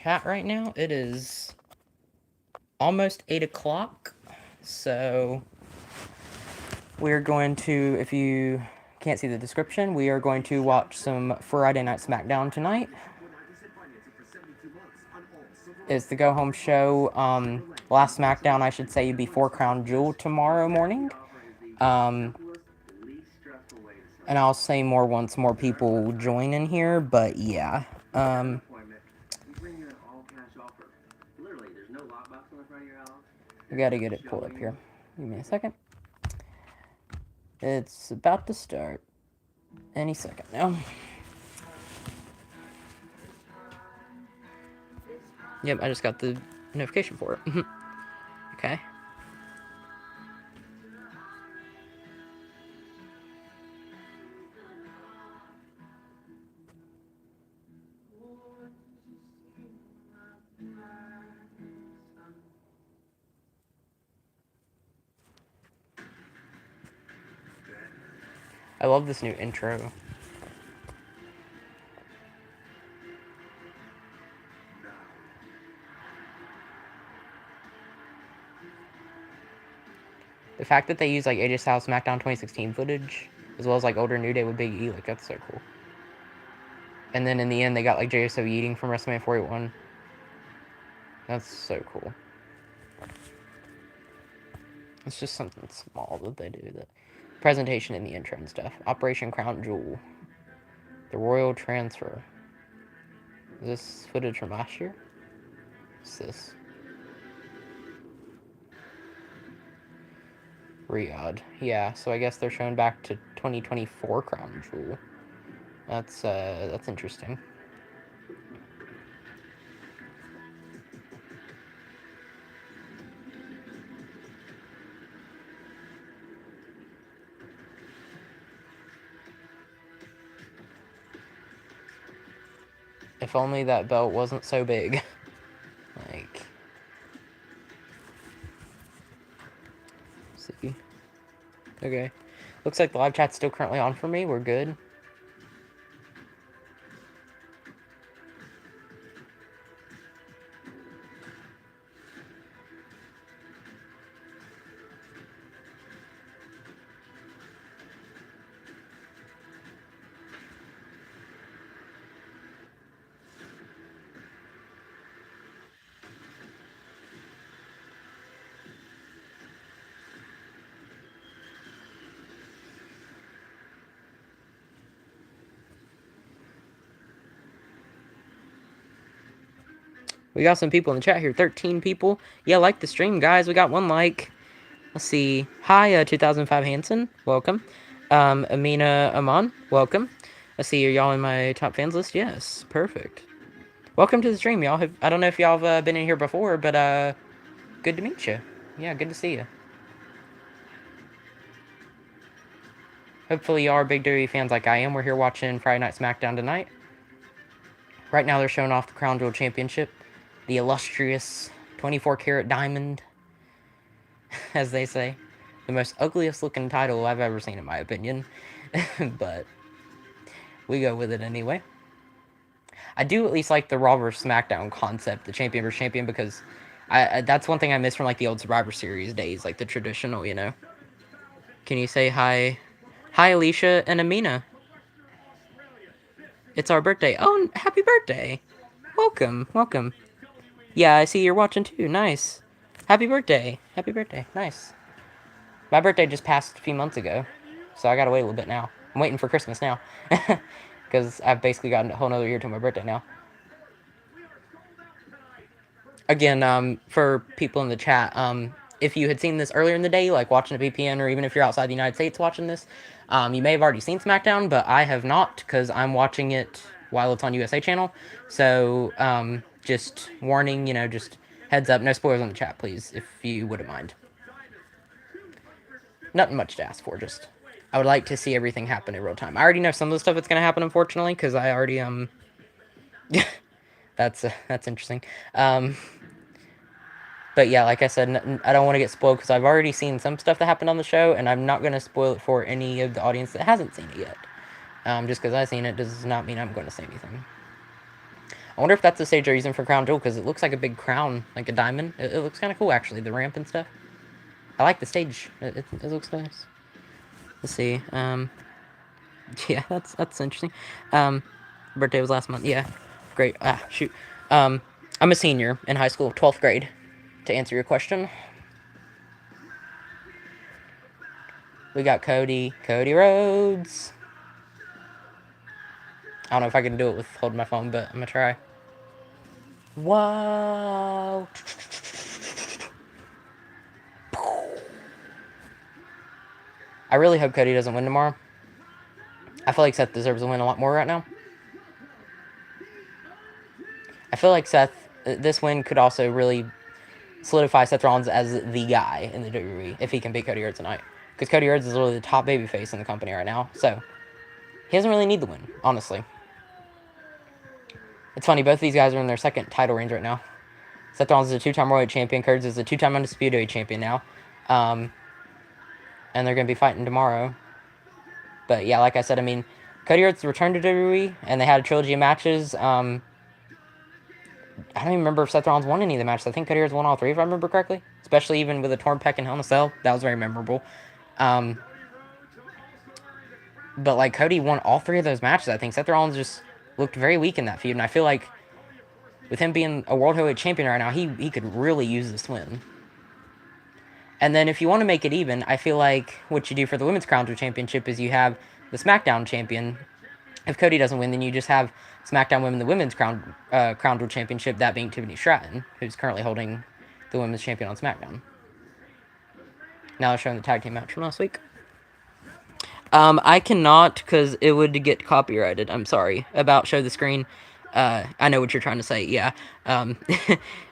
chat right now. It is almost 8 o'clock, so we're going to, if you can't see the description, we are going to watch some Friday Night Smackdown tonight. It's the go-home show. Last Smackdown, I should say, before Crown Jewel tomorrow morning. And I'll say more once more people join in here, but yeah. I gotta get it pulled up here. Give me a second. It's about to start any second now. Yep, I just got the notification for it. Okay. I love this new intro. The fact that they use like AJ Styles SmackDown 2016 footage, as well as like older New Day with Big E, like that's so cool. And then in the end, they got like JSO eating from WrestleMania 41. That's so cool. It's just something small that they do. The presentation in the intro and stuff. Operation Crown Jewel. The Royal Transfer. Is this footage from last year? What's this? Riyadh. Yeah, so I guess they're showing back to 2024 Crown Jewel. That's interesting. If only that belt wasn't so big. Like, see. Okay. Looks like the live chat's still currently on for me. We're good. We got some people in the chat here. 13 people. Yeah, like the stream, guys. We got one like. Let's see. Hi, 2005 Hanson. Welcome. Amina Aman. Welcome. Let's see. Are y'all in my top fans list? Yes. Perfect. Welcome to the stream, y'all. I don't know if y'all have been in here before, but good to meet you. Yeah, good to see you. Hopefully y'all are big WWE fans like I am. We're here watching Friday Night Smackdown tonight. Right now they're showing off the Crown Jewel Championship. The illustrious 24-karat diamond, as they say. The most ugliest looking title I've ever seen, in my opinion. But we go with it anyway. I do at least like the Raw vs. SmackDown concept, the champion versus champion, because that's one thing I miss from like the old Survivor Series days, like the traditional, you know. Can you say hi? Hi, Alicia and Amina. It's our birthday. Oh, happy birthday. Welcome, welcome. Yeah, I see you're watching too. Nice. Happy birthday. Happy birthday. Nice. My birthday just passed a few months ago, so I gotta wait a little bit now. I'm waiting for Christmas now, because I've basically got a whole nother year till my birthday now. Again, for people in the chat, if you had seen this earlier in the day, like watching a VPN, or even if you're outside the United States watching this, you may have already seen SmackDown, but I have not, because I'm watching it while it's on USA channel. So, just warning, you know, just heads up, no spoilers on the chat, please, if you wouldn't mind. Nothing much to ask for, just I would like to see everything happen in real time. I already know some of the stuff that's going to happen, unfortunately, because I already, that's interesting. But yeah, like I said, I don't want to get spoiled because I've already seen some stuff that happened on the show, and I'm not going to spoil it for any of the audience that hasn't seen it yet. Just because I've seen it does not mean I'm going to say anything. I wonder if that's the stage they're using for Crown Jewel, because it looks like a big crown, like a diamond. It looks kind of cool, actually, the ramp and stuff. I like the stage. It looks nice. Let's see. Yeah, that's interesting. Birthday was last month. Yeah, great. Shoot. I'm a senior in high school, 12th grade. To answer your question, we got Cody Rhodes. I don't know if I can do it with holding my phone, but I'm gonna try. Whoa! I really hope Cody doesn't win tomorrow. I feel like Seth deserves to win a lot more right now. I feel like this win could also really solidify Seth Rollins as the guy in the WWE if he can beat Cody Rhodes tonight. Because Cody Rhodes is literally the top babyface in the company right now. So, he doesn't really need the win, honestly. It's funny, both of these guys are in their second title reigns right now. Seth Rollins is a two-time World Champion. Curtis is a two-time Undisputed Champion now. And they're going to be fighting tomorrow. But yeah, like I said, I mean, Cody Rhodes returned to WWE, and they had a trilogy of matches. I don't even remember if Seth Rollins won any of the matches. I think Cody Rhodes won all three, if I remember correctly. Especially even with a torn pec and Hell in a Cell. That was very memorable. But, like, Cody won all three of those matches, I think. Seth Rollins just looked very weak in that feud, and I feel like with him being a World Heavyweight Champion right now, he could really use this win. And then if you want to make it even, I feel like what you do for the Women's Crown Jewel Championship is you have the SmackDown Champion. If Cody doesn't win, then you just have SmackDown Women the Women's Crown Jewel Championship, that being Tiffany Stratton, who's currently holding the Women's Champion on SmackDown. Now they're showing the tag team match from last week. I cannot, because it would get copyrighted. I'm sorry. About show the screen. I know what you're trying to say. Yeah.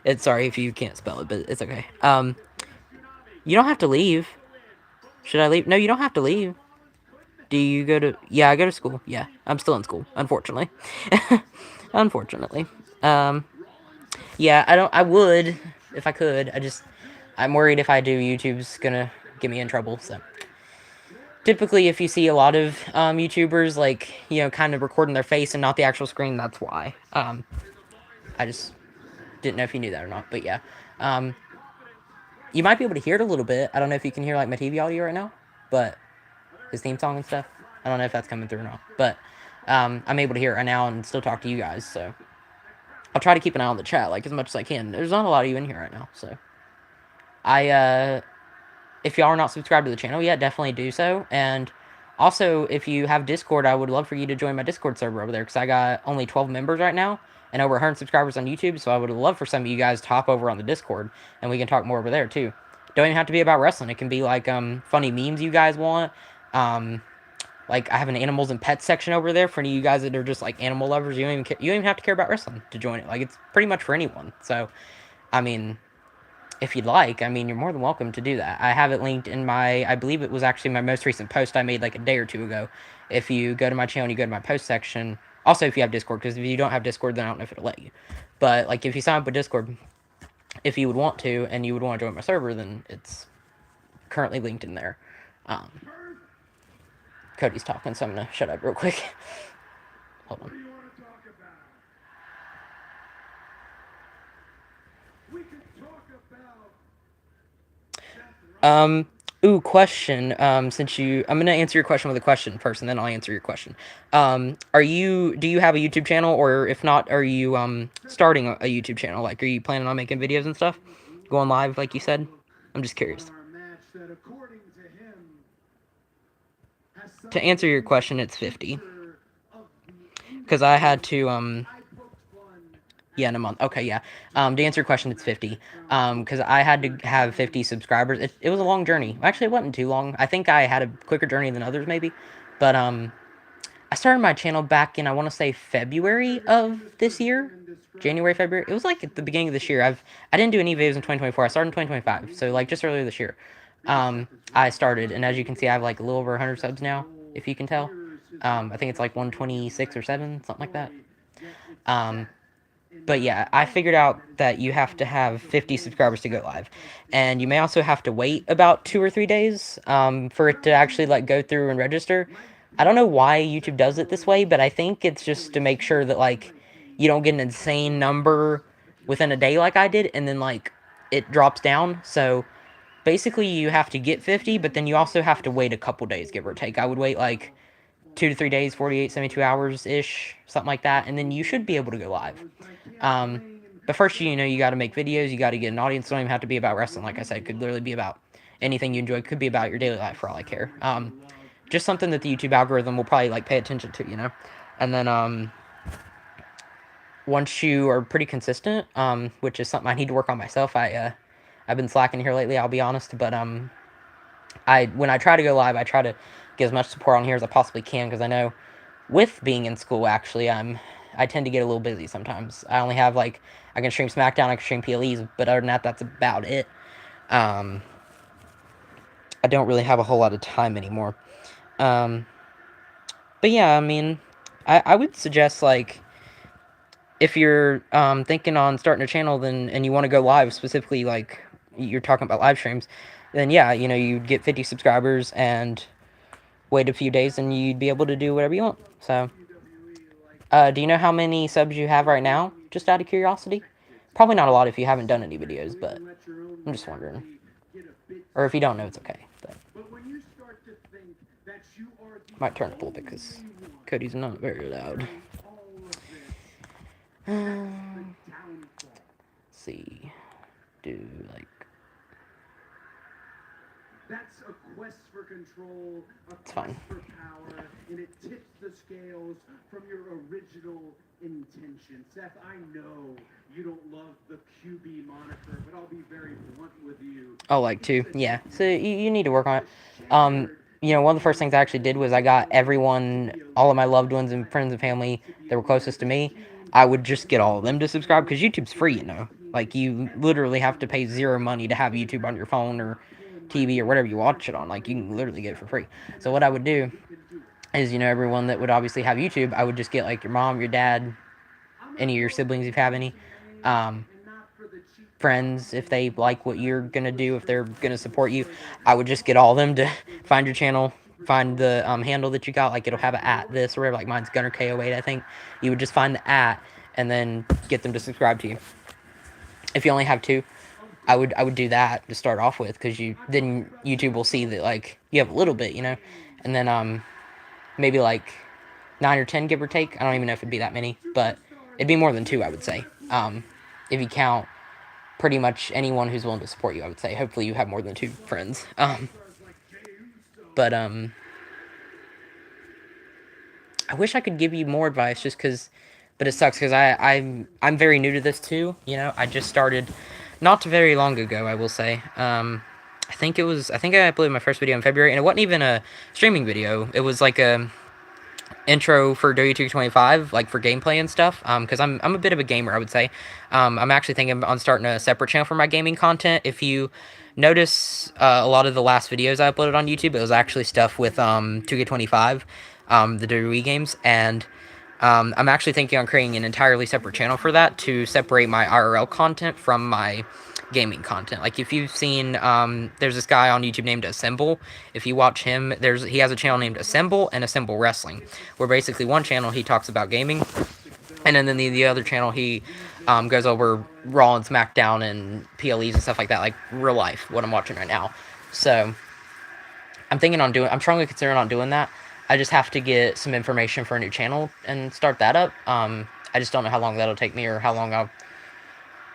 It's sorry if you can't spell it, but it's okay. You don't have to leave. Should I leave? No, you don't have to leave. Do you go to... Yeah, I go to school. Yeah, I'm still in school, unfortunately. Unfortunately. Yeah, I would, if I could. I'm worried if I do, YouTube's gonna get me in trouble, so... Typically, if you see a lot of YouTubers, like, you know, kind of recording their face and not the actual screen, that's why. I just didn't know if you knew that or not, but yeah. You might be able to hear it a little bit. I don't know if you can hear, like, my TV audio right now, but his theme song and stuff. I don't know if that's coming through or not, but I'm able to hear it right now and still talk to you guys, so I'll try to keep an eye on the chat, like, as much as I can. There's not a lot of you in here right now, so if y'all are not subscribed to the channel yet, definitely do so. And also, if you have Discord, I would love for you to join my Discord server over there, because I got only 12 members right now and over 100 subscribers on YouTube, so I would love for some of you guys to hop over on the Discord, and we can talk more over there, too. Don't even have to be about wrestling. It can be, like, funny memes you guys want. Like, I have an animals and pets section over there for any of you guys that are just, like, animal lovers. You don't even have to care about wrestling to join it. Like, it's pretty much for anyone. So, I mean... if you'd like, I mean, you're more than welcome to do that. I have it linked in I believe it was actually my most recent post I made like a day or two ago. If you go to my channel and you go to my post section, also if you have Discord, because if you don't have Discord, then I don't know if it'll let you. But, like, if you sign up with Discord, if you would want to, and you would want to join my server, then it's currently linked in there. Cody's talking, so I'm going to shut up real quick. Hold on. Question. I'm gonna answer your question with a question first, and then I'll answer your question. Do you have a YouTube channel, or if not, are you, starting a YouTube channel? Like, are you planning on making videos and stuff? Going live, like you said? I'm just curious. To answer your question, it's 50. Because I had to, yeah, in a month. Okay, yeah. To answer your question, it's 50. Because I had to have 50 subscribers. It was a long journey. Actually, it wasn't too long. I think I had a quicker journey than others, maybe. But, I started my channel back in, I want to say, February of this year. January, February. It was, like, at the beginning of this year. I didn't do any videos in 2024. I started in 2025. So, like, just earlier this year. I started. And as you can see, I have, like, a little over 100 subs now, if you can tell. I think it's, like, 126 or 7, something like that. But yeah, I figured out that you have to have 50 subscribers to go live. And you may also have to wait about 2 or 3 days for it to actually, like, go through and register. I don't know why YouTube does it this way, but I think it's just to make sure that, like, you don't get an insane number within a day like I did, and then like it drops down. So basically you have to get 50, but then you also have to wait a couple days, give or take. I would wait like 2 to 3 days, 48, 72 hours ish, something like that, and then you should be able to go live. But first, you know, you got to make videos, you got to get an audience. It don't even have to be about wrestling. Like I said, it could literally be about anything you enjoy. It could be about your daily life for all I care. Just something that the YouTube algorithm will probably like pay attention to, you know. And then once you are pretty consistent, which is something I need to work on myself. I've been slacking here lately, I'll be honest, but when I try to go live, I try to get as much support on here as I possibly can, because I know with being in school, actually, I tend to get a little busy sometimes. I only have like, I can stream Smackdown, I can stream PLEs, but other than that, that's about it. I don't really have a whole lot of time anymore. But yeah, I mean, I would suggest, like, if you're thinking on starting a channel, then and you want to go live, specifically like you're talking about live streams, then yeah, you know, you'd get 50 subscribers and wait a few days and you'd be able to do whatever you want. So do you know how many subs you have right now, just out of curiosity? Probably not a lot if you haven't done any videos, but I'm just wondering. Or if you don't know, it's okay. But might turn up a little bit because Cody's not very loud. Let's see. Do like. That's a quest for control, it's fine. For power, and it tips the scales from your original intention. Seth, I know you don't love the QB moniker, but I'll be very blunt with you. Oh, like two? Yeah. So you need to work on it. You know, one of the first things I actually did was I got everyone, all of my loved ones and friends and family that were closest to me, I would just get all of them to subscribe, because YouTube's free, you know. Like, you literally have to pay zero money to have YouTube on your phone or TV or whatever you watch it on. Like, you can literally get it for free. So what I would do is, you know, everyone that would obviously have YouTube, I would just get, like, your mom, your dad, any of your siblings if you have any, friends, if they like what you're gonna do, if they're gonna support you, I would just get all of them to find your channel, find the handle that you got, like it'll have an at this or whatever, like mine's Gunner KO8, I think. You would just find the at and then get them to subscribe to you. If you only have two, I would do that to start off with, because then YouTube will see that like you have a little bit, you know, and then maybe like 9 or 10, give or take. I don't even know if it'd be that many, but it'd be more than two, I would say. If you count pretty much anyone who's willing to support you, I would say. Hopefully you have more than two friends. But I wish I could give you more advice, just because, but it sucks because I'm very new to this too. You know, I just started not very long ago, I will say. I think I uploaded my first video in February, and it wasn't even a streaming video. It was like a intro for W225, like for gameplay and stuff, because I'm a bit of a gamer, I would say. I'm actually thinking on starting a separate channel for my gaming content. If you notice, a lot of the last videos I uploaded on YouTube, it was actually stuff with 2K25, the WWE games, and I'm actually thinking on creating an entirely separate channel for that, to separate my IRL content from my gaming content. Like, if you've seen, there's this guy on YouTube named Assemble. If you watch him, he has a channel named Assemble and Assemble Wrestling, where basically one channel he talks about gaming, and then the other channel he goes over Raw and SmackDown and PLEs and stuff like that, like real life, what I'm watching right now. So I'm strongly considering on doing that. I just have to get some information for a new channel and start that up. I just don't know how long that'll take me, or how long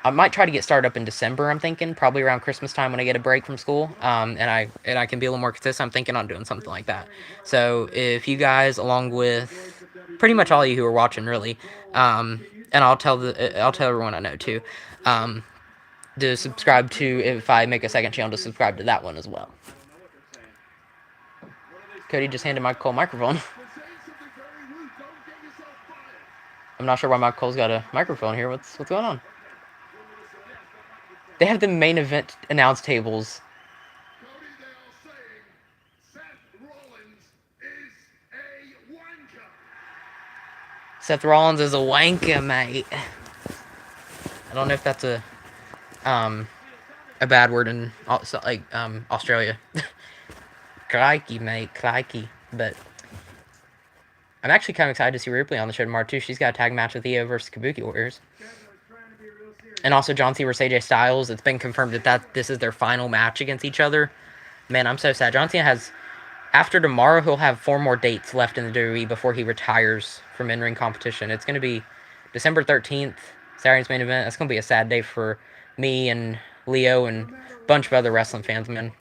I might try to get started up in December, I'm thinking, probably around Christmas time when I get a break from school, and I can be a little more consistent. I'm thinking on doing something like that. So if you guys, along with pretty much all of you who are watching, really, and I'll tell everyone I know too, to subscribe to, if I make a second channel, to subscribe to that one as well. Cody just handed Michael Cole a microphone. I'm not sure why Michael Cole's got a microphone here. What's going on? They have the main event announce tables. Seth Rollins is a wanker, mate. I don't know if that's a bad word in like, Australia. Crikey, mate, crikey. But I'm actually kind of excited to see Ripley on the show tomorrow, too. She's got a tag match with Io versus Kabuki Warriors. And also John Cena versus AJ Styles. It's been confirmed that this is their final match against each other. Man, I'm so sad. John Cena has... After tomorrow, he'll have 4 more dates left in the WWE before he retires from in-ring competition. It's going to be December 13th, Saturday's main event. That's going to be a sad day for me and Leo and a bunch of other wrestling fans, man.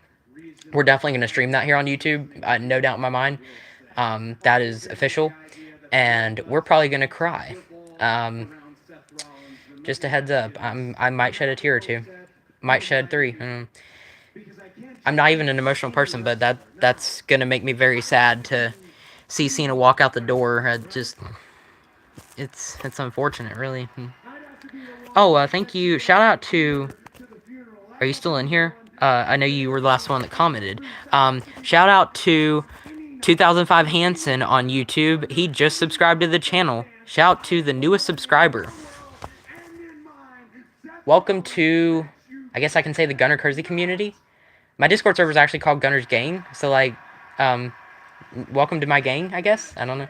We're definitely going to stream that here on YouTube, no doubt in my mind. That is official. And we're probably going to cry. Just a heads up, I might shed a tear or two. Might shed 3. I'm not even an emotional person, but that's going to make me very sad to see Cena walk out the door. It's unfortunate, really. Oh, thank you. Shout out to... Are you still in here? I know you were the last one that commented. Shout out to 2005 Hansen on YouTube. He just subscribed to the channel. Shout out to the newest subscriber. Welcome to, I guess I can say, the Gunner Kersey community. My Discord server is actually called Gunner's Gang. So, like, welcome to my gang, I guess. I don't know.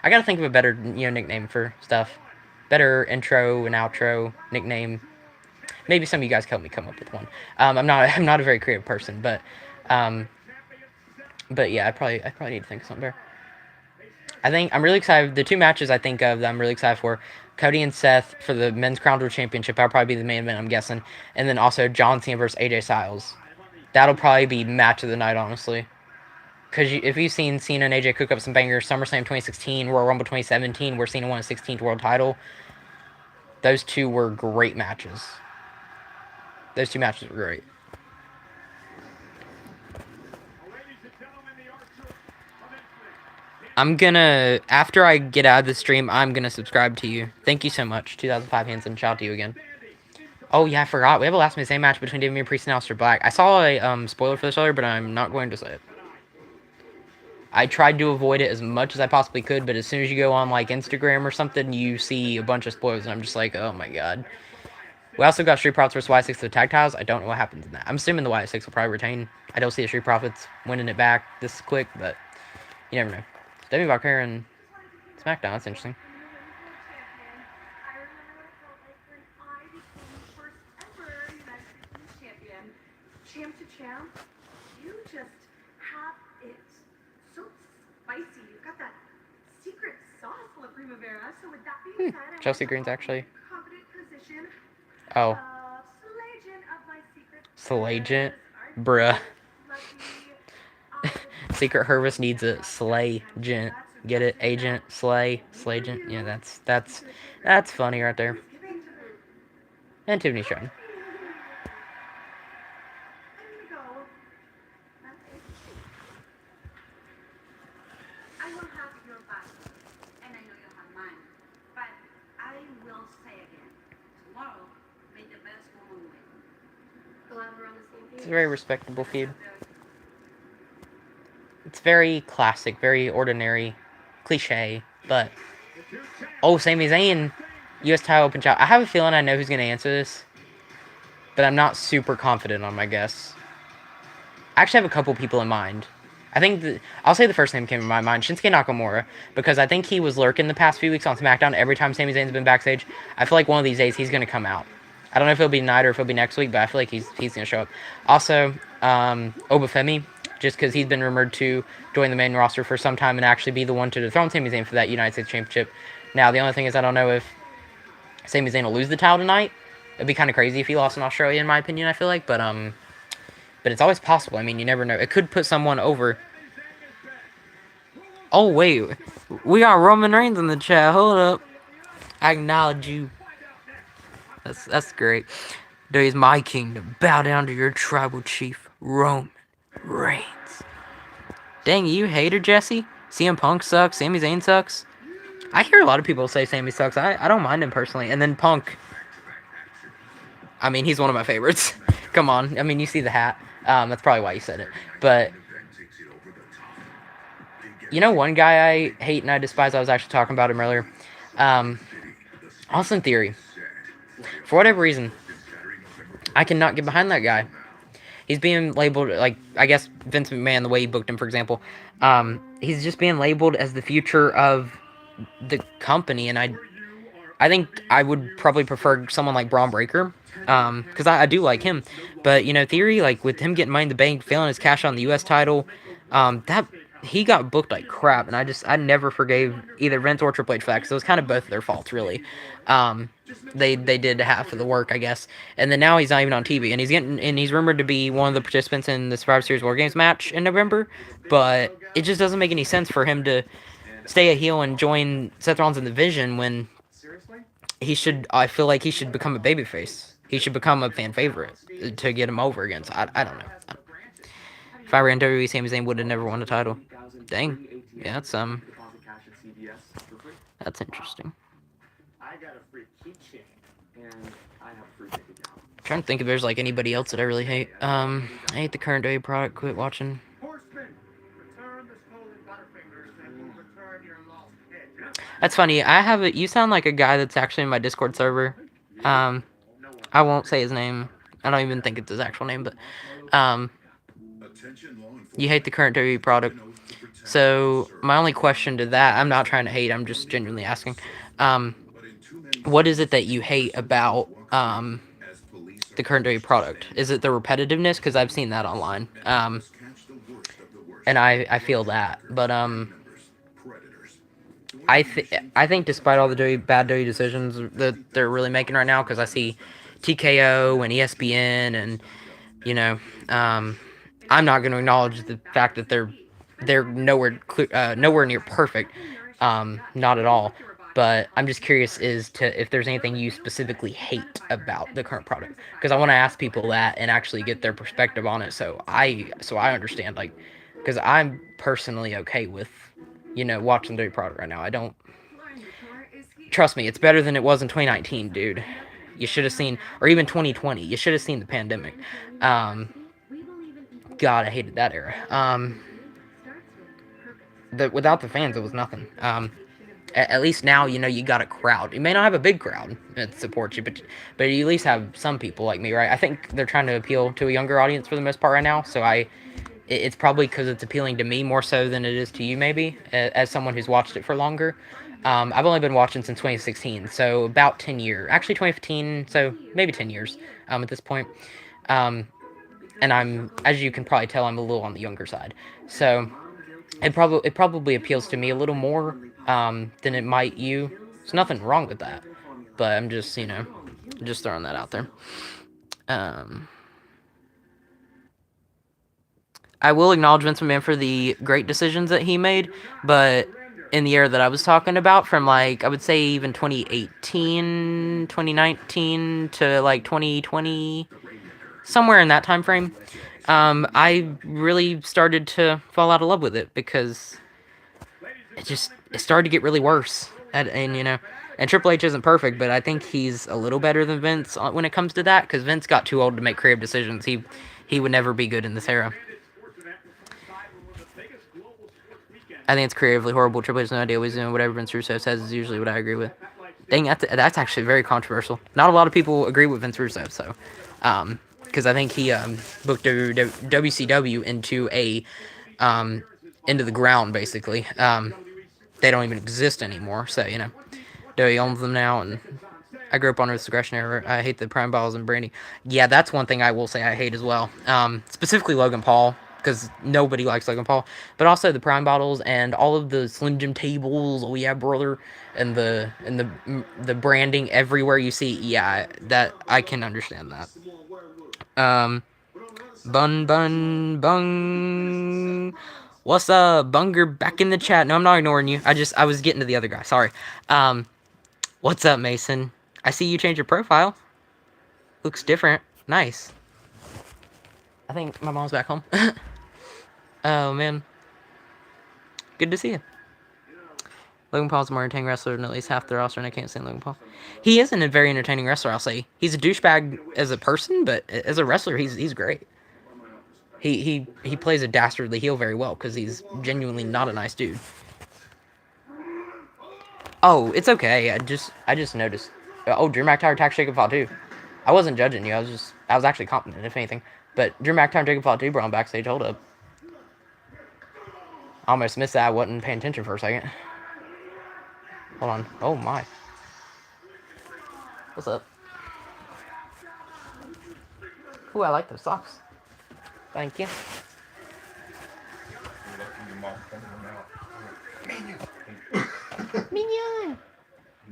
I gotta think of a better, nickname for stuff. Better intro and outro nickname. Maybe some of you guys help me come up with one. I'm not a very creative person, but yeah, I probably need to think of something better. I think I'm really excited. The 2 matches I think of that I'm really excited for: Cody and Seth for the Men's Crown Jewel Championship. That'll probably be the main event, I'm guessing, and then also John Cena versus AJ Styles. That'll probably be match of the night, honestly. Because if you've seen Cena and AJ cook up some bangers, SummerSlam 2016, Royal Rumble 2017, where Cena won his 16th world title, those 2 were great matches. Those 2 matches were great. I'm gonna, after I get out of the stream, I'm gonna subscribe to you. Thank you so much, 2005 Hansen. Shout out to you again. Oh, yeah, I forgot. We have a last minute same match between Damian Priest and Aleister Black. I saw a spoiler for this earlier, but I'm not going to say it. I tried to avoid it as much as I possibly could, but as soon as you go on, like, Instagram or something, you see a bunch of spoilers, and I'm just like, oh my god. We also got Street Profits versus Y6 to the tag titles. I don't know what happens in that. I'm assuming the Y6 will probably retain. I don't see the Street Profits winning it back this quick, but you never know. Demi Valkyrie and Smackdown, that's interesting. Champ to champ, you just have it so spicy. You've got that secret sauce full of Primavera. So with that being said, Chelsea Green's actually confident position. Oh. Slagent? Bruh. Secret Hervis needs a Slay-gent. Get it? Agent, Slay, Slay-gent. Yeah, that's funny right there. And Tiffany's showing. It's a very respectable feud. It's very classic, very ordinary, cliche, but... Oh, Sami Zayn, U.S. title open shot. I have a feeling I know who's going to answer this, but I'm not super confident on my guess. I actually have a couple people in mind. I think I'll say the first name came to my mind, Shinsuke Nakamura, because I think he was lurking the past few weeks on SmackDown. Every time Sami Zayn's been backstage, I feel like one of these days he's going to come out. I don't know if it'll be tonight or if it'll be next week, but I feel like he's going to show up. Also, Obafemi, just because he's been rumored to join the main roster for some time and actually be the one to dethrone Sami Zayn for that United States Championship. Now, the only thing is I don't know if Sami Zayn will lose the title tonight. It'd be kind of crazy if he lost in Australia, in my opinion, I feel like. But it's always possible. I mean, you never know. It could put someone over. Oh, wait. We got Roman Reigns in the chat. Hold up. I acknowledge you. That's great. It is my kingdom. Bow down to your tribal chief, Roman Reigns. Dang, you hater, Jesse? CM Punk sucks. Sami Zayn sucks. I hear a lot of people say Sami sucks. I don't mind him personally. And then Punk. I mean, he's one of my favorites. Come on. I mean, you see the hat. That's probably why you said it. But, you know one guy I hate and I despise? I was actually talking about him earlier. Austin Theory. For whatever reason, I cannot get behind that guy. He's being labeled, like, I guess Vince McMahon, the way he booked him, for example, he's just being labeled as the future of the company, and I think I would probably prefer someone like Braun Breaker, because I do like him. But, Theory, like, with him getting Money in the Bank, failing his cash on the U.S. title, that he got booked like crap, and I never forgave either Vince or Triple H for that, because it was kind of both of their faults, really. They did half of the work, I guess, and then now he's not even on TV, and he's rumored to be one of the participants in the Survivor Series War Games match in November, but it just doesn't make any sense for him to stay a heel and join Seth Rollins in the Vision when I feel like he should become a babyface. He should become a fan favorite to get him over again. So I don't know. If I were in WWE, Sami Zayn would have never won a title. Dang. Yeah, that's interesting. I'm trying to think if there's like anybody else that I really hate. I hate the current WWE product. Quit watching. That's funny. You sound like a guy that's actually in my Discord server. I won't say his name. I don't even think it's his actual name, but you hate the current WWE product. So my only question to that, I'm not trying to hate. I'm just genuinely asking. What is it that you hate about the current WWE product? Is it the repetitiveness? Because I've seen that online. And I feel that, but I think despite all the bad WWE decisions that they're really making right now, because I see TKO and ESPN, and I'm not going to acknowledge the fact that they're nowhere near perfect, not at all. But I'm just curious if there's anything you specifically hate about the current product, because I want to ask people that and actually get their perspective on it, so I understand, like, because I'm personally okay with watching the product right now. I don't trust me. It's better than it was in 2019, dude. You should have seen, or even 2020. You should have seen the pandemic. God, I hated that era. Without the fans, it was nothing. At least now, you got a crowd. You may not have a big crowd that supports you, but you at least have some people like me, right? I think they're trying to appeal to a younger audience for the most part right now, so it's probably because it's appealing to me more so than it is to you, maybe, as someone who's watched it for longer. I've only been watching since 2016, so about 10 years. Actually, 2015, so maybe 10 years at this point. And as you can probably tell, I'm a little on the younger side. So it probably appeals to me a little more than it might you. There's nothing wrong with that, but I'm just just throwing that out there. I will acknowledge Vince McMahon for the great decisions that he made, but in the era that I was talking about, from like, I would say even 2018, 2019 to like 2020, somewhere in that time frame, I really started to fall out of love with it, because it started to get really worse. And Triple H isn't perfect, but I think he's a little better than Vince when it comes to that, because Vince got too old to make creative decisions. He would never be good in this era. I think it's creatively horrible. Triple H has no idea what he's doing. Whatever Vince Russo says is usually what I agree with. Dang, that's actually very controversial. Not a lot of people agree with Vince Russo, so because I think he booked WCW into into the ground, basically. They don't even exist anymore, so WWE owns them now, and I grew up on Earth's Aggression era. I hate the Prime Bottles and Brandy. Yeah, that's one thing I will say I hate as well. Specifically Logan Paul, because nobody likes Logan Paul, but also the Prime Bottles and all of the Slim Jim tables. Oh yeah, brother, and the branding everywhere you see. Yeah, that I can understand that. Bung. What's up, Bunger? Back in the chat. No, I'm not ignoring you. I was getting to the other guy. Sorry. What's up, Mason? I see you changed your profile. Looks different. Nice. I think my mom's back home. Oh, man. Good to see you. Logan Paul's a more entertaining wrestler than at least half the roster, and I can't stand Logan Paul. He isn't a very entertaining wrestler, I'll say. He's a douchebag as a person, but as a wrestler, he's great. He plays a dastardly heel very well, because he's genuinely not a nice dude. Oh, it's okay. I just noticed. Oh, Drew McIntyre attacked Jake Paul too. I wasn't judging you. I was actually confident, if anything. But Drew McIntyre and Jacob Fatu were on backstage. Hold up. I almost missed that. I wasn't paying attention for a second. Hold on. Oh, my. What's up? Ooh, I like those socks. Thank you. Minion!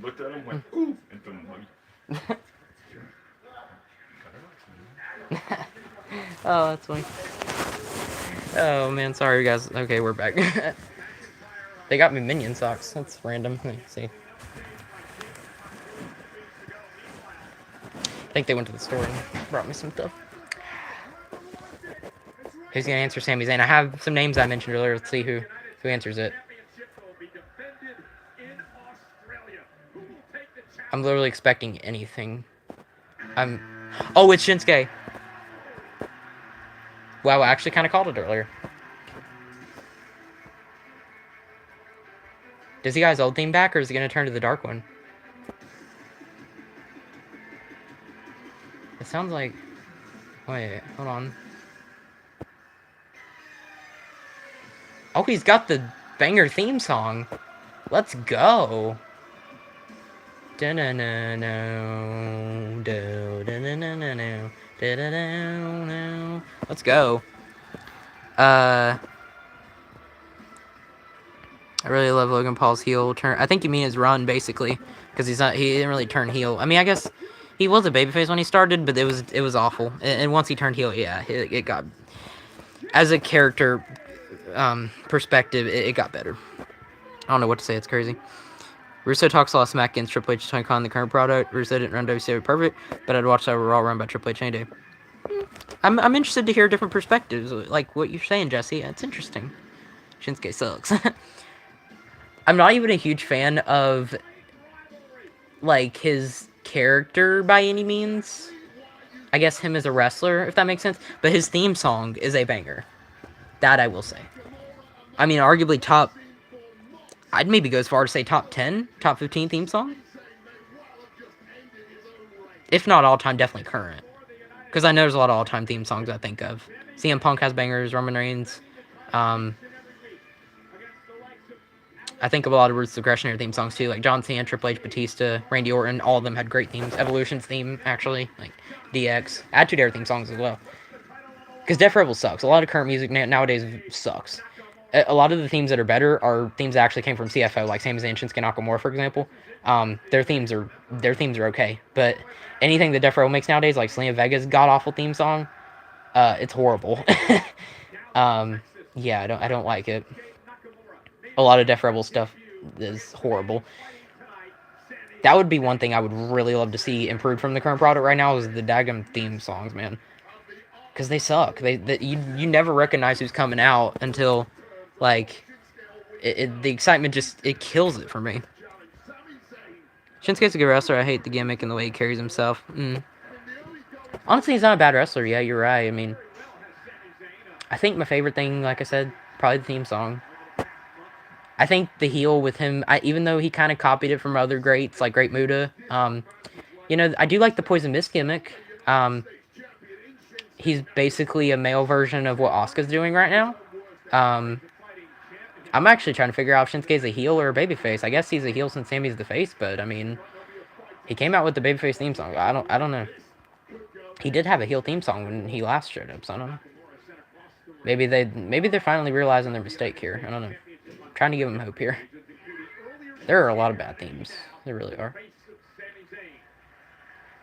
Looked at him, went, ooh, and threw him money. Oh, that's funny. Oh, man, sorry, guys. Okay, we're back. They got me Minion socks. That's random. Let me see. I think they went to the store and brought me some stuff. Who's gonna answer Sami Zayn? I have some names I mentioned earlier. Let's see who answers it. I'm literally expecting anything. Oh, it's Shinsuke. Wow, I actually kind of called it earlier. Does he got his old theme back, or is he gonna turn to the dark one? It sounds like... Wait, hold on. Oh, he's got the banger theme song. Let's go. Let's go. I really love Logan Paul's heel turn. I think you mean his run, basically, because he didn't really turn heel. I mean, I guess he was a babyface when he started, but it was awful. And once he turned heel, yeah, it got, as a character perspective, it got better. I don't know what to say. It's crazy. Russo talks a lot of smack against Triple H, Tony Khan, the current product. Russo didn't run WCW perfect, but I'd watch that Raw run by Triple H any day. I'm interested to hear different perspectives, like what you're saying, Jesse. It's interesting. Shinsuke sucks. I'm not even a huge fan of, like, his character by any means. I guess him as a wrestler, if that makes sense. But his theme song is a banger. That I will say. I mean, arguably top... I'd maybe go as far as say top 10, top 15 theme song. If not all-time, definitely current. Because I know there's a lot of all-time theme songs I think of. CM Punk has bangers, Roman Reigns. I think of a lot of Roots of Aggression theme songs too, like John Cena, Triple H, Batista, Randy Orton. All of them had great themes. Evolution's theme, actually, like DX. Attitude Era theme songs as well. Because Def Rebel sucks. A lot of current music nowadays sucks. A lot of the themes that are better are themes that actually came from CFO, like Sami Zayn, Shinsuke Nakamura, for example. Their themes are okay, but anything that Def Rebel makes nowadays, like Selena Vega's god awful theme song, it's horrible. Yeah, I don't like it. A lot of Def Rebel stuff is horrible. That would be one thing I would really love to see improved from the current product right now is the daggum theme songs, man. Because they suck. You never recognize who's coming out until, like, the excitement it kills it for me. Shinsuke's a good wrestler. I hate the gimmick and the way he carries himself. Honestly, he's not a bad wrestler. Yeah, you're right. I mean, I think my favorite thing, like I said, probably the theme song. I think the heel with him, even though he kind of copied it from other greats like Great Muta, you know, I do like the Poison Mist gimmick. He's basically a male version of what Asuka's doing right now. I'm actually trying to figure out if Shinsuke's a heel or a babyface. I guess he's a heel since Sammy's the face, but I mean, he came out with the babyface theme song. I don't know. He did have a heel theme song when he last showed up, so I don't know. Maybe they're finally realizing their mistake here. I don't know. Trying to give them hope here. There are a lot of bad themes. There really are.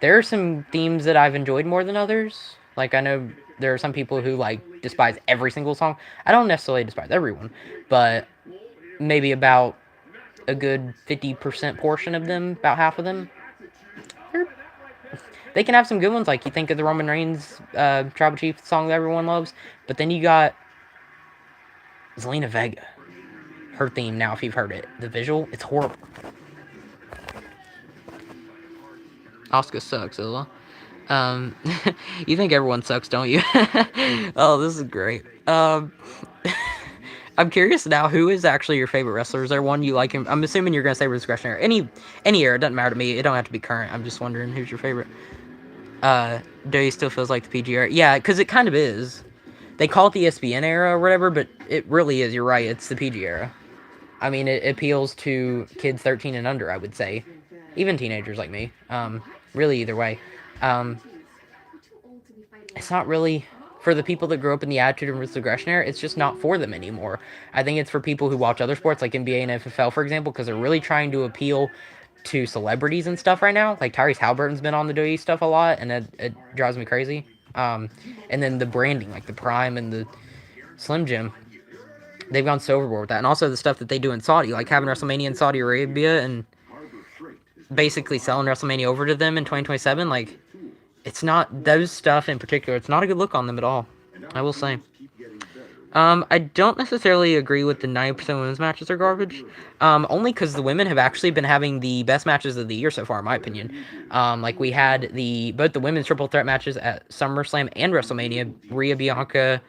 There are some themes that I've enjoyed more than others. Like, I know there are some people who, like, despise every single song. I don't necessarily despise everyone, but maybe about a good 50% portion of them, about half of them, they can have some good ones. Like, you think of the Roman Reigns Tribal Chief song that everyone loves, but then you got Zelina Vega. Her theme now, if you've heard it. The visual, it's horrible. Asuka sucks, Illa. You think everyone sucks, don't you? Oh, this is great. I'm curious now, who is actually your favorite wrestler? Is there one you like him? I'm assuming you're going to say discretionary. Any era, it doesn't matter to me. It don't have to be current. I'm just wondering who's your favorite. WWE still feels like the PG era. Yeah, because it kind of is. They call it the ESPN era or whatever, but it really is. You're right. It's the PG era. I mean, it appeals to kids 13 and under, I would say. Even teenagers like me. Really, either way. Um, it's not really for the people that grew up in the attitude and ruthless aggression era. It's just not for them anymore. I think it's for people who watch other sports like NBA and NFL, for example, because they're really trying to appeal to celebrities and stuff right now. Like Tyrese Halliburton's been on the WWE stuff a lot, and it drives me crazy. And then the branding, like the Prime and the Slim Jim, they've gone so overboard with that. And also the stuff that they do in Saudi, like having WrestleMania in Saudi Arabia and basically selling WrestleMania over to them in 2027. Like, it's not those stuff in particular. It's not a good look on them at all. I will say. I don't necessarily agree with the 90% women's matches are garbage. Only because the women have actually been having the best matches of the year so far, in my opinion. Like we had both the women's triple threat matches at SummerSlam and WrestleMania. Rhea, Bianca,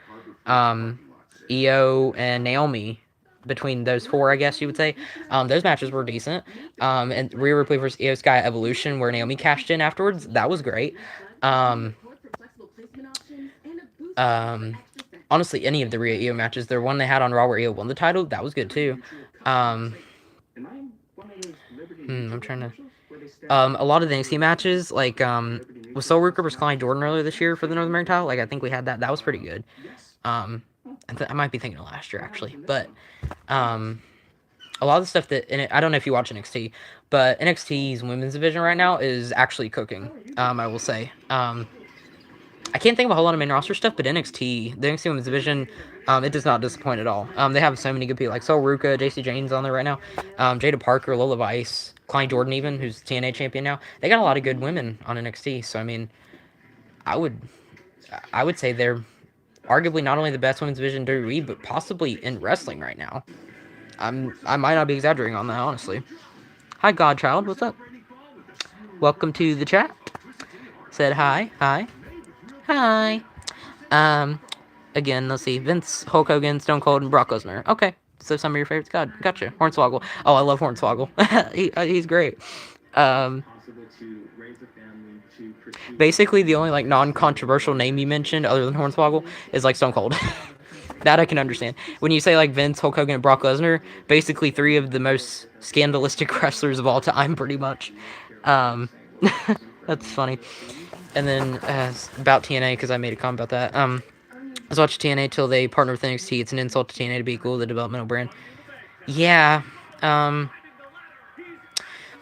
Io, and Naomi. Between those four, I guess you would say, those matches were decent. And Rhea Ripley versus Io Sky Evolution, where Naomi cashed in afterwards, that was great. Honestly, any of the Rhea Io matches, the one they had on Raw where Io won the title, that was good too. I'm trying to. A lot of the NXT matches, like with Soul Ruker versus Klein Jordan earlier this year for the North American title, like I think we had that. That was pretty good. I might be thinking of last year actually, but a lot of the stuff I don't know if you watch NXT, but NXT's women's division right now is actually cooking. I will say. I can't think of a whole lot of main roster stuff, but the NXT Women's Division, it does not disappoint at all. They have so many good people, like Sol Ruka, JC Jane's on there right now, Jada Parker, Lola Vice, Klein Jordan even, who's TNA champion now. They got a lot of good women on NXT, so I mean, I would say they're arguably not only the best women's division in WWE, but possibly in wrestling right now. I might not be exaggerating on that, honestly. Hi, Godchild, what's up? Welcome to the chat. Said hi. Hi. Again, let's see. Vince, Hulk Hogan, Stone Cold, and Brock Lesnar. Okay. So some of your favorites. Gotcha. Hornswoggle. Oh, I love Hornswoggle. He's great. Basically, the only like non-controversial name you mentioned, other than Hornswoggle, is like Stone Cold. That I can understand. When you say like Vince, Hulk Hogan, and Brock Lesnar, basically three of the most scandalistic wrestlers of all time, pretty much. That's funny. And then about TNA, because I made a comment about that. I was watching TNA till they partner with NXT. It's an insult to TNA to be equal to the developmental brand. Yeah.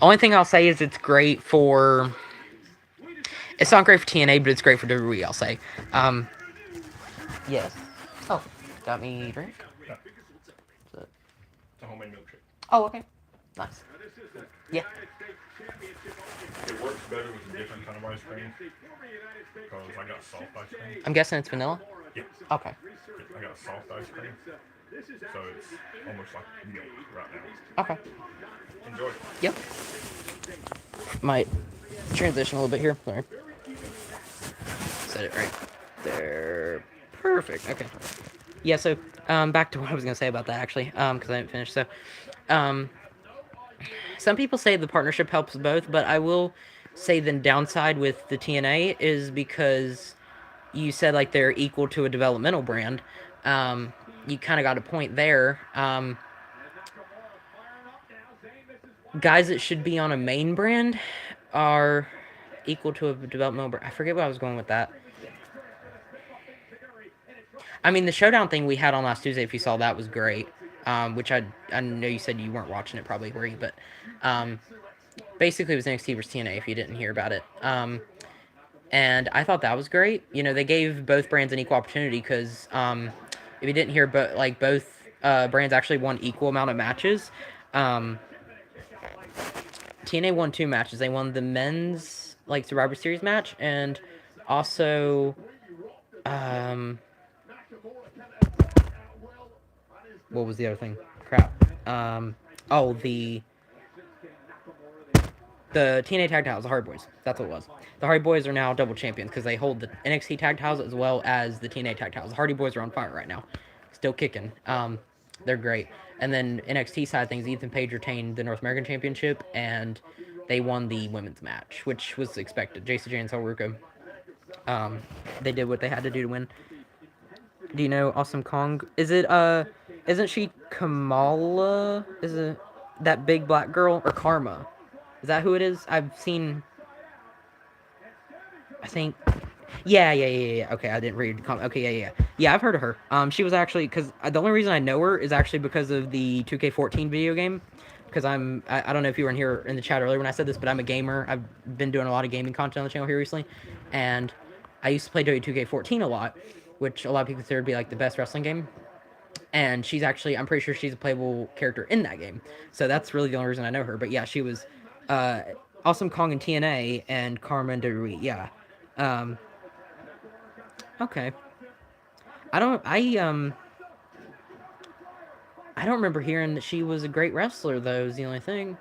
Only thing I'll say is it's great for. It's not great for TNA, but it's great for WWE. I'll say. Yes. Oh, got me a drink. Yeah. It's a homemade milkshake. Oh, okay. Nice. Yeah. It works better with a different kind of ice cream. Because I got soft ice cream. I'm guessing it's vanilla? Yeah. Okay. I got soft ice cream. So it's almost like milk right now. Okay. Enjoy. Yep. Might transition a little bit here. Sorry. Set it right there. Perfect. Okay. Yeah, so back to what I was going to say about that, actually, because I didn't finish. So, some people say the partnership helps both, but I will say the downside with the TNA is because you said, like, they're equal to a developmental brand. You kind of got a point there. Guys that should be on a main brand are equal to a developmental brand. I forget what I was going with that. I mean, the Showdown thing we had on last Tuesday, if you saw that, was great. Which I know you said you weren't watching it, probably, were you? But basically it was NXT versus TNA, if you didn't hear about it. And I thought that was great. You know, they gave both brands an equal opportunity because if you didn't hear, but like both brands actually won equal amount of matches. TNA won 2 matches. They won the men's like Survivor Series match and also what was the other thing? Crap. The TNA tag titles, the Hardy Boys. That's what it was. The Hardy Boys are now double champions because they hold the NXT tag titles as well as the TNA tag titles. The Hardy Boys are on fire right now. Still kicking. They're great. And then NXT side of things, Ethan Page retained the North American Championship and they won the women's match, which was expected. JC Jane and Sol Ruka. Um, they did what they had to do to win. Do you know Awesome Kong? Isn't she Kamala? Is it that big black girl or Karma? Is that who it is? I've seen. I think. Yeah. Okay, I didn't read the comment. Okay, yeah. Yeah, I've heard of her. She was actually because the only reason I know her is actually because of the 2K14 video game. Because I don't know if you were in here in the chat earlier when I said this, but I'm a gamer. I've been doing a lot of gaming content on the channel here recently, and I used to play 2K14 a lot, which a lot of people consider to be like the best wrestling game. And she's actually, I'm pretty sure she's a playable character in that game. So that's really the only reason I know her. But yeah, she was uh, Awesome Kong in TNA and Carmen de Ruiz. Yeah. Um, okay. I don't. I don't remember hearing that she was a great wrestler though. Is the only thing.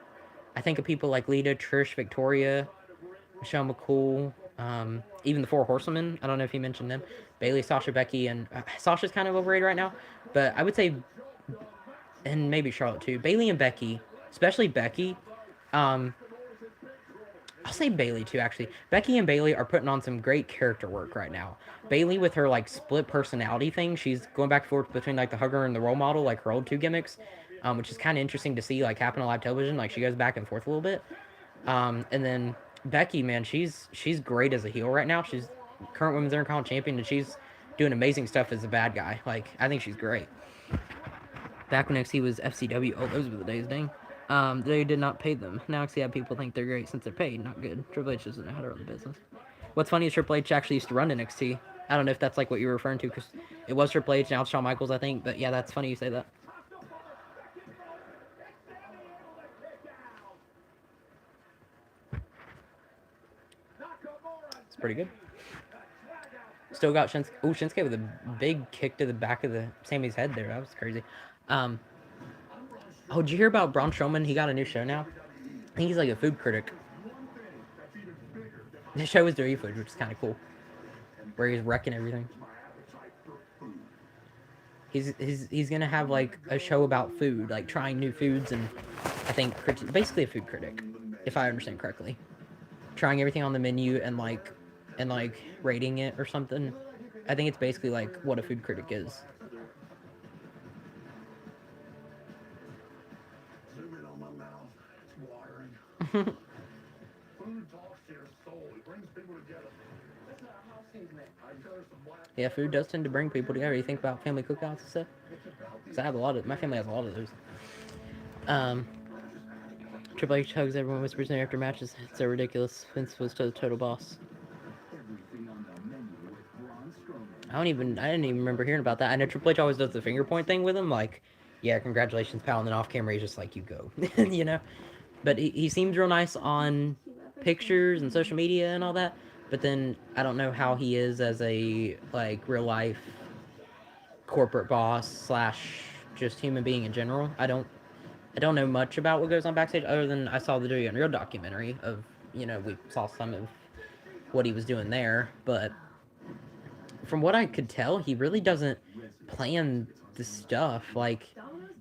I think of people like Lita, Trish, Victoria, Michelle McCool, even the Four Horsewomen. I don't know if you mentioned them. Bailey, Sasha, Becky, and Sasha's kind of overrated right now. But I would say, and maybe Charlotte too. Bailey and Becky, especially Becky. Um, I'll say Bailey too, actually. Becky and Bailey are putting on some great character work right now. Bailey with her like split personality thing, she's going back and forth between like the hugger and the role model, like her old two gimmicks, which is kind of interesting to see like happen on live television. Like she goes back and forth a little bit. And then Becky, man, she's great as a heel right now. She's current women's Intercontinental champion, and she's doing amazing stuff as a bad guy. Like I think she's great. Back when NXT was FCW, oh, those were the days, dang. They did not pay them. Now NXT have people think they're great since they're paid. Not good. Triple H doesn't know how to run the business. What's funny is Triple H actually used to run NXT. I don't know if that's like what you were referring to, because it was Triple H, now it's Shawn Michaels, I think. But yeah, that's funny you say that. It's pretty good. Still got Shinsuke. Oh, Shinsuke with a big kick to the back of the Sammy's head there. That was crazy. Um, oh, did you hear about Braun Strowman? He got a new show now. I think he's like a food critic. The show is dirty food, which is kind of cool. Where he's wrecking everything. He's gonna have like a show about food, like trying new foods, and I think basically a food critic, if I understand correctly. Trying everything on the menu and like rating it or something. I think it's basically like what a food critic is. Yeah, food does tend to bring people together. You think about family cookouts and stuff. Cause I have a lot of my family has a lot of those. Triple H hugs everyone, whispers in after matches. It's so ridiculous. Vince was the total boss. I didn't even remember hearing about that. I know Triple H always does the finger point thing with him, like, yeah, congratulations, pal, and then off camera he's just like, you go, you know. But he seems real nice on pictures and social media and all that. But then I don't know how he is as a like real life corporate boss slash just human being in general. I don't know much about what goes on backstage other than I saw the Dirty Unreal documentary of, you know, we saw some of what he was doing there, but from what I could tell, he really doesn't plan the stuff. Like,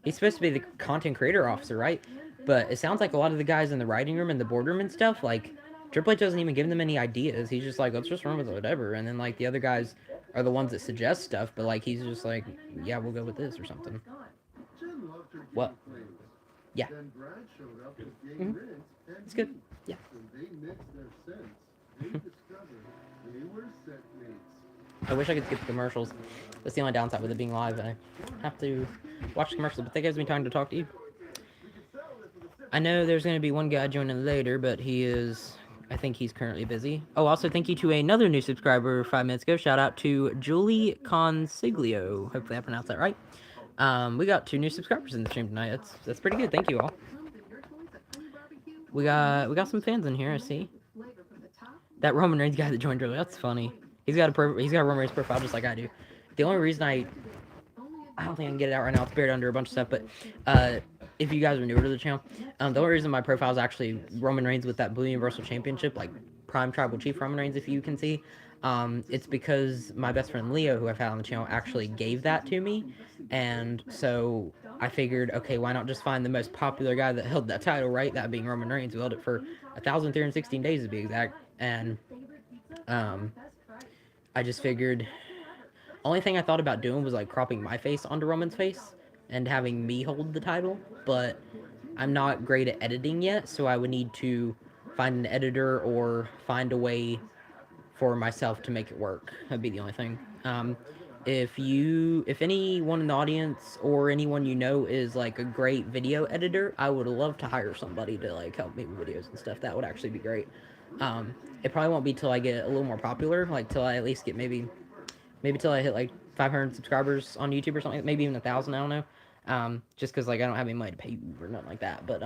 he's supposed to be the content creator officer, right? But it sounds like a lot of the guys in the writing room and the boardroom and stuff, like, Triple H doesn't even give them any ideas. He's just like, let's just run with whatever. And then, like, the other guys are the ones that suggest stuff, but, like, he's just like, yeah, we'll go with this or something. What? Yeah. Mm-hmm. It's good. Yeah. I wish I could skip the commercials. That's the only downside with it being live. I have to watch the commercials, but that gives me time to talk to you. I know there's going to be one guy joining later, but I think he's currently busy. Oh, also thank you to another new subscriber 5 minutes ago. Shout out to Julie Consiglio. Hopefully I pronounced that right. We got 2 new subscribers in the stream tonight. That's pretty good. Thank you all. We got some fans in here, I see. That Roman Reigns guy that joined earlier, that's funny. He's got a Roman Reigns profile just like I do. The only reason I don't think I can get it out right now. It's buried under a bunch of stuff, but if you guys are newer to the channel, the only reason my profile is actually Roman Reigns with that Blue Universal Championship, like Prime Tribal Chief Roman Reigns, if you can see. It's because my best friend Leo, who I've had on the channel, actually gave that to me, and so I figured, okay, why not just find the most popular guy that held that title, right? That being Roman Reigns, who held it for 1,316 days to be exact, and I just figured. Only thing I thought about doing was like cropping my face onto Roman's face and having me hold the title, but I'm not great at editing yet, so I would need to find an editor or find a way for myself to make it work. That'd be the only thing. If anyone in the audience or anyone you know is like a great video editor, I would love to hire somebody to like help me with videos and stuff. That would actually be great. It probably won't be till I get a little more popular, like till I at least get maybe till I hit like 500 subscribers on YouTube or something, maybe even 1,000. I don't know. Just because like I don't have any money to pay you or nothing like that. But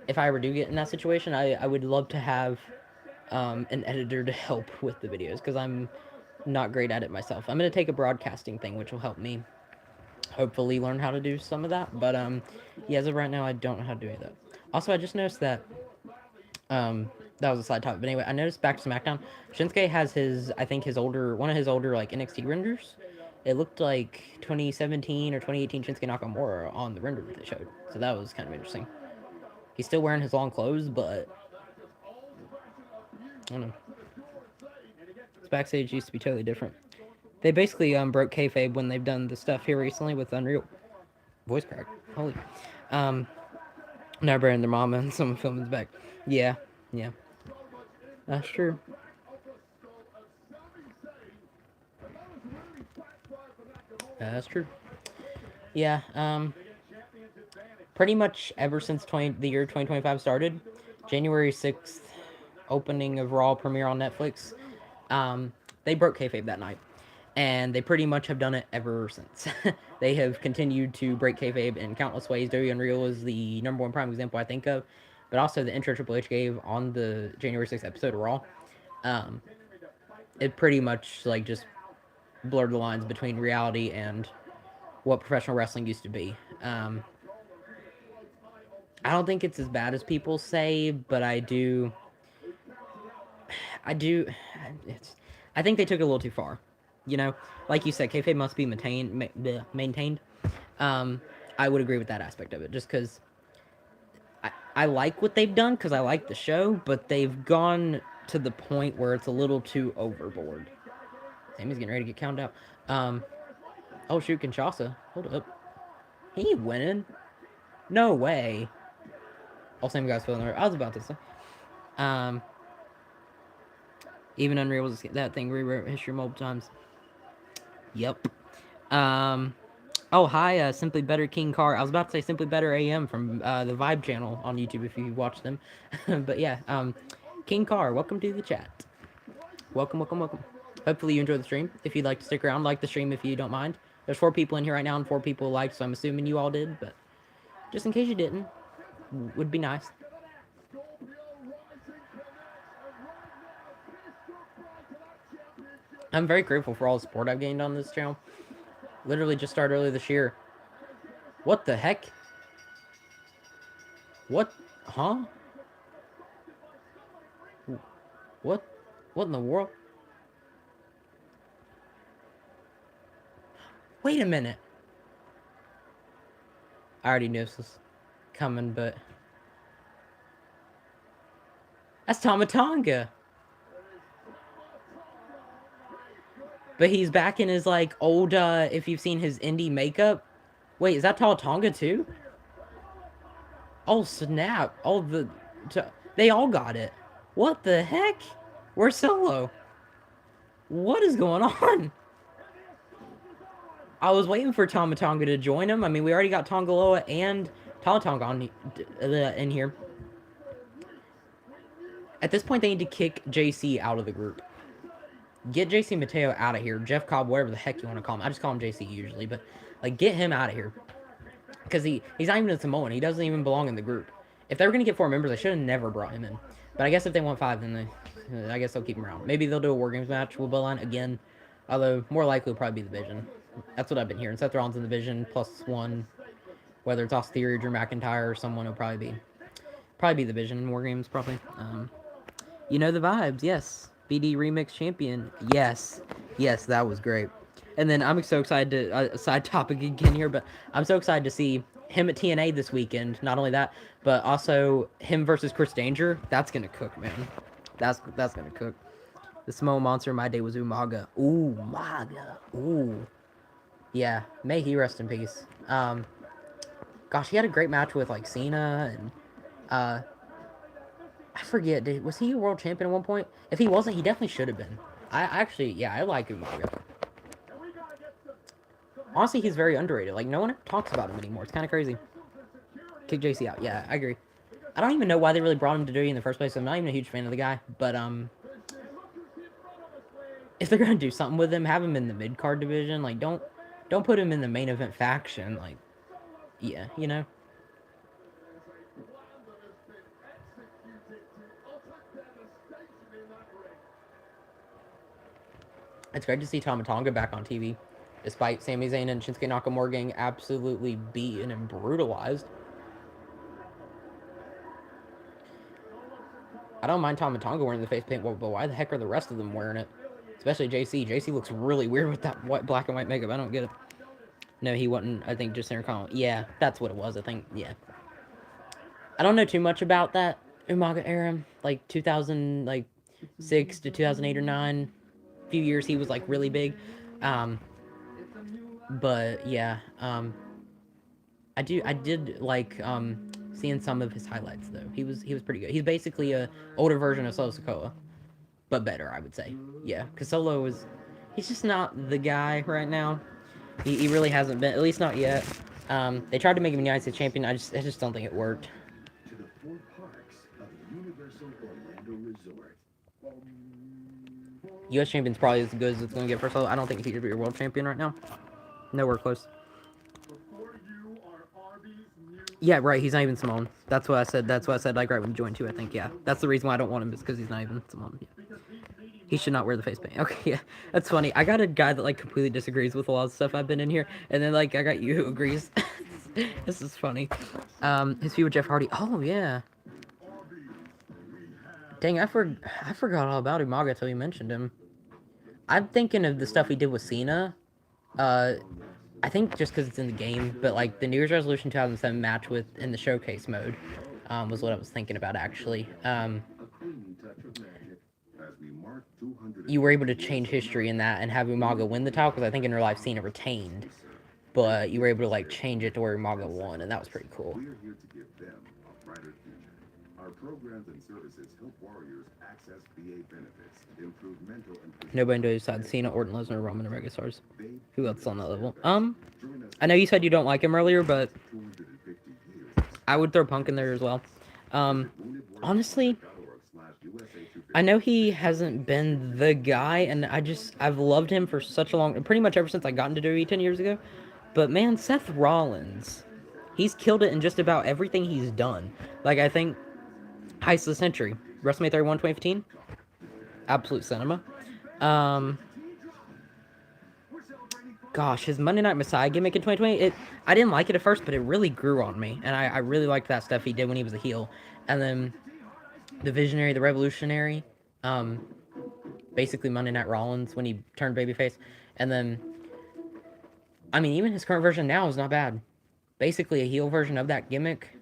if I ever do get in that situation, I would love to have an editor to help with the videos because I'm not great at it myself. I'm gonna take a broadcasting thing, which will help me hopefully learn how to do some of that. But yeah, as of right now, I don't know how to do any of that. Also, I just noticed that that was a side topic. But anyway, I noticed back to SmackDown, Shinsuke has one of his older like NXT renders. It looked like 2017 or 2018 Shinsuke Nakamura on the render that they showed. So that was kind of interesting. He's still wearing his long clothes, but I don't know. His backstage used to be totally different. They basically broke kayfabe when they've done the stuff here recently with Unreal. Voice crack. Holy. Now burying their mama and someone filming his back. Yeah. That's true. That's true. Yeah, pretty much ever since the year 2025 started, January 6th, opening of Raw premiere on Netflix, they broke kayfabe that night. And they pretty much have done it ever since. They have continued to break kayfabe in countless ways. WWE Unreal is the number one prime example I think of. But also the intro Triple H gave on the January 6th episode of Raw. It pretty much like just blurred the lines between reality and what professional wrestling used to be. I don't think it's as bad as people say, but I think they took it a little too far. You know, like you said, kayfabe must be maintained. I would agree with that aspect of it, just because I like what they've done, because I like the show, but they've gone to the point where it's a little too overboard. Sammy's getting ready to get counted out. Oh shoot, Kinshasa. Hold up. He ain't winning. No way. Oh, same guy's feeling the I was about to say. Even Unreal was that thing rewrote history multiple times. Yep. Oh, hi, Simply Better King Car. I was about to say Simply Better AM from the Vibe channel on YouTube if you watch them. But yeah, King Car, welcome to the chat. Welcome. Hopefully you enjoy the stream. If you'd like to stick around, like the stream if you don't mind. There's 4 people in here right now and 4 people liked, so I'm assuming you all did, but just in case you didn't, would be nice. I'm very grateful for all the support I've gained on this channel. Literally just started earlier this year. What the heck? What? Huh? What? What in the world? Wait a minute. I already knew this was coming, but... That's Tama Tonga! But he's back in his, like, old, if you've seen his indie makeup. Wait, is that Tama Tonga, too? Oh, snap. They all got it. What the heck? Where's Solo? What is going on? I was waiting for Tama Tonga to join him. I mean, we already got Tongaloa and Tama Tonga in here. At this point, they need to kick JC out of the group. Get JC Mateo out of here. Jeff Cobb, whatever the heck you want to call him. I just call him JC usually, but like get him out of here. Because he's not even a Samoan. He doesn't even belong in the group. If they were going to get 4 members, they should have never brought him in. But I guess if they want 5, then I guess they'll keep him around. Maybe they'll do a War Games match with Bloodline again. Although, more likely it'll probably be the Vision. That's what I've been hearing. Seth Rollins in the Vision, +1. Whether it's Austin Theory, Drew McIntyre, or someone, it'll probably be the Vision in War Games, probably. You know the vibes, yes. BD Remix Champion, yes, that was great. And then I'm so excited to side topic again here, but I'm so excited to see him at TNA this weekend. Not only that, but also him versus Chris Danger. That's gonna cook, man. That's gonna cook. The Samoan monster in my day was Umaga. Ooh, Maga. Ooh. Yeah, may he rest in peace. Gosh, he had a great match with like Cena and uh, I forget. Was he a world champion at one point? If he wasn't, he definitely should have been. I actually, yeah, I like Umaga. Honestly, he's very underrated. Like no one talks about him anymore. It's kind of crazy. Kick JC out. Yeah, I agree. I don't even know why they really brought him to WWE in the first place. I'm not even a huge fan of the guy, but if they're gonna do something with him, have him in the mid card division. Like don't put him in the main event faction. Like yeah, you know. It's great to see Tama Tonga back on TV, despite Sami Zayn and Shinsuke Nakamura getting absolutely beaten and brutalized. I don't mind Tama Tonga wearing the face paint, but why the heck are the rest of them wearing it? Especially JC. JC looks really weird with that black and white makeup. I don't get it. No, he wasn't. I think just Intercontinental. Yeah, that's what it was. I think. Yeah. I don't know too much about that Umaga era, like 2006 to 2008 or 9. A few years he was like really big, but yeah, I did like seeing some of his highlights though. He was pretty good. He's basically a older version of Solo Sikoa, but better, I would say. Yeah, because Solo is he's just not the guy right now. He really hasn't been, at least not yet. They tried to make him a United States champion. I just don't think it worked. To the four parks of Universal Orlando Resort. U.S. champion's probably as good as it's going to get for Solo. I don't think he should be a world champion right now. Nowhere close. Yeah, right. He's not even Samoan. That's what I said. That's what I said. Like right when he joined too. I think. Yeah, that's the reason why I don't want him is because he's not even Samoan. Yeah. He should not wear the face paint. Okay, yeah, that's funny. I got a guy that like completely disagrees with a lot of stuff I've been in here, and then like I got you who agrees. This is funny. His feud with Jeff Hardy. Oh yeah. Dang, I forgot all about Umaga until you mentioned him. I'm thinking of the stuff he did with Cena. I think just because it's in the game, but like the New Year's Resolution 2007 match with in the showcase mode was what I was thinking about actually. You were able to change history in that and have Umaga win the title because I think in real life Cena retained, but you were able to like change it to where Umaga won, and that was pretty cool. We're here to give them a brighter future. Our programs and services help warriors access VA benefits, improve mental and nobody knows besides Cena, Orton, Lesnar, Roman, and Megastars. Who else on that level? I know you said you don't like him earlier, but I would throw Punk in there as well. Honestly, I know he hasn't been the guy, and I've loved him for such a long, pretty much ever since I got into WWE 10 years ago. But man, Seth Rollins, he's killed it in just about everything he's done. Like I think Heist of the Century, WrestleMania 31, 2015, absolute cinema. Gosh, his Monday Night Messiah gimmick in 2020, I didn't like it at first, but it really grew on me, and I really liked that stuff he did when he was a heel. And then the Visionary, the Revolutionary, basically Monday Night Rollins when he turned babyface, and then, I mean, even his current version now is not bad. Basically a heel version of that gimmick.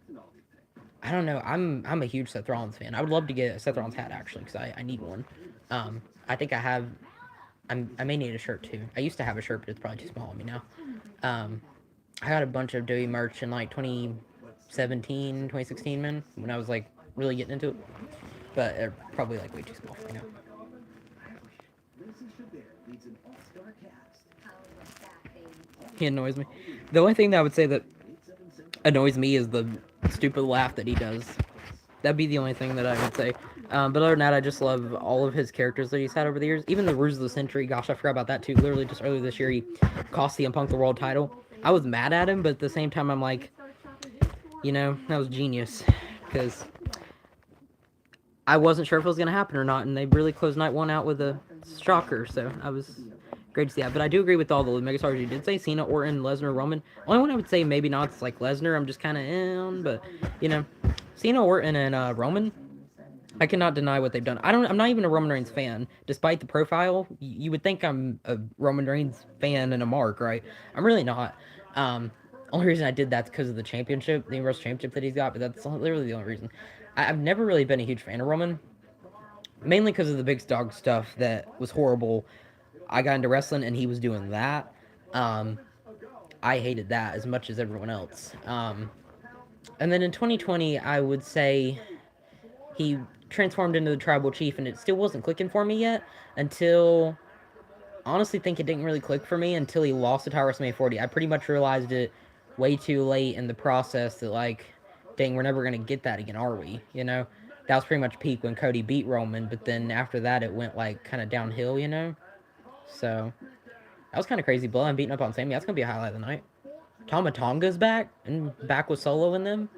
I don't know. I'm a huge Seth Rollins fan. I would love to get a Seth Rollins hat actually, because I need one. I think I have. I may need a shirt too. I used to have a shirt, but it's probably too small on me now. I got a bunch of WWE merch in like 2017, 2016, man, when I was like really getting into it. But they're probably like way too small for me now. He annoys me. The only thing that I would say that annoys me is the stupid laugh that he does. That'd be the only thing that I would say. But other than that, I just love all of his characters that he's had over the years. Even the Ruse of the Century. Gosh, I forgot about that too. Literally just earlier this year, he cost CM Punk the world title. I was mad at him, but at the same time, I'm like, you know, that was genius. Because I wasn't sure if it was going to happen or not, and they really closed night one out with a shocker. So I was great to see that. But I do agree with all the megastars you did say. Cena, Orton, Lesnar, Roman. Only one I would say maybe not is like Lesnar. I'm just kind of in, but, you know, Cena, Orton, and Roman, I cannot deny what they've done. I'm not even a Roman Reigns fan, despite the profile. You would think I'm a Roman Reigns fan and a mark, right? I'm really not. Only reason I did that's because of the championship, the Universal Championship that he's got, but that's literally the only reason. I've never really been a huge fan of Roman. mainly because of the big dog stuff that was horrible. I got into wrestling and he was doing that. Um, I hated that as much as everyone else. And then in 2020, I would say he transformed into the tribal chief, and it still wasn't clicking for me yet until honestly think it didn't really click for me until he lost the title WrestleMania 40. I pretty much realized it way too late in the process that like, dang, we're never gonna get that again, are we? You know, that was pretty much peak when Cody beat Roman, but then after that it went like kind of downhill, you know. So that was kind of crazy. Bloodline beating up on Sammy. That's gonna be a highlight of the night. Tama Tonga's back and back with Solo in them.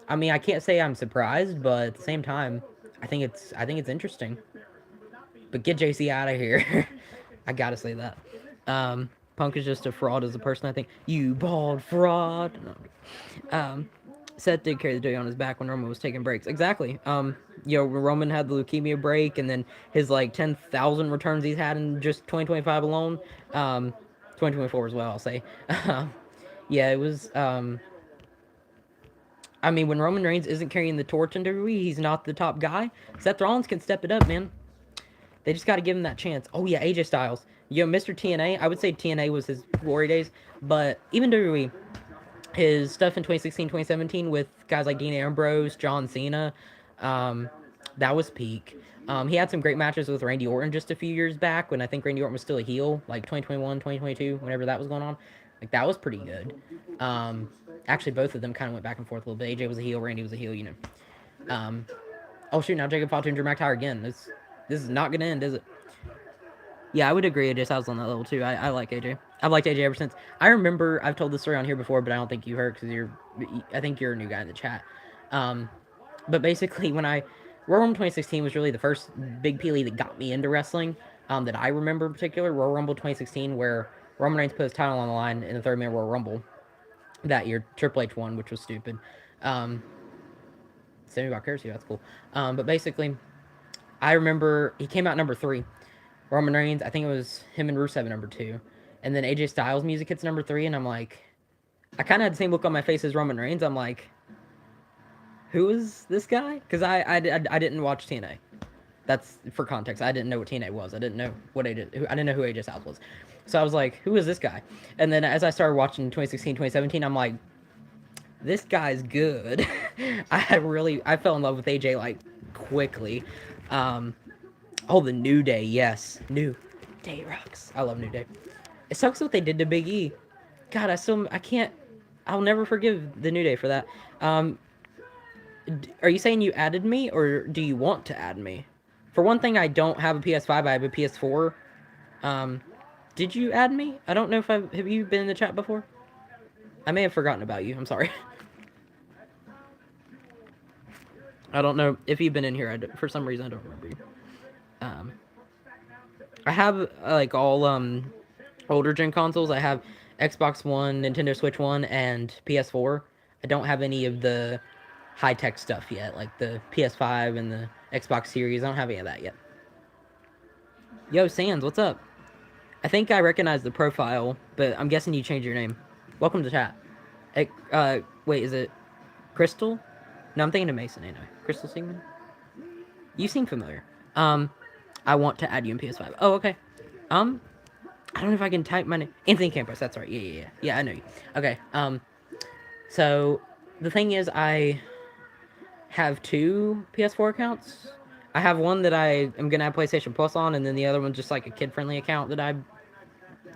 I mean, I can't say I'm surprised, but at the same time, I think it's interesting. But get JC out of here. I gotta say that. Punk is just a fraud as a person. I think you bald fraud. No. Seth did carry the day on his back when Roman was taking breaks. Exactly. Roman had the leukemia break, and then his like 10,000 returns he's had in just 2025 alone. 2024 as well, I'll say. Yeah, it was. I mean, when Roman Reigns isn't carrying the torch in WWE, he's not the top guy. Seth Rollins can step it up, man. They just got to give him that chance. Oh yeah, AJ Styles. Mr. TNA. I would say TNA was his glory days, but even WWE, his stuff in 2016, 2017 with guys like Dean Ambrose, John Cena, um, that was peak. He had some great matches with Randy Orton just a few years back when I think Randy Orton was still a heel, like 2021, 2022, whenever that was going on. Like, that was pretty good. Actually, both of them kind of went back and forth a little bit. AJ was a heel, Randy was a heel, you know. Oh, shoot, now Jacob Fatu and Drew McIntyre again. This is not going to end, is it? Yeah, I would agree. AJ Styles on that level too. I like AJ. I've liked AJ ever since. I remember I've told this story on here before, but I don't think you heard because I think you're a new guy in the chat. Um, but basically, Royal Rumble 2016 was really the first big peely that got me into wrestling. That I remember in particular, Royal Rumble 2016, where Roman Reigns put his title on the line in the third man Royal Rumble that year. Triple H won, which was stupid. Sammy Guevara, that's cool. But basically, I remember he came out number 3. Roman Reigns, I think it was him and Rusev at number 2. And then AJ Styles music hits number 3, and I'm like, I kind of had the same look on my face as Roman Reigns. I'm like, who is this guy? Because I didn't watch TNA. That's for context. I didn't know what TNA was. I didn't know I didn't know who AJ Styles was. So I was like, who is this guy? And then as I started watching 2016, 2017, I'm like, this guy's good. I fell in love with AJ like quickly. The New Day, yes. New Day rocks. I love New Day. It sucks what they did to Big E. God, I can't, I'll never forgive the New Day for that. Are you saying you added me, or do you want to add me? For one thing, I don't have a PS5, I have a PS4. Did you add me? I don't know if have you been in the chat before? I may have forgotten about you, I'm sorry. I don't know if you've been in here, for some reason I don't remember you. I have like all older gen consoles. I have Xbox One, Nintendo Switch One, and PS4. I don't have any of the high tech stuff yet, like the PS5 and the Xbox Series. I don't have any of that yet. Yo, Sans, what's up? I think I recognize the profile, but I'm guessing you changed your name. Welcome to chat. Wait, is it Crystal? No, I'm thinking of Mason anyway. Crystal Singman? You seem familiar. I want to add you in PS5. Oh, okay. I don't know if I can type my name. Anthony Campos, that's right. Yeah. Yeah, I know you. Okay, so the thing is, I have 2 PS4 accounts. I have one that I am gonna have PlayStation Plus on, and then the other one's just like a kid-friendly account that I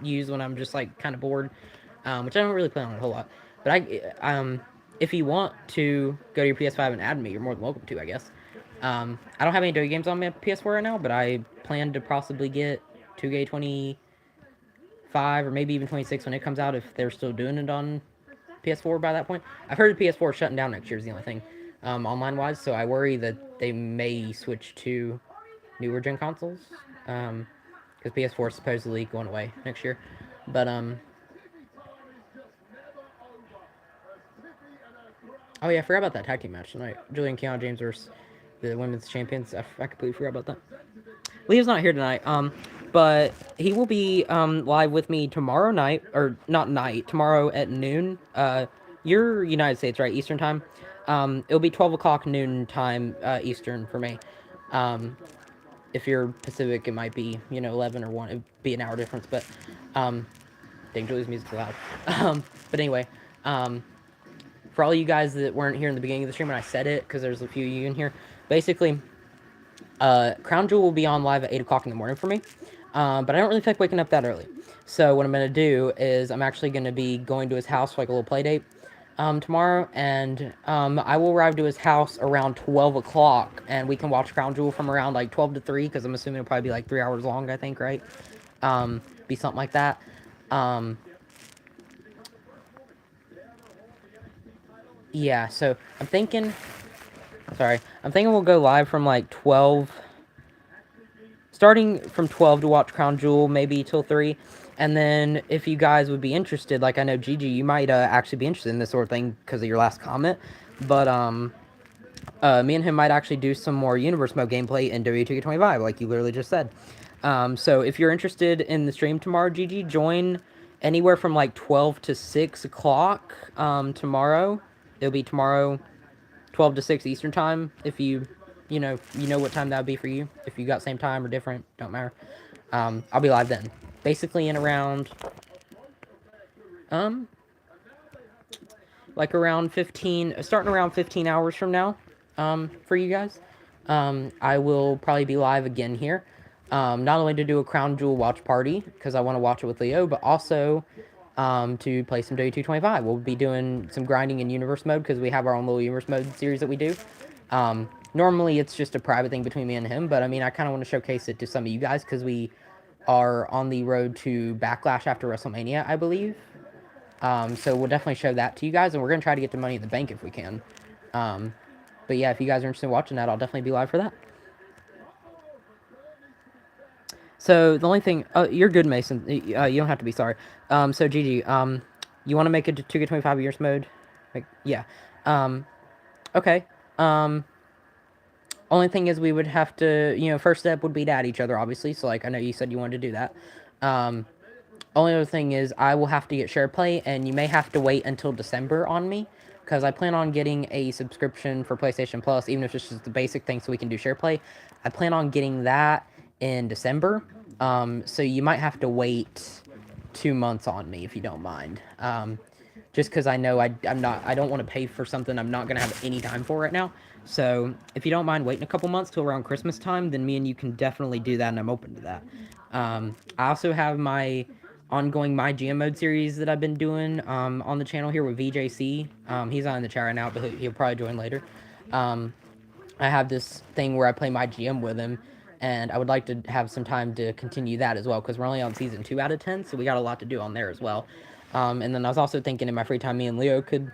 use when I'm just like kind of bored, which I don't really play on a whole lot. But if you want to go to your PS5 and add me, you're more than welcome to, I guess. I don't have any video games on my PS4 right now, but I plan to possibly get 2K 25 or maybe even 26 when it comes out, if they're still doing it on PS4 by that point. I've heard the PS4 is shutting down next year is the only thing, online-wise, so I worry that they may switch to newer gen consoles, because PS4 is supposedly going away next year. But, oh yeah, I forgot about that tag team match tonight. Julian Keanu James versus the women's champions. I completely forgot about that. Leo's not here tonight, but he will be live with me tomorrow night, or not night, tomorrow at noon. You're United States, right? Eastern time. It'll be 12 o'clock noon time Eastern for me. If you're Pacific, it might be 11 or 1. It'd be an hour difference, but dang, Julie's music's loud. But anyway, for all you guys that weren't here in the beginning of the stream when I said it, because there's a few of you in here, basically, Crown Jewel will be on live at 8 o'clock in the morning for me, but I don't really feel like waking up that early. So what I'm going to do is I'm actually going to be going to his house for like a little play date tomorrow, and I will arrive to his house around 12 o'clock, and we can watch Crown Jewel from around like 12 to 3, because I'm assuming it'll probably be like 3 hours long, I think, right? Be something like that. Yeah, so I'm thinking we'll go live from like 12, starting from 12 to watch Crown Jewel, maybe till 3. And then if you guys would be interested, like I know Gigi, you might actually be interested in this sort of thing because of your last comment. But me and him might actually do some more Universe Mode gameplay in W2K25, like you literally just said. So if you're interested in the stream tomorrow, Gigi, join anywhere from like 12 to 6 o'clock tomorrow. It'll be tomorrow, 12 to 6 Eastern time. If you know what time that would be for you. If you got same time or different, don't matter. I'll be live then. Basically in around, like around 15, starting around 15 hours from now, for you guys. I will probably be live again here. Not only to do a Crown Jewel watch party, because I want to watch it with Leo, but also to play some W225. We'll be doing some grinding in Universe Mode, because we have our own little Universe Mode series that we do. Normally, it's just a private thing between me and him, but I mean, I kind of want to showcase it to some of you guys, because we are on the road to Backlash after WrestleMania, I believe. So we'll definitely show that to you guys, and we're going to try to get the Money in the Bank if we can. But yeah, if you guys are interested in watching that, I'll definitely be live for that. So the only thing, you're good, Mason. You don't have to be sorry. So Gigi, you want to make it to 2K25 years mode? Like, yeah. Okay. Only thing is we would have to, first step would be to add each other, obviously. So like, I know you said you wanted to do that. Only other thing is I will have to get share play, and you may have to wait until December on me, because I plan on getting a subscription for PlayStation Plus, even if it's just the basic thing so we can do share play. I plan on getting that in December, so you might have to wait 2 months on me if you don't mind. Just because I know I don't want to pay for something I'm not going to have any time for right now. So if you don't mind waiting a couple months till around Christmas time, then me and you can definitely do that, and I'm open to that. I also have my ongoing My GM Mode series that I've been doing on the channel here with VJC. He's not in the chat right now, but he'll probably join later. I have this thing where I play My GM with him, and I would like to have some time to continue that as well, because we're only on season 2 out of 10, so we got a lot to do on there as well. And then I was also thinking in my free time, me and Leo could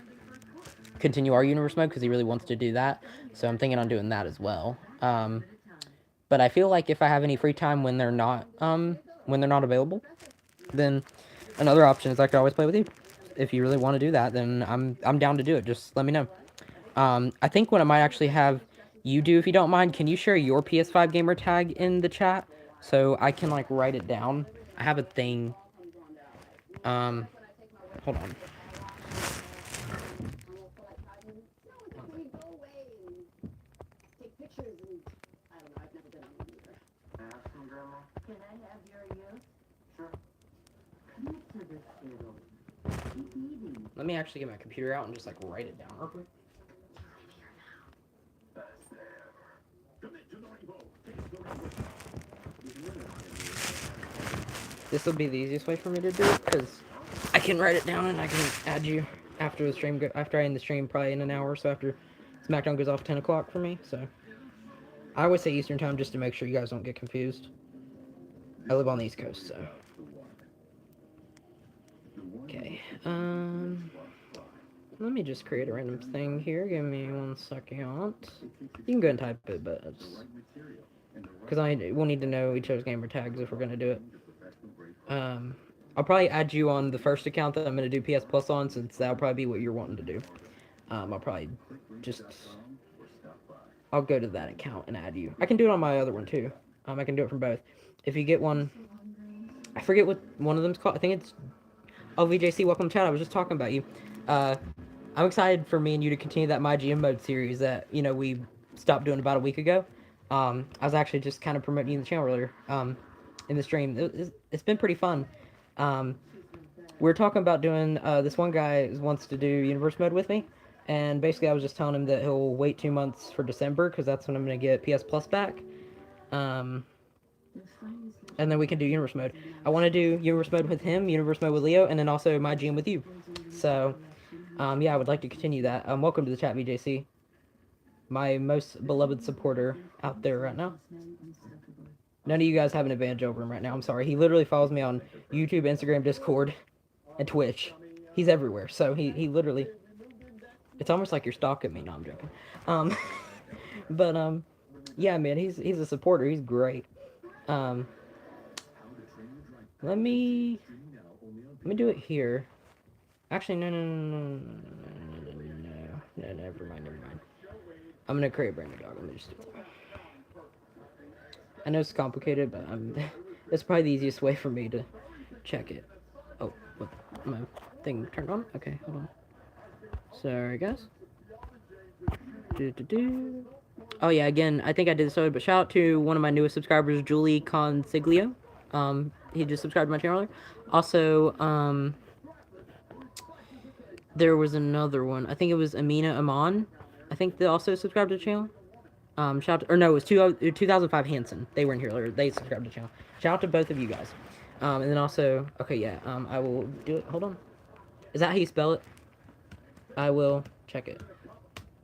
continue our Universe Mode, because he really wants to do that, so I'm thinking on doing that as well. But I feel like if I have any free time when they're not available, then another option is I could always play with you. If you really want to do that, then I'm down to do it. Just let me know. I think what I might actually have you do, if you don't mind, can you share your PS5 gamer tag in the chat so I can like write it down? I have a thing. Hold on. Let me actually get my computer out and just like write it down real quick. This will be the easiest way for me to do it, because I can write it down and I can add you after the stream. After I end the stream, probably in an hour or so, after Smackdown goes off 10 o'clock for me. So I always say Eastern time just to make sure you guys don't get confused. I live on the East Coast, so. Okay. Let me just create a random thing here. Give me 1 second. You can go and type it, but it's because we'll need to know each other's gamer tags if we're gonna do it. I'll probably add you on the first account that I'm gonna do PS Plus on, since that'll probably be what you're wanting to do. I'll probably just I'll go to that account and add you. I can do it on my other one too. I can do it from both. If you get one, I forget what one of them's called. I think it's VJC. Welcome to chat. I was just talking about you. I'm excited for me and you to continue that My GM Mode series that we stopped doing about a week ago. I was actually just kind of promoting the channel earlier in the stream. It's been pretty fun. Um, we're talking about doing this one guy wants to do universe mode with me, and basically I was just telling him that he'll wait 2 months for December because that's when I'm gonna get PS Plus back. Um, and then we can do universe mode. I want to do universe mode with him, universe mode with Leo, and then also my GM with you. So, yeah, I would like to continue that. Welcome to the chat, VJC, my most beloved supporter out there right now. None of you guys have an advantage over him right now. I'm sorry. He literally follows me on YouTube, Instagram, Discord, and Twitch. He's everywhere. So he literally. It's almost like you're stalking me. No, I'm joking. Um, but yeah, man, he's a supporter. He's great. Um, let me do it here. Actually, no, never mind. I'm gonna create a brand new dog. Let me just do that. I know it's complicated, but it's probably the easiest way for me to check it. Oh, what? My thing turned on? Okay, hold on. Sorry, guys. Oh yeah, again, I think I did this already, but shout out to one of my newest subscribers, Julie Consiglio. He just subscribed to my channel. Also, there was another one. I think it was Amina Aman. I think they also subscribed to the channel. Shout out to, or no, it was 2005 Hanson. They were in here earlier. They subscribed to the channel. Shout out to both of you guys. And then also, okay, yeah, I will do it. Hold on. Is that how you spell it? I will check it.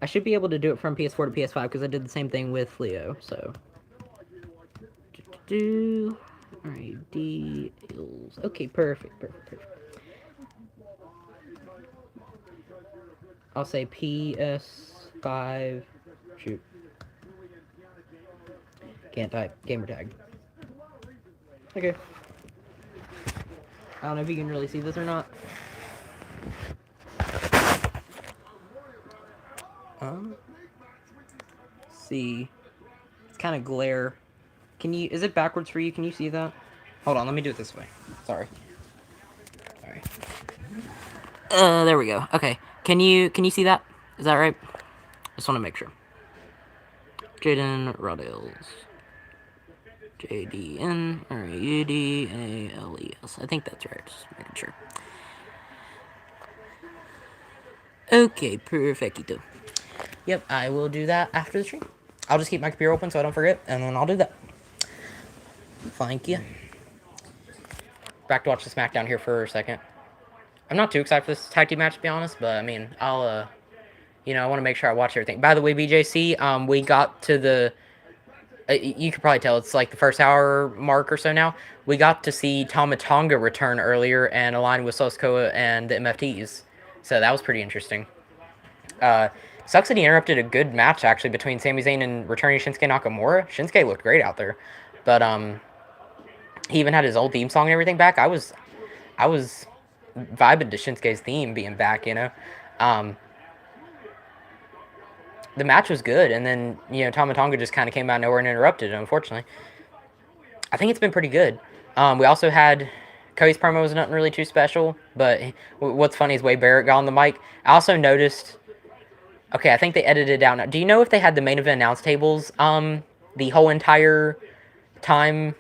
I should be able to do it from PS4 to PS5 because I did the same thing with Leo. So, alright, deals. Okay, perfect. I'll say PS5. Shoot. Can't type. Gamer tag. Okay. I don't know if you can really see this or not. See. It's kind of glare. Can you, is it backwards for you? Can you see that? Hold on, let me do it this way. Sorry. There we go. Okay. Can you see that? Is that right? Just want to make sure. Jaden Rodales. JDNRUDALES. I think that's right. Just making sure. Okay, perfecto. Yep, I will do that after the stream. I'll just keep my computer open so I don't forget, and then I'll do that. Thank you. Back to watch the Smackdown here for a second. I'm not too excited for this tag team match, to be honest, but I mean, I'll, you know, I want to make sure I watch everything. By the way, BJC, we got to the, you could probably tell it's like the first hour mark or so now. We got to see Tama Tonga return earlier and align with Soskoa and the MFTs. So that was pretty interesting. Sucks that he interrupted a good match, actually, between Sami Zayn and returning Shinsuke Nakamura. Shinsuke looked great out there. But, he even had his old theme song and everything back. I was vibing to Shinsuke's theme being back, you know. The match was good, and then, you know, Tama Tonga just kind of came out of nowhere and interrupted it, unfortunately. I think it's been pretty good. We also had Cody's promo was nothing really too special, but what's funny is Wade Barrett got on the mic. I also noticed, okay, I think they edited it out now. Do you know if they had the main event announce tables the whole entire time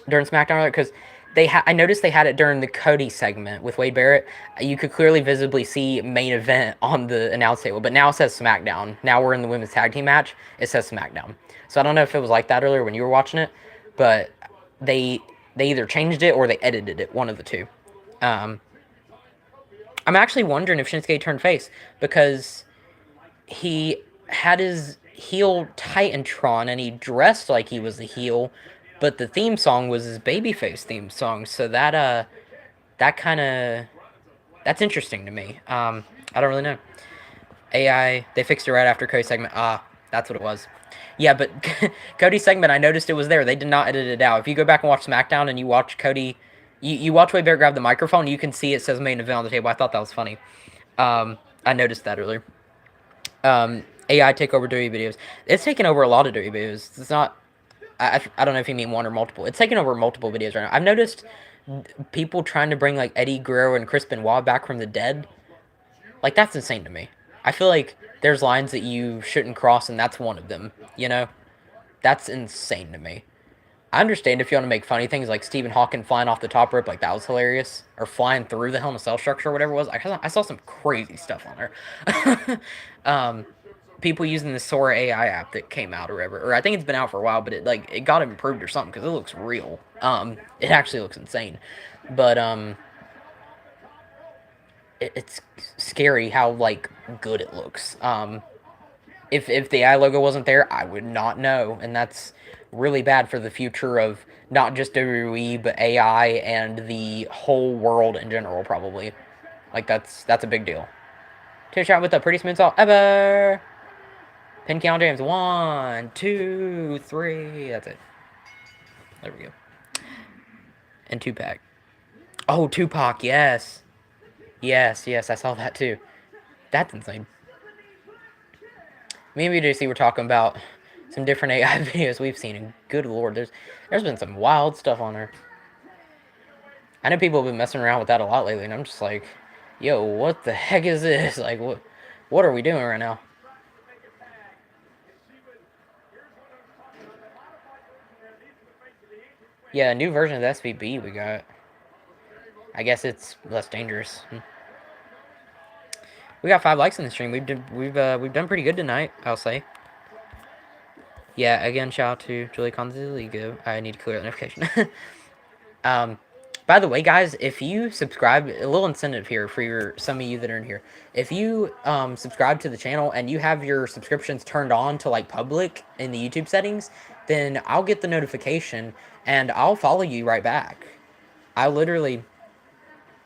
during SmackDown? Because I noticed they had it during the Cody segment with Wade Barrett. You could clearly visibly see main event on the announce table, but now it says SmackDown. Now we're in the women's tag team match. It says SmackDown. So I don't know if it was like that earlier when you were watching it, but they either changed it or they edited it, one of the two. I'm actually wondering if Shinsuke turned face because he had his heel Titantron and he dressed like he was a heel, but the theme song was his babyface theme song. So that that's interesting to me. I don't really know. AI, they fixed it right after Cody's segment. That's what it was. Yeah, but Cody's segment, I noticed it was there. They did not edit it out. If you go back and watch SmackDown and you watch Cody, you watch Wade Barrett grab the microphone, you can see it says main event on the table. I thought that was funny. I noticed that earlier. AI take over WWE videos. It's taken over a lot of WWE videos. It's not, I don't know if you mean one or multiple. It's taken over multiple videos right now. I've noticed people trying to bring like Eddie Guerrero and Chris Benoit back from the dead. Like, that's insane to me. I feel like there's lines that you shouldn't cross, and that's one of them, you know? That's insane to me. I understand if you want to make funny things like Stephen Hawking flying off the top rope, like that was hilarious, or flying through the Hell in a Cell structure or whatever it was. I saw some crazy stuff on there. People using the Sora AI app that came out or whatever, or I think it's been out for a while, but it got improved or something because it looks real. It actually looks insane, but it's scary how like good it looks. If the AI logo wasn't there, I would not know, and that's really bad for the future of not just WWE but AI and the whole world in general. Probably, like that's a big deal. Take a shot with the pretty smooth salt ever. Pin count, James. 1, 2, 3. That's it. There we go. And Tupac. Oh, Tupac. Yes. Yes. I saw that too. That's insane. Me and BJC were talking about some different AI videos we've seen, and good lord, there's been some wild stuff on there. I know people have been messing around with that a lot lately, and I'm just like, yo, what the heck is this? Like, what are we doing right now? Yeah, a new version of the SVB we got. I guess it's less dangerous. We got 5 likes in the stream. We've done pretty good tonight, I'll say. Yeah, again, shout out to Julie Conziligo. I need to clear that notification. By the way, guys, if you subscribe, a little incentive here for some of you that are in here. If you subscribe to the channel and you have your subscriptions turned on to like public in the YouTube settings, then I'll get the notification and I'll follow you right back. I literally,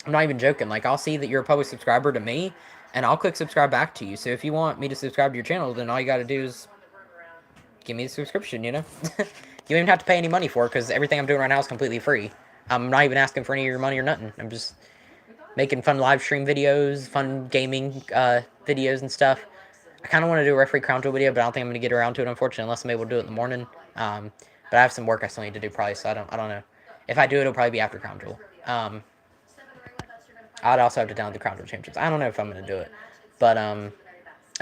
I'm not even joking. Like, I'll see that you're a public subscriber to me, and I'll click subscribe back to you. So if you want me to subscribe to your channel, then all you got to do is give me a subscription, you know? You don't even have to pay any money for it, because everything I'm doing right now is completely free. I'm not even asking for any of your money or nothing. I'm just making fun live stream videos, fun gaming videos and stuff. I kind of want to do a referee crown jewel video, but I don't think I'm going to get around to it, unfortunately, unless I'm able to do it in the morning. But I have some work I still need to do, probably, so I don't know. If I do it, it'll probably be after crown jewel. I'd also have to download the crown jewel championships. I don't know if I'm going to do it, but I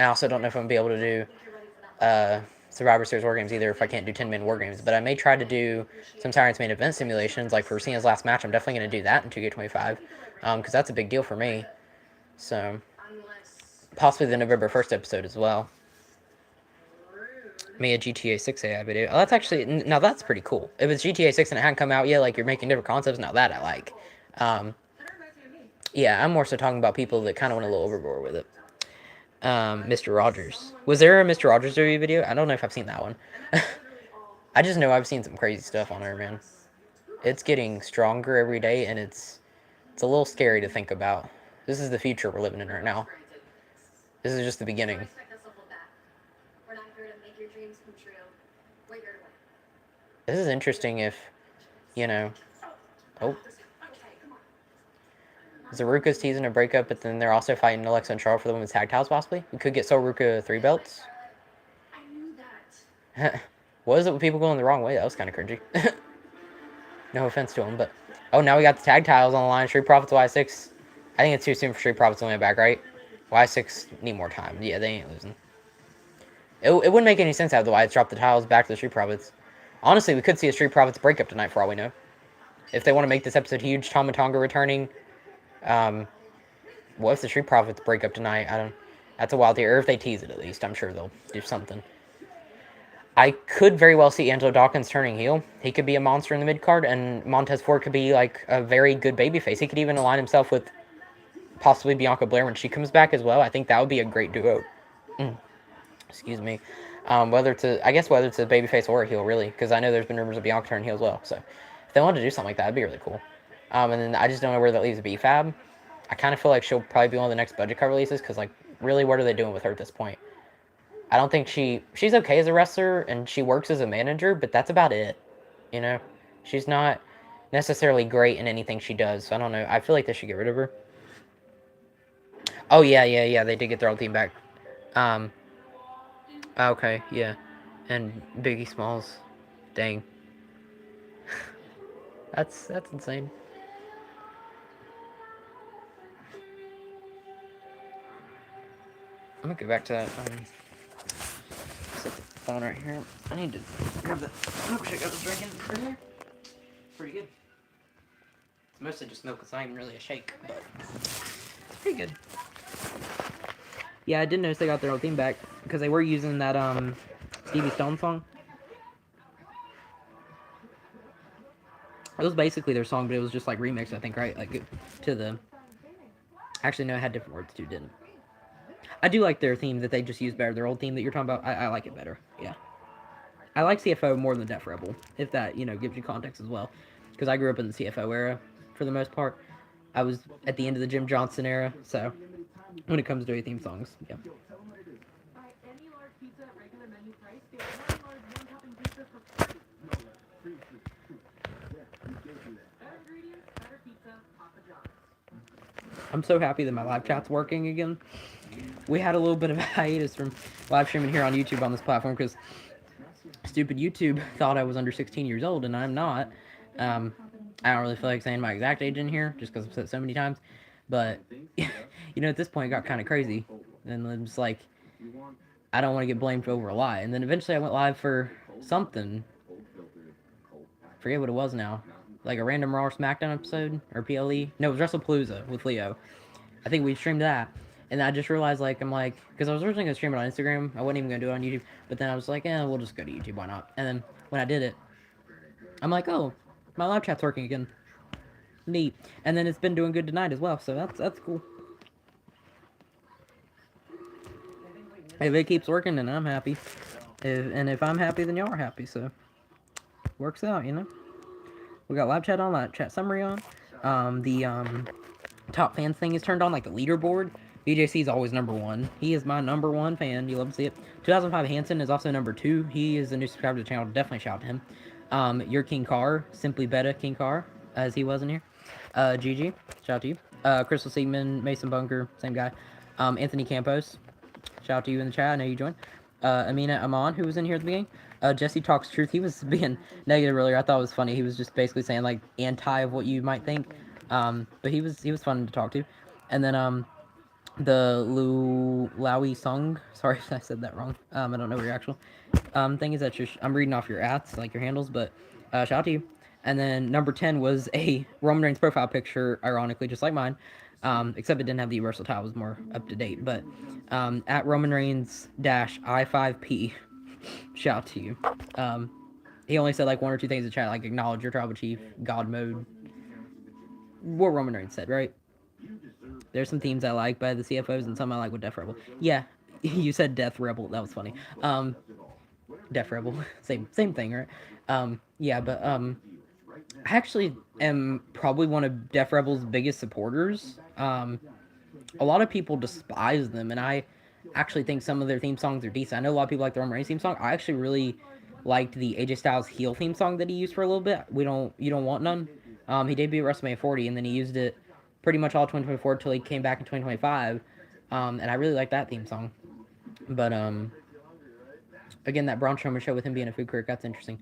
also don't know if I'm going to be able to do Survivor Series War Games either if I can't do 10-man War Games. But I may try to do some Tyrants main event simulations, like for Cena's last match. I'm definitely going to do that in 2K25, because that's a big deal for me. So, possibly the November 1st episode as well. Made a GTA 6 AI video. Oh, that's actually, now that's pretty cool. If it's GTA 6 and it hadn't come out yet, like you're making different concepts, now that I like. Yeah, I'm more so talking about people that kind of went a little overboard with it. Mr. Rogers. Was there a Mr. Rogers review video? I don't know if I've seen that one. I just know I've seen some crazy stuff on there, man. It's getting stronger every day, and it's a little scary to think about. This is the future we're living in right now. This is just the beginning. This is interesting if, you know... Oh. Zaruka's teasing a breakup, but then they're also fighting Alexa and Charlotte for the women's tag titles, possibly. We could get Zaruka 3 belts. What is it with people going the wrong way? That was kind of cringy. No offense to them, but... Oh, now we got the tag titles on the line. Street Profits, Y6. I think it's too soon for Street Profits to win it back, right? Y6 need more time. Yeah, they ain't losing. It wouldn't make any sense to have the Wyatts drop the titles back to the Street Profits. Honestly, we could see a Street Profits breakup tonight for all we know. If they want to make this episode huge, Tama Tonga returning. What if the Street Profits break up tonight? That's a wild theory. Or if they tease it, at least. I'm sure they'll do something. I could very well see Angelo Dawkins turning heel. He could be a monster in the mid-card, and Montez Ford could be, like, a very good babyface. He could even align himself with possibly Bianca Blair when she comes back as well. I think that would be a great duo. Excuse me. Whether it's a babyface or a heel, really, because I know there's been rumors of Bianca turning heel as well. So, if they wanted to do something like that, it'd be really cool. And then I just don't know where that leaves B-Fab. I kind of feel like she'll probably be one of the next budget cut releases, because, like, really, what are they doing with her at this point? I don't think she's okay as a wrestler, and she works as a manager, but that's about it, you know? She's not necessarily great in anything she does, so I don't know. I feel like they should get rid of her. Oh, yeah, they did get their old team back. Okay, yeah. And Biggie Smalls. Dang. That's insane. I'm gonna go back to that. phone right here. I need to grab the milkshake I was drinking earlier. Pretty good. It's mostly just milk. It's not even really a shake, but it's pretty good. Yeah, I did notice they got their own theme back because they were using that Stevie Stone song. It was basically their song, but it was just like remixed, I think, right? Like to the. Actually, no, it had different words too, didn't? I do like their theme that they just used better. Their old theme that you're talking about, I like it better. Yeah, I like CFO more than Def Rebel, if that gives you context as well, because I grew up in the CFO era for the most part. I was at the end of the Jim Johnson era, so when it comes to a theme songs, yeah. I'm so happy that my live chat's working again. We had a little bit of a hiatus from live streaming here on YouTube on this platform because stupid YouTube thought I was under 16 years old, and I'm not. I don't really feel like saying my exact age in here just because I've said it so many times. But, at this point, it got kind of crazy. And it was like, I don't want to get blamed over a lie. And then eventually I went live for something. Forget what it was now. Like a random Raw or Smackdown episode? Or PLE? No, it was WrestlePalooza with Leo. I think we streamed that. And I just realized, because I was originally going to stream it on Instagram. I wasn't even going to do it on YouTube. But then I was like, we'll just go to YouTube. Why not? And then when I did it, I'm like, oh, my live chat's working again. Neat. And then it's been doing good tonight as well. So that's cool. If it keeps working, then I'm happy. If I'm happy, then y'all are happy. So works out, We got live chat on, live chat summary on. The top fans thing is turned on, like the leaderboard. BJC is always number one. He is my number one fan. You love to see it. 2005 Hansen is also number two. He is a new subscriber to the channel. Definitely shout out to him. Your King Carr, Simply Beta King Carr, as he was in here. GG, shout out to you. Crystal Siegman, Mason Bunker, same guy. Anthony Campos, shout out to you in the chat. I know you joined. Amina Aman, who was in here at the beginning. Jesse Talks Truth. He was being negative earlier. I thought it was funny. He was just basically saying like anti of what you might think. But he was fun to talk to. And then the Lowy Song. Sorry if I said that wrong. I don't know what your actual thing is. I'm reading off your ads, like your handles, but shout out to you. And then number 10 was a Roman Reigns profile picture, ironically, just like mine. Except it didn't have the universal tile, it was more up to date. But at Roman Reigns -I5P, shout out to you. He only said like one or two things in chat, like acknowledge your tribal chief, God mode. What Roman Reigns said, right? There's some themes I like by the CFOs and some I like with Def Rebel. Yeah, you said Death Rebel. That was funny. Def Rebel, same thing, right? Yeah, but I actually am probably one of Def Rebel's biggest supporters. A lot of people despise them, and I actually think some of their theme songs are decent. I know a lot of people like the Roman Reigns theme song. I actually really liked the AJ Styles heel theme song that he used for a little bit. You don't want none. He debuted at WrestleMania 40, and then he used it pretty much all 2024 until he came back in 2025. And I really like that theme song. But again, that Braun Strowman show with him being a food critic, that's interesting.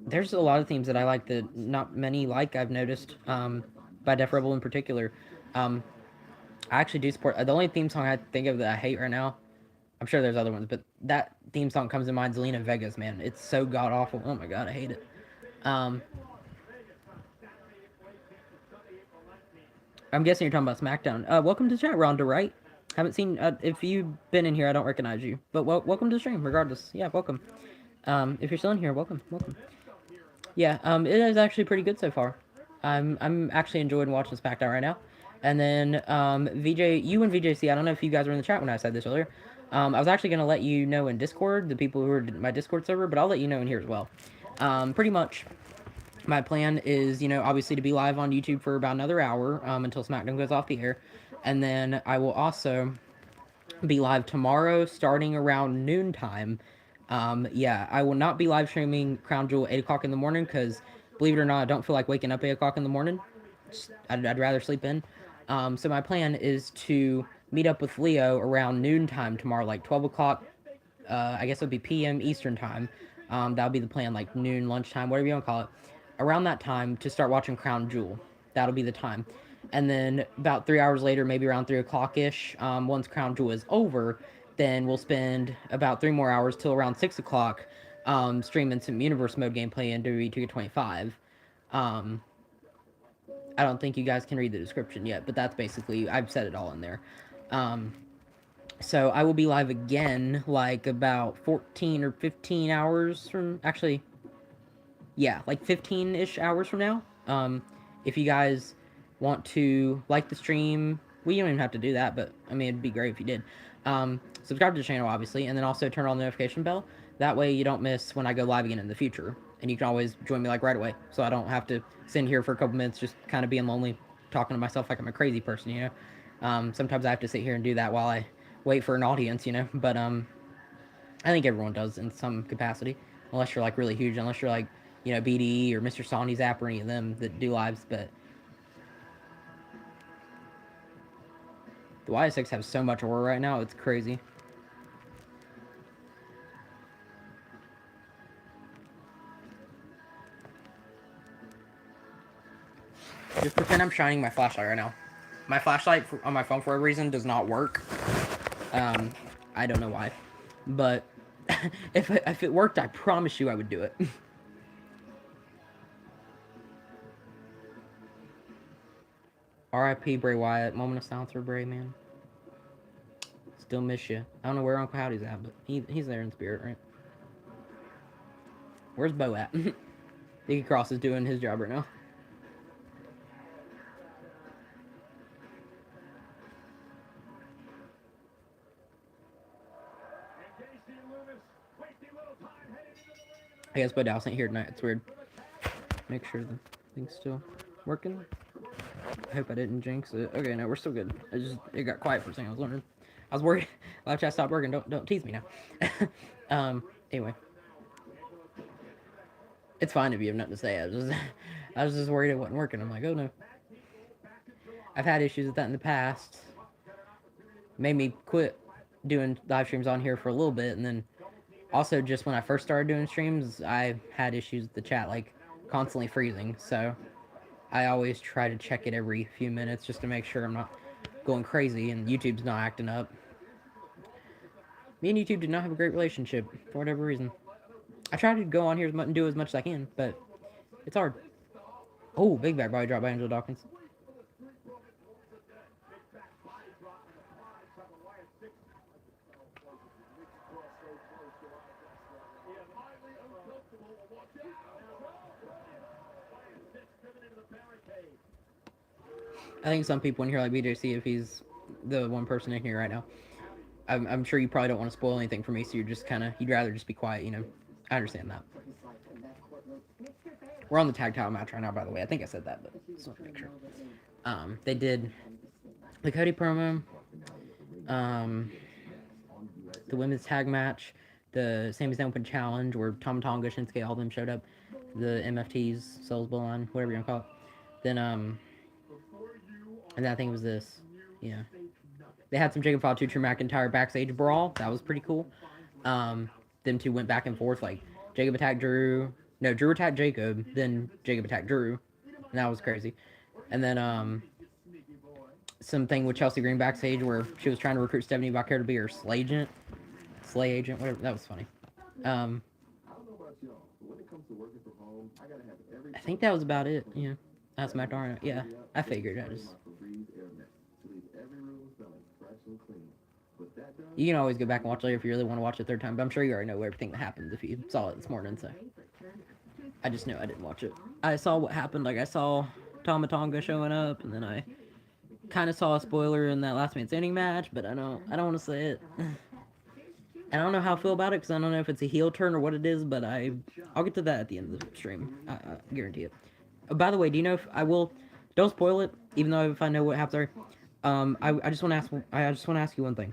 There's a lot of themes that I like that not many like, I've noticed, by Def Rebel in particular. I actually do support, the only theme song I think of that I hate right now, I'm sure there's other ones, but that theme song comes to mind, Zelina Vega's, man. It's so god-awful. Oh my god, I hate it. I'm guessing you're talking about Smackdown. Welcome to the chat, Rhonda, right? Haven't seen, if you've been in here, I don't recognize you. But welcome to the stream, regardless. Yeah, welcome. If you're still in here, welcome. Yeah, it is actually pretty good so far. I'm actually enjoying watching Smackdown right now. And then, you and VJC, I don't know if you guys were in the chat when I said this earlier. I was actually going to let you know in Discord, the people who are in my Discord server, but I'll let you know in here as well. Pretty much, my plan is, obviously to be live on YouTube for about another hour, until Smackdown goes off the air. And then I will also be live tomorrow starting around noontime. Yeah, I will not be live streaming Crown Jewel 8 o'clock in the morning because, believe it or not, I don't feel like waking up 8 o'clock in the morning. I'd rather sleep in. So my plan is to meet up with Leo around noontime tomorrow, like 12 o'clock. I guess it would be p.m. Eastern time. That'll be the plan, like noon, lunchtime, whatever you want to call it. Around that time to start watching Crown Jewel. That'll be the time. And then about 3 hours later, maybe around 3 o'clock-ish, once Crown Jewel is over, Then we'll spend about 3 more hours till around 6 o'clock, streaming some Universe Mode gameplay in WWE 2K25. Um, I don't think you guys can read the description yet, but that's basically, I've said it all in there. Um, so I will be live again, like about 14 or 15 hours from, actually, yeah, like 15-ish hours from now. If you guys want to like the stream, we don't even have to do that, but I mean, it'd be great if you did. Subscribe to the channel, obviously, and then also turn on the notification bell. That way you don't miss when I go live again in the future. And you can always join me like right away, so I don't have to sit here for a couple minutes just kind of being lonely, talking to myself like I'm a crazy person, you know. Sometimes I have to sit here and do that while I wait for an audience, you know. But I think everyone does in some capacity, unless you're like really huge, unless you're like, you know, BDE or Mr. Sonny's app or any of them that do lives. But the YSX have so much aura right now, it's crazy. Just pretend I'm shining my flashlight right now. My flashlight on my phone for a reason does not work. I don't know why, but if it worked, I promise you I would do it. R.I.P. Bray Wyatt. Moment of silence for Bray, man. Still miss you. I don't know where Uncle Howdy's at, but he's there in spirit, right? Where's Bo at? Nikki Cross is doing his job right now. I guess Bo Dallas ain't here tonight. It's weird. Make sure the thing's still working. I hope I didn't jinx it. Okay, no, we're still good. It got quiet for a second. I was wondering. I was worried. Live chat stopped working. Don't tease me now. Anyway, it's fine if you have nothing to say. I was just worried it wasn't working. I'm like, oh no. I've had issues with that in the past. Made me quit doing live streams on here for a little bit, and then also just when I first started doing streams, I had issues with the chat, like constantly freezing. So I always try to check it every few minutes just to make sure I'm not going crazy and YouTube's not acting up. Me and YouTube did not have a great relationship for whatever reason. I try to go on here and do as much as I can, but it's hard. Oh, big back body drop by Angela Dawkins. I think some people in here like BJC, if he's the one person in here right now, I'm sure you probably don't want to spoil anything for me, so you're just kind of, you'd rather just be quiet, you know. I understand that. We're on the tag title match right now, by the way. I think I said that, but just want to make sure. They did the Cody promo, the women's tag match, the Sami Zayn Open Challenge, where Tama Tonga, Shinsuke, all of them showed up, the MFTs, Souls Bloodline, whatever you want to call it. Then, and then I think it was this, yeah. They had some Jacob Fatu, Drew McIntyre backstage brawl. That was pretty cool. Them two went back and forth. Like, Jacob attacked Drew. No, Drew attacked Jacob. Then Jacob attacked Drew. And that was crazy. And then, something with Chelsea Green backstage where she was trying to recruit Stephanie Vaquer to be her slay agent, whatever. That was funny. I think that was about it. Yeah. That's Smackdown. Yeah, I figured. You can always go back and watch later if you really want to watch it a third time, but I'm sure you already know everything that happened if you saw it this morning, so. I just know I didn't watch it. I saw what happened, like I saw Tama Tonga showing up, and then I kind of saw a spoiler in that last man standing match, but I don't want to say it. I don't know how I feel about it, because I don't know if it's a heel turn or what it is, but I'll get to that at the end of the stream. I guarantee it. By the way, do you know if I will... Don't spoil it, even though if I know what happens. I just want to ask you one thing.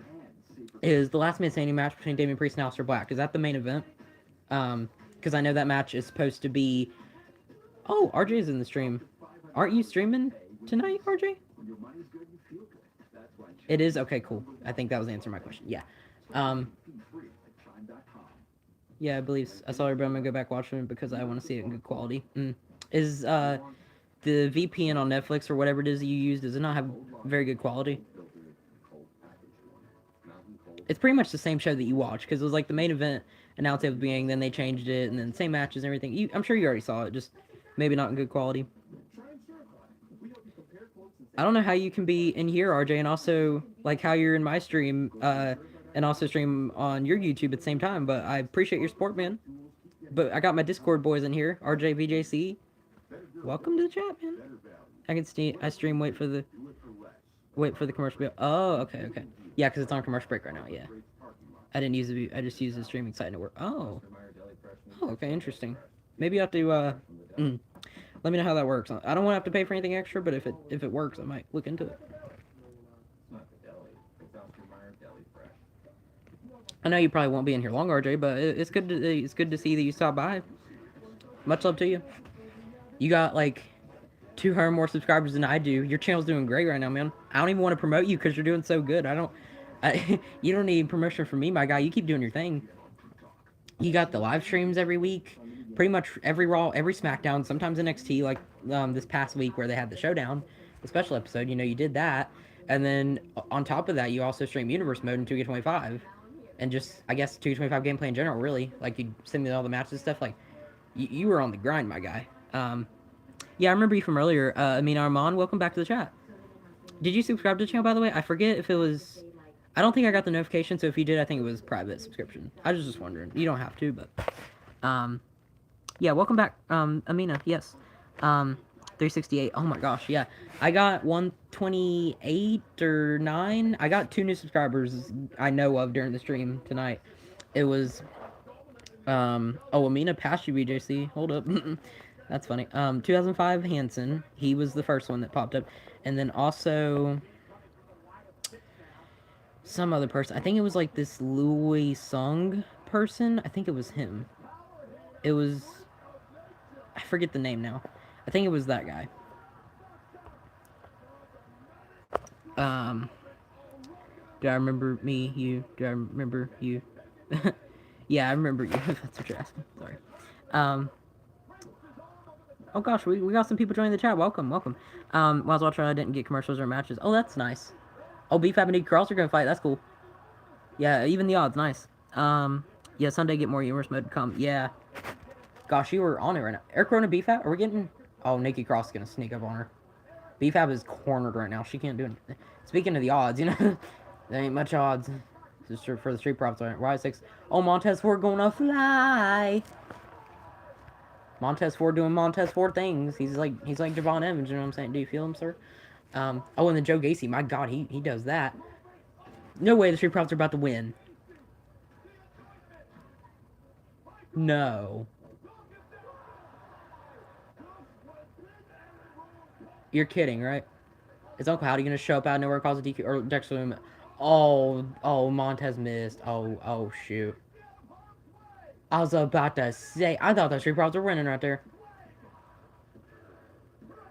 Is the last man standing match between Damian Priest and Aleister Black, is that the main event? Because I know that match is supposed to be... Oh, RJ's in the stream. Aren't you streaming tonight, RJ? It is? Okay, cool. I think that was answering my question. Yeah. Yeah, I believe I saw everybody. I'm gonna go back watching it because I want to see it in good quality. Is the VPN on Netflix or whatever it is that you use, does it not have very good quality? It's pretty much the same show that you watch because it was like the main event announced at the beginning, then they changed it, and then same matches and everything. I'm sure you already saw it, just maybe not in good quality. I don't know how you can be in here, RJ, and also like how you're in my stream, and also stream on your YouTube at the same time. But I appreciate your support, man. But I got my Discord boys in here, RJ, VJC. Welcome to the chat, man. I stream. Wait for the commercial break. Oh, okay. Yeah, because it's on commercial break right now. Yeah, I didn't use it. I just used the streaming site to work. Oh, okay, interesting. Maybe I have to. Let me know how that works. I don't want to have to pay for anything extra, but if it works, I might look into it. I know you probably won't be in here long, RJ, but it's good to see that you stopped by. Much love to you. You got like 200 more subscribers than I do. Your channel's doing great right now, man. I don't even want to promote you because you're doing so good. You don't need promotion from me, my guy. You keep doing your thing. You got the live streams every week, pretty much every Raw, every SmackDown, sometimes NXT, like this past week where they had the showdown, the special episode. You did that, and then on top of that, you also stream Universe Mode in 2K25, and just I guess 2K25 gameplay in general. Really, like you send me all the matches and stuff. Like you were on the grind, my guy. Yeah, I remember you from earlier. Armand, welcome back to the chat. Did you subscribe to the channel, by the way? I forget if it was... I don't think I got the notification, so if you did, I think it was private subscription. I was just wondering. You don't have to, but... Yeah, welcome back, Amina, yes. 368, oh my gosh, yeah. I got 128 or 9. I got 2 new subscribers I know of during the stream tonight. It was... Amina passed you, BJC. Hold up. That's funny. 2005 Hanson. He was the first one that popped up. And then also some other person. I think it was like this Louis Sung person. I think it was him. It was... I forget the name now. I think it was that guy. Do I remember me? You? Do I remember you? Yeah, I remember you. That's what you're asking. Sorry. Oh gosh, we got some people joining the chat. Welcome. Might as well try I didn't get commercials or matches. Oh, that's nice. Oh, BFAB and Nick Cross are gonna fight. That's cool. Yeah, even the odds. Nice. Yeah, Sunday get more Universe Mode to come. Yeah. Gosh, you were on it right now. Eric Rowan and BFAB? Are we getting... Oh, Nikki Cross is gonna sneak up on her. BFAB is cornered right now. She can't do anything. Speaking of the odds, there ain't much odds. Just for the Street Profits. Y6. Oh, Montez Ford gonna fly. Montez Ford doing Montez Ford things. He's like Javon Evans, you know what I'm saying? Do you feel him, sir? And then Joe Gacy, my God, he does that. No way the Street Profits are about to win. No. You're kidding, right? Is Uncle Howdy gonna show up out of nowhere, cause a DQ, or Dexter? Oh, Montez missed. Oh, shoot. I was about to say, I thought the Street Profits were winning right there.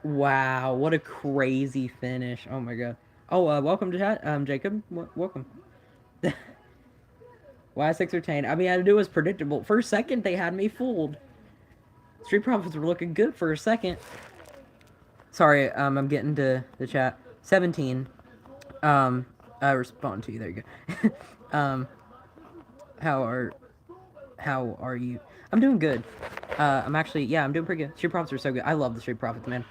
Wow, what a crazy finish. Oh my God. Oh, welcome to chat, Jacob. Welcome. Y6 retained. I mean, it was predictable. For a second, they had me fooled. Street Profits were looking good for a second. Sorry, I'm getting to the chat. 17. I respond to you. There you go. How are you? I'm doing good. I'm doing pretty good. Street Profits are so good. I love the Street Profits, man.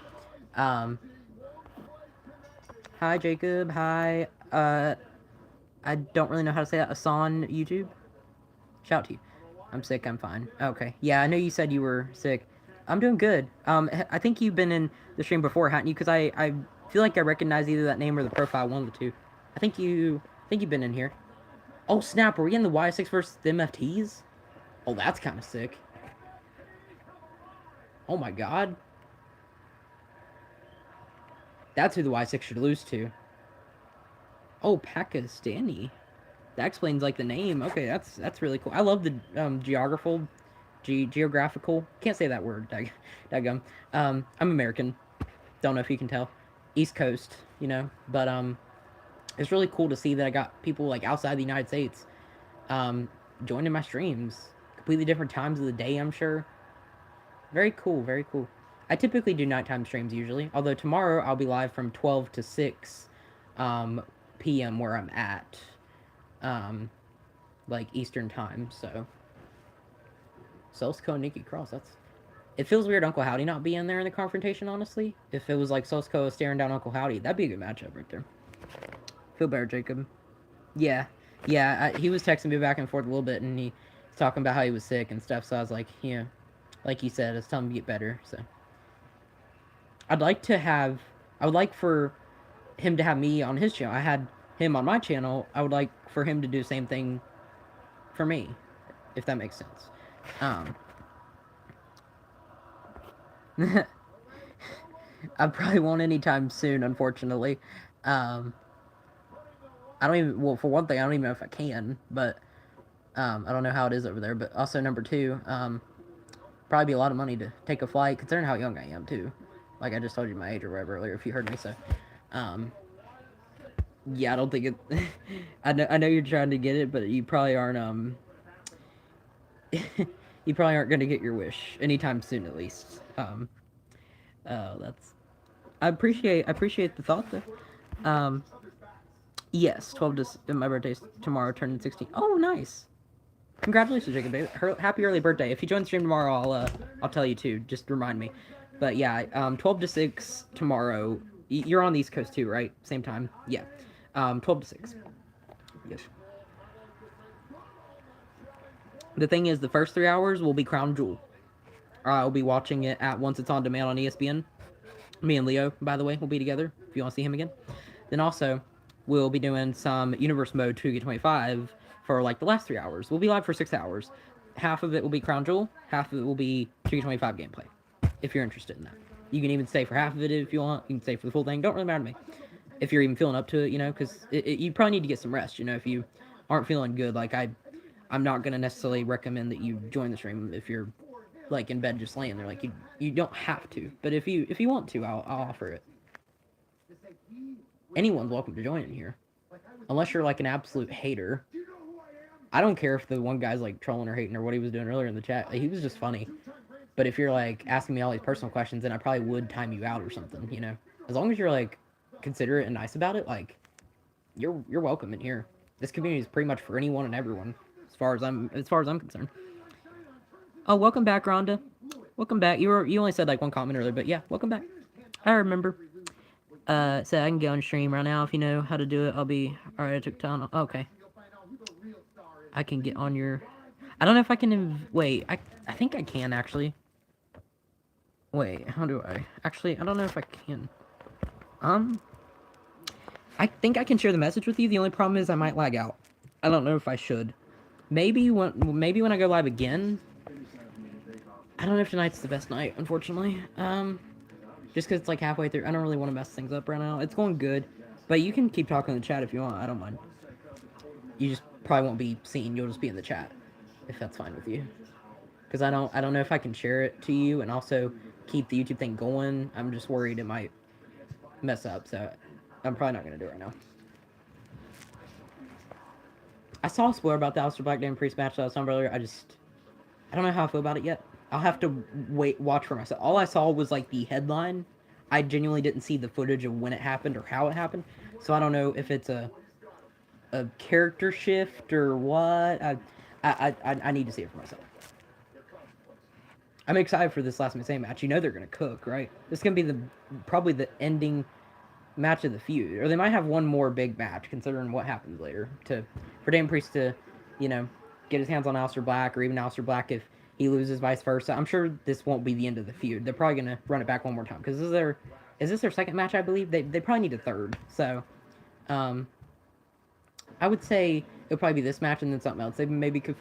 Hi, Jacob. Hi. I don't really know how to say that. Asan YouTube. Shout to you. I'm sick. I'm fine. Okay. Yeah, I know you said you were sick. I'm doing good. I think you've been in the stream before, hadn't you? Because I feel like I recognize either that name or the profile, one of the two. I think you've been in here. Oh snap! Are we in the Y6 versus the MFTs? Oh, that's kind of sick. Oh my God. That's who the Y6 should lose to. Oh, Pakistani. That explains like the name. Okay, that's really cool. I love the geographical. Can't say that word. Daggum. I'm American. Don't know if you can tell. East Coast, But it's really cool to see that I got people like outside the United States joining my streams. Completely different times of the day, I'm sure. Very cool, very cool. I typically do nighttime streams usually, although tomorrow I'll be live from 12 to 6 p.m. where I'm at. like Eastern time. So Selsko and Nikki Cross. It feels weird Uncle Howdy not being there in the confrontation. Honestly, if it was like Selsko staring down Uncle Howdy, that'd be a good matchup right there. Feel better, Jacob. Yeah, yeah. He was texting me back and forth a little bit, and he was talking about how he was sick and stuff. So I was like, yeah, like you said, it's time to get better. So I would like for him to have me on his channel. I had him on my channel. I would like for him to do the same thing for me, if that makes sense. I probably won't anytime soon, unfortunately. I don't even. Well, for one thing, I don't even know if I can. But I don't know how it is over there. But also number two, probably be a lot of money to take a flight, considering how young I am too. Like I just told you my age or whatever earlier, if you heard me. So, yeah, I don't think it. I know you're trying to get it, but you probably aren't. You probably aren't going to get your wish anytime soon, at least. Oh, that's. I appreciate the thought though. Yes, 12 to my birthday's tomorrow, turning 16. Oh, nice. Congratulations, Jacob. Baby. Happy early birthday. If you join the stream tomorrow, I'll tell you too. Just remind me. But yeah, 12 to 6 tomorrow. You're on the East Coast too, right? Same time. Yeah. 12 to 6. Yes. The thing is, the first 3 hours will be Crown Jewel. I'll be watching it at once it's on demand on ESPN. Me and Leo, by the way, will be together if you want to see him again. Then also, we'll be doing some Universe Mode 2K25 for like the last 3 hours. We'll be live for 6 hours. Half of it will be Crown Jewel, half of it will be 2K25 gameplay, if you're interested in that. You can even stay for half of it if you want. You can stay for the full thing. Don't really matter to me. If you're even feeling up to it, you know, because you probably need to get some rest, you know, if you aren't feeling good. Like, I'm not going to necessarily recommend that you join the stream if you're like in bed just laying there. Like you don't have to, but if you want to, I'll offer it. Anyone's welcome to join in here, unless you're like an absolute hater. I don't care if the one guy's like trolling or hating or what he was doing earlier in the chat. He was just funny. But if you're like asking me all these personal questions, then I probably would time you out or something. You know, as long as you're like considerate and nice about it, like you're welcome in here. This community is pretty much for anyone and everyone, as far as I'm concerned. Oh, welcome back, Rhonda. Welcome back. You only said like one comment earlier, but yeah, welcome back. I remember. So I can go on stream right now if you know how to do it. I'll be alright. I took time. Okay. I can get on your. I don't know if I can. Wait. I think I can actually. Wait. How do I? Actually, I don't know if I can. I think I can share the message with you. The only problem is I might lag out. I don't know if I should. Maybe when I go live again. I don't know if tonight's the best night, unfortunately. Just because it's like halfway through. I don't really want to mess things up right now. It's going good. But you can keep talking in the chat if you want. I don't mind. You just probably won't be seen. You'll just be in the chat. If that's fine with you. Because I don't know if I can share it to you and also keep the YouTube thing going. I'm just worried it might mess up. So I'm probably not going to do it right now. I saw a spoiler about the Aleister Black Damon Priest match that I was talking about earlier. I don't know how I feel about it yet. I'll have to watch for myself. All I saw was like the headline. I genuinely didn't see the footage of when it happened or how it happened. So I don't know if it's a character shift or what. I need to see it for myself. I'm excited for this last Same match. You know they're gonna cook, right? This is gonna be probably the ending match of the feud, or they might have one more big match considering what happens later for Damon Priest to, you know, get his hands on Aleister Black, or even Aleister Black if he loses, vice versa. I'm sure this won't be the end of the feud. They're probably gonna run it back one more time because is this their second match? I believe they probably need a third. So, I would say it'll probably be this match and then something else. They maybe could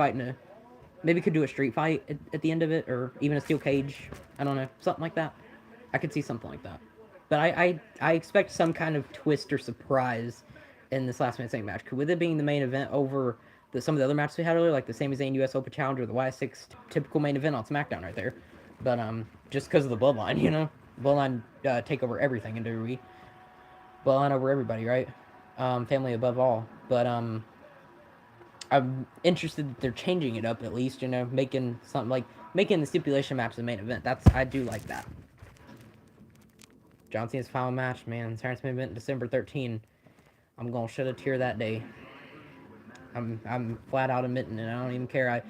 do a street fight at the end of it, or even a steel cage. I don't know, something like that. I could see something like that. But I expect some kind of twist or surprise in this last Same match. With it being the main event over some of the other matches we had earlier, like the Sami Zayn US Open Challenger, the Y6 typical main event on SmackDown right there. But just because of the bloodline, you know, bloodline take over everything in WWE. Bloodline over everybody, right? Family above all. But I'm interested that they're changing it up at least, you know, making something like making the stipulation match the main event. I do like that. John Cena's final match, man. Terrence main event December 13. I'm gonna shed a tear that day. I'm flat out admitting it. I don't even care.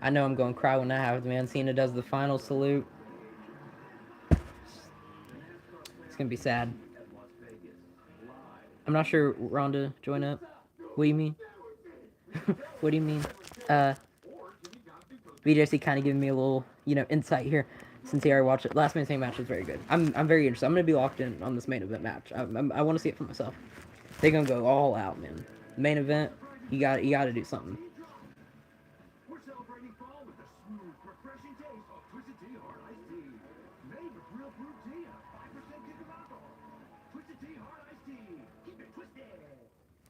I know I'm going to cry when that happens, man. Cena does the final salute. It's gonna be sad. I'm not sure. Rhonda, join up. What do you mean? What do you mean? Uh, BJC kind of giving me a little, insight here, since he already watched it. Last Man Standing match was very good. I'm very interested. I'm gonna be locked in on this main event match. I want to see it for myself. They're gonna go all out, man. Main event, you got to do something.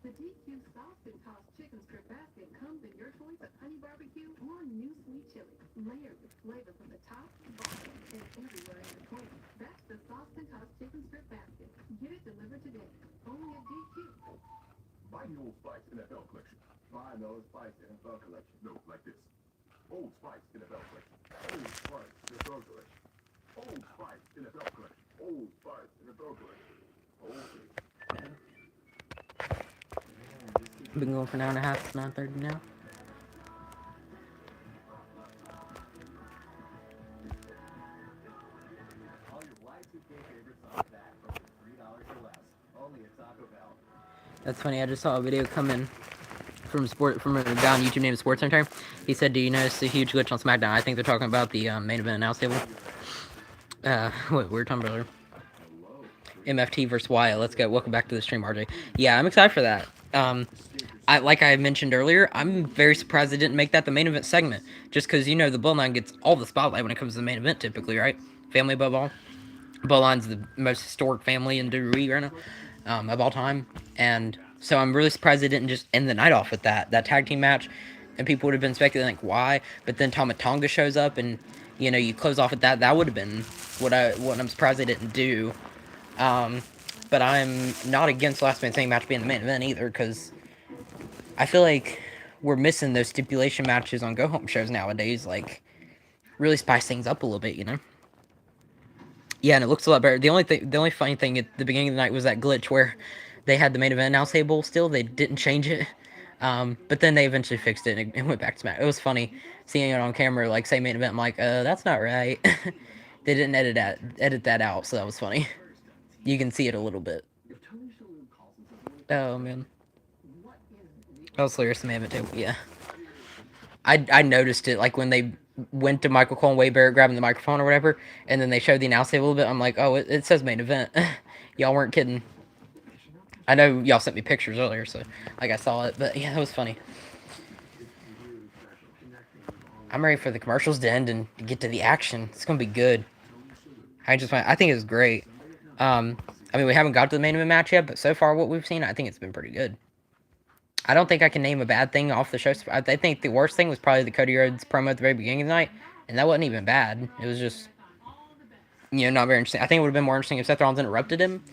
The DQ sauce and tossed chicken strip basket comes in your choice of honey barbecue or new sweet chili, layered with flavor from the top, bottom, and everywhere in between. That's the sauce and tossed chicken strip basket. Get it delivered today, only at DQ. Buy the Old Spice NFL collection. Buy the Old Spice NFL collection. No, like this. Old Spice NFL collection. Old Spice NFL collection. Old Spice NFL collection. Old Spice NFL collection. Okay. Been going for an hour and a half. It's 9:30 now. All your Y2K favorites on that for $3 or less. Only at Taco Bell. That's funny. I just saw a video come in from a guy on YouTube named Sports Center. He said, "Do you notice the huge glitch on SmackDown?" I think they're talking about the main event announce table. What we were talking about earlier. MFT versus Wyatt. Let's go. Welcome back to the stream, RJ. Yeah, I'm excited for that. Like I mentioned earlier, I'm very surprised they didn't make that the main event segment. Just because, the Bloodline gets all the spotlight when it comes to the main event, typically, right? Family above all. Bloodline's the most historic family in WWE right now, of all time. And so I'm really surprised they didn't just end the night off with that tag team match. And people would have been speculating, like, why? But then Tama Tonga shows up, and, you close off with that. That would have been what I'm surprised they didn't do. But I'm not against Last Man Standing match being the main event either, because I feel like we're missing those stipulation matches on go-home shows nowadays. Like, really spice things up a little bit, Yeah, and it looks a lot better. The only funny thing at the beginning of the night was that glitch where they had the main event announce table still. They didn't change it. But then they eventually fixed it and it went back to Smack. It was funny seeing it on camera, like, say main event. I'm like, that's not right. They didn't edit that out, so that was funny. You can see it a little bit. Oh, man. Oh, Slayer's the main event table, yeah. I noticed it, like, when they went to Michael Cole and Wade Barrett grabbing the microphone or whatever, and then they showed the announce table a little bit. I'm like, oh, it says main event. Y'all weren't kidding. I know y'all sent me pictures earlier, so, like, I saw it, but yeah, that was funny. I'm ready for the commercials to end and to get to the action. It's gonna be good. I think it's great. I mean, we haven't got to the main event match yet, but so far what we've seen, I think it's been pretty good. I don't think I can name a bad thing off the show. I think the worst thing was probably the Cody Rhodes promo at the very beginning of the night, and that wasn't even bad. It was just, not very interesting. I think it would have been more interesting if Seth Rollins interrupted him,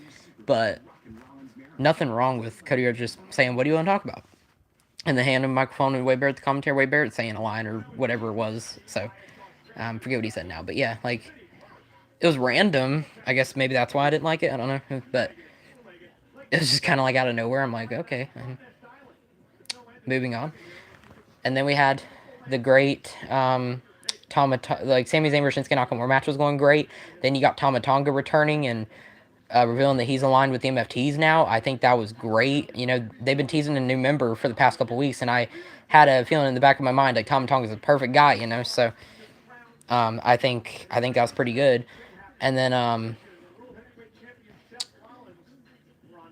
but nothing wrong with Cody Rhodes just saying, "What do you want to talk about?" And then handing the microphone to Wade Barrett, the commentary, Wade Barrett saying a line or whatever it was. So, forget what he said now, but yeah, like, it was random. I guess maybe that's why I didn't like it. I don't know, but it was just kind of like out of nowhere. I'm like, okay. Moving on. And then we had the great Sami Zayn versus Shinsuke Nakamura match was going great. Then you got Tama Tonga returning and revealing that he's aligned with the MFTs now. I think that was great. They've been teasing a new member for the past couple weeks, and I had a feeling in the back of my mind like Tama Tonga's a perfect guy, so I think that was pretty good. And then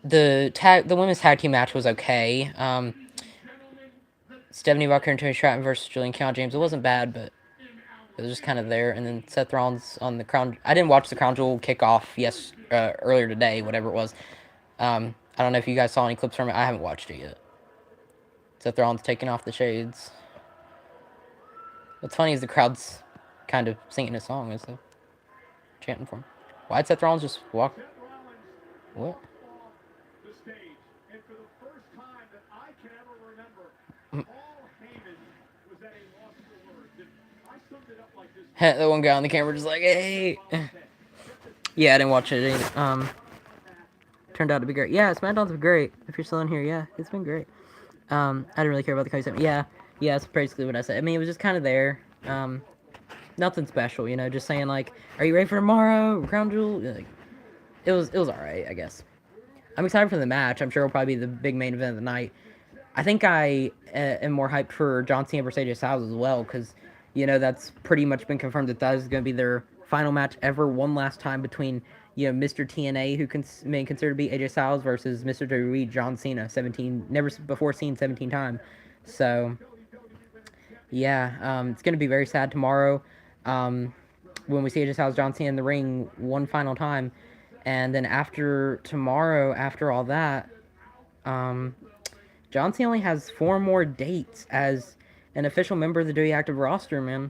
the women's tag team match was okay. Stephanie Walker and Tony Stratton versus Julian Count James. It wasn't bad, but it was just kind of there. And then Seth Rollins on the Crown. I didn't watch the Crown Jewel kickoff earlier today, whatever it was. I don't know if you guys saw any clips from it. I haven't watched it yet. Seth Rollins taking off the shades. What's funny is the crowd's kind of singing his song as they're chanting for him. Why'd Seth Rollins just walk? What? That one guy on the camera just like, hey. Yeah, I didn't watch it either. Turned out to be great. Yeah, SmackDown's been great. If you're still in here, yeah, it's been great. I didn't really care about the Cody segment. Yeah, that's basically what I said. I mean, it was just kind of there. Nothing special, just saying like, are you ready for tomorrow, Crown Jewel? Like, it was all right, I guess. I'm excited for the match. I'm sure it'll probably be the big main event of the night. I think I am more hyped for John Cena versus AJ Styles as well, because that's pretty much been confirmed that is going to be their final match ever, one last time between Mr. TNA, who may consider to be AJ Styles, versus Mr. WWE, John Cena, 17 never before seen 17 time. So yeah, it's going to be very sad tomorrow when we see AJ Styles, John Cena in the ring one final time, and then after tomorrow, after all that, John Cena only has 4 more dates as an official member of the WWE active roster, man.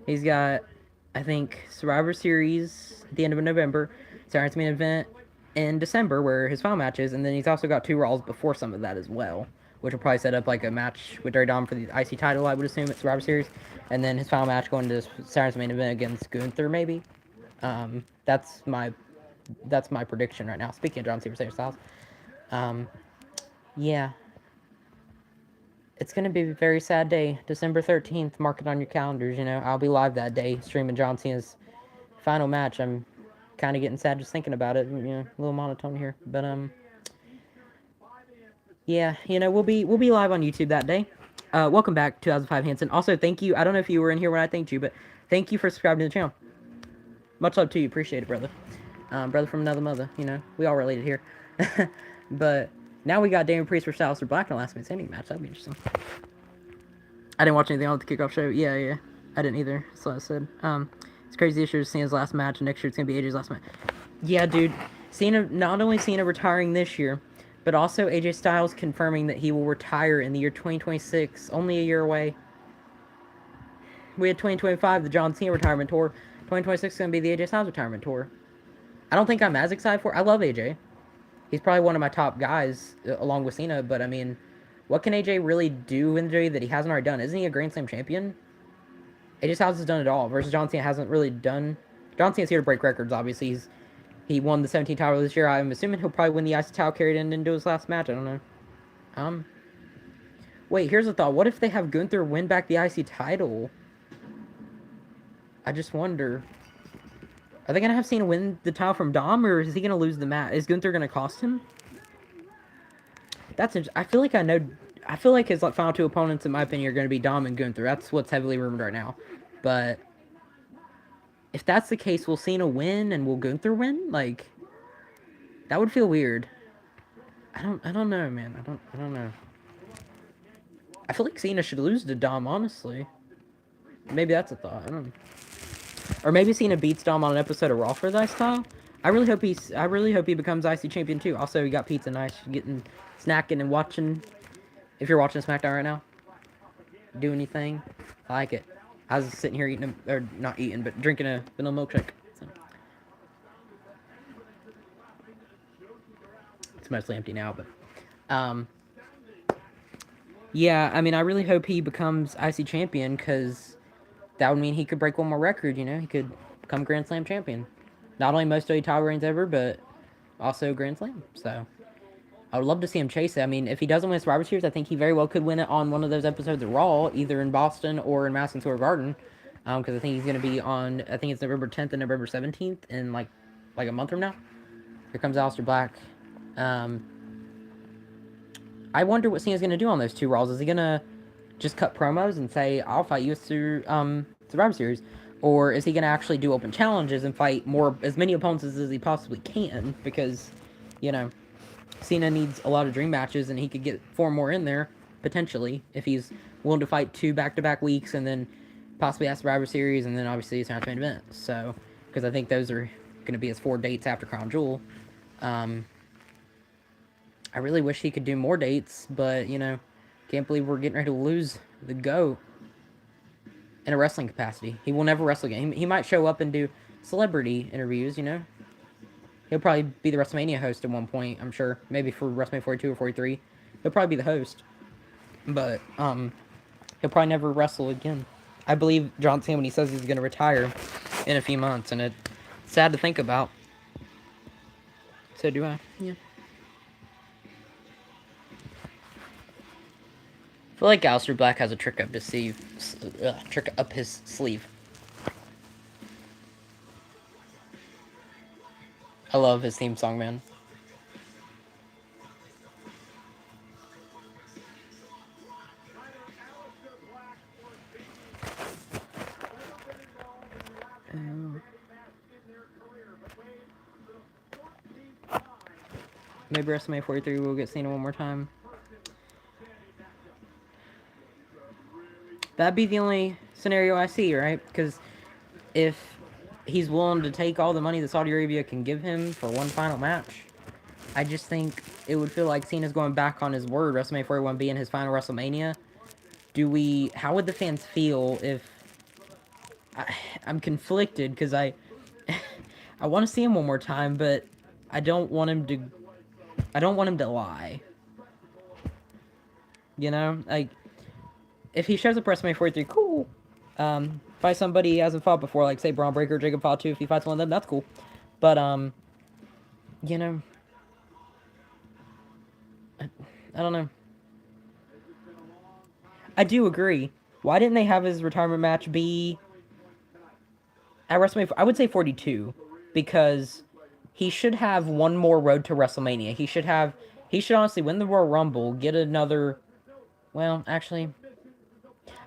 He's got, I think, Survivor Series at the end of November, Saturday's main event in December, where his final match is, and then he's also got 2 Raws before some of that as well, which will probably set up like a match with Dirty Dom for the IC title, I would assume, at Survivor Series, and then his final match going to Saturday's main event against Gunther, maybe. That's my prediction right now. Speaking of John Cena versus Styles, yeah. It's going to be a very sad day. December 13th, mark it on your calendars, I'll be live that day, streaming John Cena's final match. I'm kind of getting sad just thinking about it, a little monotone here. But, yeah, we'll be live on YouTube that day. Welcome back, 2005 Hanson. Also, thank you. I don't know if you were in here when I thanked you, but thank you for subscribing to the channel. Much love to you. Appreciate it, brother. Brother from another mother, We all related here. But now we got Damian Priest versus Aleister Black in the last minute standing match. That'd be interesting. I didn't watch anything on the kickoff show. Yeah. I didn't either. That's what I said. It's crazy this year's Cena's last match, and next year it's gonna be AJ's last match. Yeah, dude. Not only Cena retiring this year, but also AJ Styles confirming that he will retire in the year 2026, only a year away. We had 2025, the John Cena retirement tour. 2026 is gonna be the AJ Styles retirement tour. I don't think I'm as excited for it. I love AJ. He's probably one of my top guys, along with Cena, but I mean, what can AJ really do in the WWE that he hasn't already done? Isn't he a Grand Slam champion? AJ Styles has done it all, versus John Cena hasn't really done... John Cena's here to break records, obviously. He won the 17 title this year. I'm assuming he'll probably win the IC title carried into his last match. I don't know. Wait, here's a thought. What if they have Gunther win back the IC title? I just wonder... Are they going to have Cena win the title from Dom, or is he going to lose the match? Is Gunther going to cost him? That's interesting. I feel like his final 2 opponents, in my opinion, are going to be Dom and Gunther. That's what's heavily rumored right now. But if that's the case, will Cena win and will Gunther win? Like, that would feel weird. I don't know, man. I don't know. I feel like Cena should lose to Dom, honestly. Maybe that's a thought. I don't know. Or maybe Cena beats Dom on an episode of Raw for the IC title. I really hope he becomes IC champion too. Also, he got pizza nice, getting snacking and watching. If you're watching Smackdown right now, do anything, I like it. I was sitting here eating or not eating, but drinking a vanilla milkshake. So. It's mostly empty now, but yeah. I mean, I really hope he becomes IC champion, because that would mean he could break one more record, He could become Grand Slam champion. Not only most WWE title reigns ever, but also Grand Slam. So, I would love to see him chase it. I mean, if he doesn't win Survivor Series, I think he very well could win it on one of those episodes of Raw, either in Boston or in Madison Square Garden. Because I think he's going to be on, I think it's November 10th and November 17th in like a month from now. Here comes Aleister Black. I wonder what Cena's going to do on those 2 Raws. Is he going to just cut promos and say, I'll fight you through Survivor Series? Or is he going to actually do open challenges and fight as many opponents as he possibly can? Because, Cena needs a lot of dream matches, and he could get 4 more in there, potentially, if he's willing to fight 2 back-to-back weeks, and then possibly a Survivor Series, and then obviously his main event. So, because I think those are going to be his 4 dates after Crown Jewel. I really wish he could do more dates, but, can't believe we're getting ready to lose the GOAT in a wrestling capacity. He will never wrestle again. He might show up and do celebrity interviews, He'll probably be the WrestleMania host at one point, I'm sure. Maybe for WrestleMania 42 or 43. He'll probably be the host. But, he'll probably never wrestle again. I believe John Cena when he says he's going to retire in a few months, and it's sad to think about. So do I. Yeah. feel like Aleister Black has a trick up his sleeve. I love his theme song, man. Maybe WrestleMania 43 we'll get Cena one more time. That'd be the only scenario I see, right? Because if he's willing to take all the money that Saudi Arabia can give him for one final match, I just think it would feel like Cena's going back on his word, WrestleMania 41 being his final WrestleMania. How would the fans feel if... I'm conflicted, because I want to see him one more time, but I don't want him to lie. You know? Like, if he shows up at WrestleMania 43, cool. Fight somebody he hasn't fought before, like, say, Braun Breaker or Jacob Fatu, if he fights one of them, that's cool. But, you know... I don't know. I do agree. Why didn't they have his retirement match be at WrestleMania? I would say 42, because he should have one more road to WrestleMania. He should honestly win the Royal Rumble, get another. Well, actually,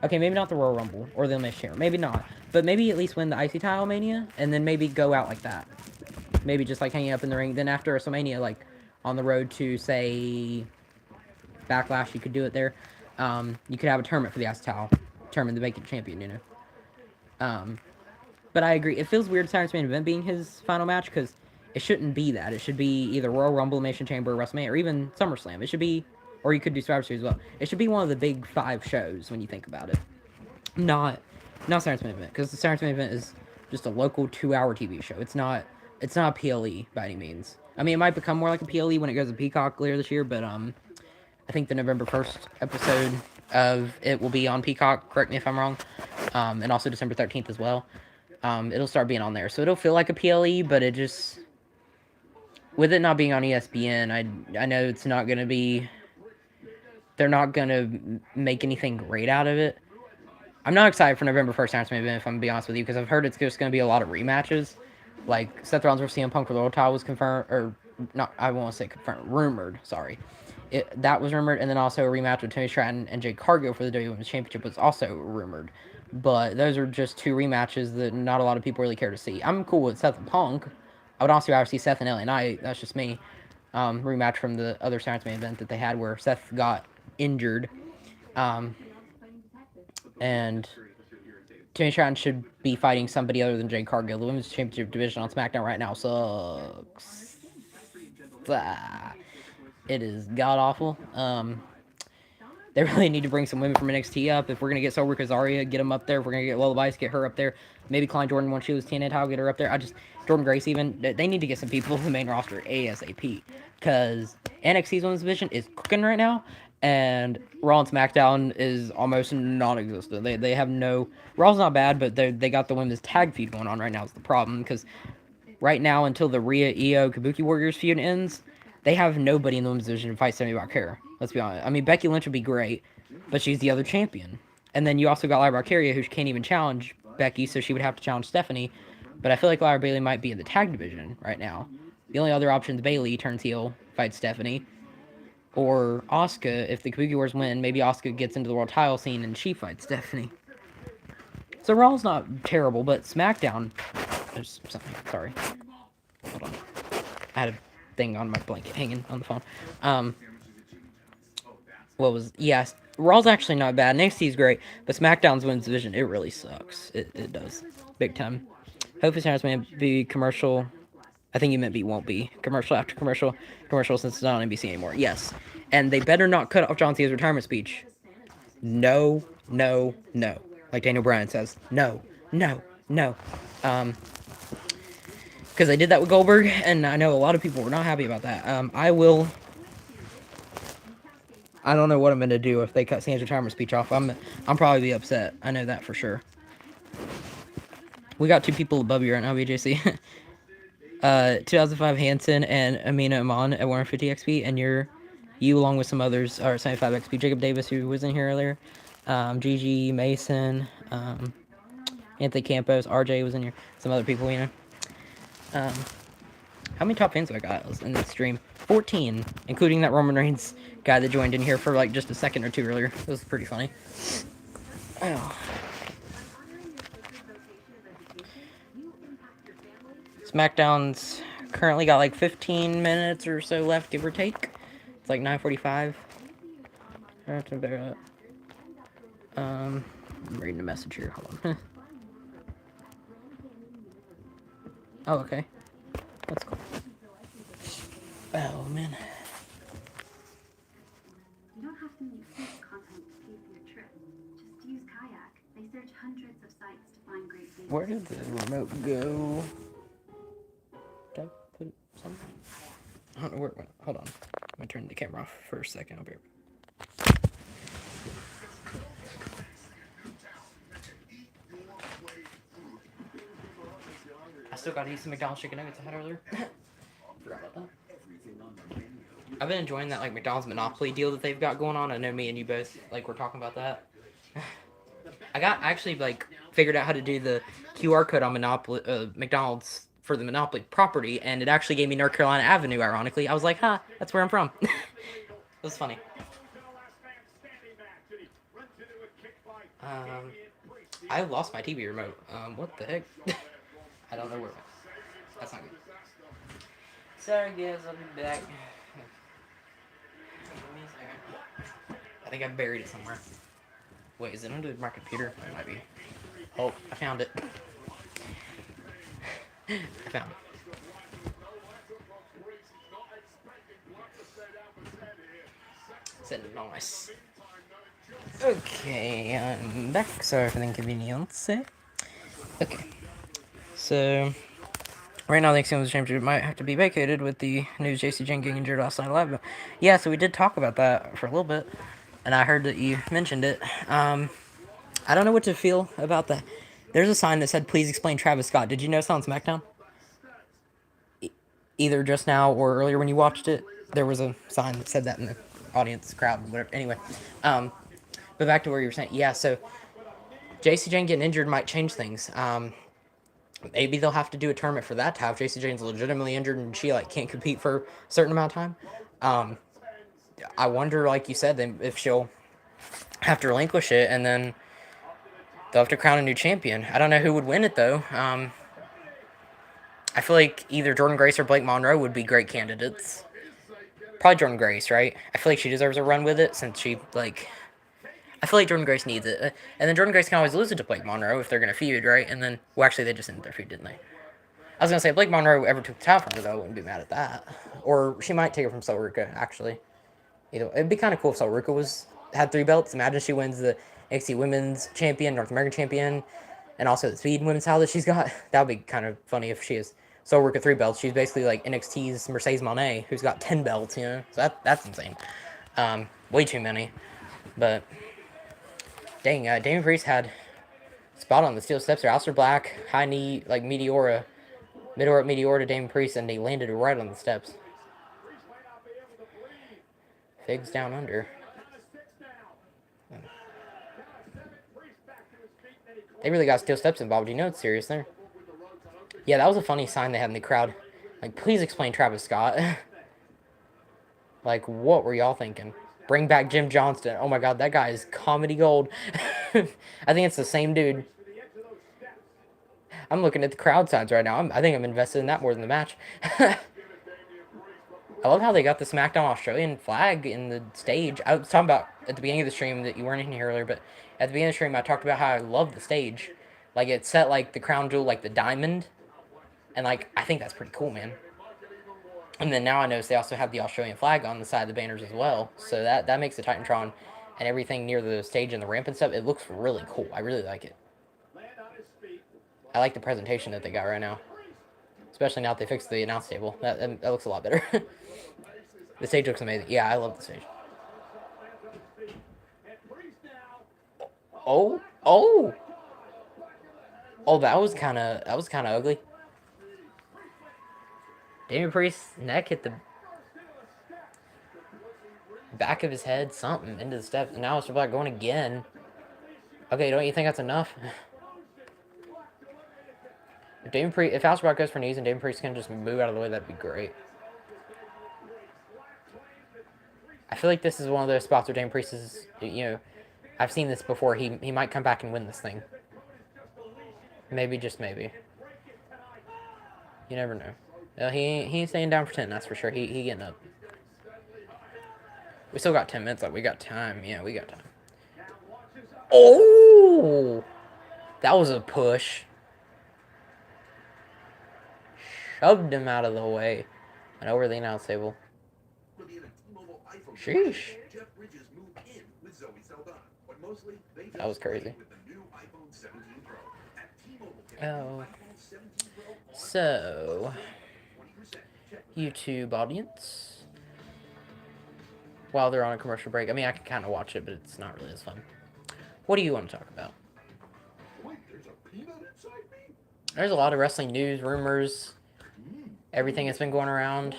okay, maybe not the Royal Rumble or the Elimination Chamber, maybe not, but maybe at least win the IC title Mania, and then maybe go out like that. Maybe just like hanging up in the ring. Then after WrestleMania, like on the road to say Backlash, you could do it there. You could have a tournament for the IC title, determine the vacant champion, you know. But I agree. It feels weird Cyrus main event being his final match, because it shouldn't be that. It should be either Royal Rumble, Elimination Chamber, WrestleMania, or even SummerSlam. It should be, or you could do Survivor Series as well. It should be one of the big 5 shows when you think about it. Not Cyrus main event, because the Cyrus main event is just a local 2-hour TV show. It's not a PLE by any means. I mean, it might become more like a PLE when it goes to Peacock later this year, but I think the November 1st episode of it will be on Peacock. Correct me if I'm wrong. And also December 13th as well. It'll start being on there. So it'll feel like a PLE, but it just... With it not being on ESPN, I know it's not going to be... They're not going to make anything great out of it. I'm not excited for November 1st Cyrus main event, if I'm going to be honest with you, because I've heard it's just going to be a lot of rematches. Like, Seth Rollins vs. CM Punk for the world title was confirmed, or... Not, I won't say confirmed, rumored, sorry. That was rumored, and then also a rematch with Tony Stratton and Jade Cargill for the WWE Women's Championship was also rumored. But those are just 2 rematches that not a lot of people really care to see. I'm cool with Seth and Punk. I would also rather see Seth and LA Knight. That's just me. Rematch from the other Science main event that they had where Seth got injured. And Tony Stratton should be fighting somebody other than Jade Cargill. The Women's Championship division on SmackDown right now sucks. It is god-awful. They really need to bring some women from NXT up. If we're going to get Sober Kazaria, get them up there. If we're going to get Lullabies, get her up there. Maybe Klein Jordan, once she was TNA title, get her up there. Jordan Grace even. They need to get some people to the main roster ASAP. Because NXT's women's division is cooking right now. And Raw and SmackDown is almost non-existent. They have no... Raw's not bad, but they got the women's tag feud going on right now is the problem. Because right now, until the Rhea, Io, Kabuki Warriors feud ends, they have nobody in the women's division to fight Sammy Barcara. Let's be honest. I mean, Becky Lynch would be great, but she's the other champion. And then you also got Lyra Valkyria, who can't even challenge Becky, so she would have to challenge Stephanie. But I feel like Lyra Bailey might be in the tag division right now. The only other option is Bailey turns heel, fights Stephanie. Or Asuka, if the Kabuki Wars win, maybe Asuka gets into the world title scene and she fights Stephanie. So Raw's not terrible, but SmackDown... There's something, sorry. Hold on. I had a thing on my blanket hanging on the phone. Yes, Raw's actually not bad. NXT's great, but SmackDown's women's division, it really sucks. It does. Big time. Hopefully Sarah's may be commercial. I think you meant won't be. Commercial after commercial. Commercial since it's not on NBC anymore. Yes. And they better not cut off John Cena's retirement speech. No, no, no. Like Daniel Bryan says. No, no, no. Because they did that with Goldberg, and I know a lot of people were not happy about that. I don't know what I'm going to do if they cut Cena's retirement speech off. I'm probably be upset. I know that for sure. We got 2 people above you right now, BJC. 2005 Hansen and Amina Iman at 150 XP, and you're you along with some others are 75 XP. Jacob Davis, who was in here earlier, GG Mason, Anthony Campos, RJ was in here, some other people, you know. How many top fans have I got in this stream? 14, including that Roman Reigns guy that joined in here for like just a second or two earlier. It was pretty funny. Oh. Smackdown's currently got like 15 minutes or so left, give or take. It's like 9:45. I have to bear that. I'm reading a message here. Hold on. Oh, okay. That's cool. Oh, man. You don't have to make fake content to pay for your trip. Just use Kayak. They search hundreds of sites to find great things. Where did the remote go? Did I put something? I don't know where it went. Hold on. I'm gonna turn the camera off for a second. I'll be right back. I still gotta eat some McDonald's chicken nuggets I had earlier. Forgot about that. I've been enjoying that like McDonald's Monopoly deal that they've got going on. I know me and you both like were talking about that. I actually like figured out how to do the QR code on Monopoly McDonald's for the Monopoly property, and it actually gave me North Carolina Avenue. Ironically, I was like, "Huh, that's where I'm from." It was funny. I lost my TV remote. What the heck? I don't know where it went. That's not good. Sorry guys, I'll be back. I think I buried it somewhere. Wait, is it under my computer? It might be. Oh, I found it. I found it. It's nice. Okay, I'm back. Sorry for the inconvenience. Okay. So, right now the X-Games Championship might have to be vacated with the news JC Jane getting injured last night live. But yeah, so we did talk about that for a little bit, and I heard that you mentioned it. I don't know what to feel about that. There's a sign that said, "Please explain Travis Scott." Did you notice on SmackDown? Either just now or earlier when you watched it, there was a sign that said that in the audience, crowd, whatever. Anyway, but back to where you were saying. Yeah, so JC Jane getting injured might change things. Maybe they'll have to do a tournament for that to have JC Jane's legitimately injured and she like can't compete for a certain amount of time. I wonder, like you said, then if she'll have to relinquish it and then they'll have to crown a new champion. I don't know who would win it though. I feel like either Jordan Grace or Blake Monroe would be great candidates. Probably Jordan Grace, right? I feel like she deserves a run with it since she like. I feel like Jordan Grace needs it. And then Jordan Grace can always lose it to Blake Monroe if they're going to feud, right? And then, well, actually, they just ended their feud, didn't they? I was going to say, if Blake Monroe ever took the title from her, though, I wouldn't be mad at that. Or she might take it from Soruka, actually. It'd be kind of cool if Soruka had 3 belts. Imagine she wins the NXT Women's Champion, North American Champion, and also the Speed Women's title that she's got. That would be kind of funny if she is Soruka 3 belts. She's basically like NXT's Mercedes Moné, who's got 10 belts, you know? So that's insane. Way too many. But... dang, Damian Priest had spot on the steel steps there. Aleister Black, high knee, like Meteora, Meteora to Damian Priest, and they landed right on the steps. Figs down under. They really got steel steps involved. You know it's serious there. Yeah, that was a funny sign they had in the crowd. Like, please explain Travis Scott. Like, what were y'all thinking? Bring back Jim Johnston. Oh my god, that guy is comedy gold. I think it's the same dude. I'm looking at the crowd signs right now. I think I'm invested in that more than the match. I love how they got the Smackdown Australian flag in the stage. I was talking about at the beginning of the stream that you weren't in here earlier, but at the beginning of the stream I talked about how I love the stage. Like, it's set like the crown jewel, like the diamond. And like, I think that's pretty cool, man. And then now I notice they also have the Australian flag on the side of the banners as well. So that makes the Titantron and everything near the stage and the ramp and stuff, it looks really cool. I really like it. I like the presentation that they got right now. Especially now that they fixed the announce table. That looks a lot better. The stage looks amazing. Yeah, I love the stage. Oh, that was kind of ugly. Damian Priest's neck hit the... back of his head, something into the steps. And now Aleister Black going again. Okay, don't you think that's enough? If Aleister Black goes for knees and Damon Priest can just move out of the way, that'd be great. I feel like this is one of those spots where Damon Priest is, I've seen this before. He might come back and win this thing. Maybe, just maybe. You never know. He ain't staying down for 10, that's for sure. He getting up. We still got 10 minutes left. We got time. Yeah, we got time. Oh! That was a push. Shoved him out of the way. And over the announce table. Sheesh. That was crazy. Oh. So, YouTube audience. While they're on a commercial break. I mean, I can kind of watch it, but it's not really as fun. What do you want to talk about? There's a lot of wrestling news, rumors, everything that's been going around.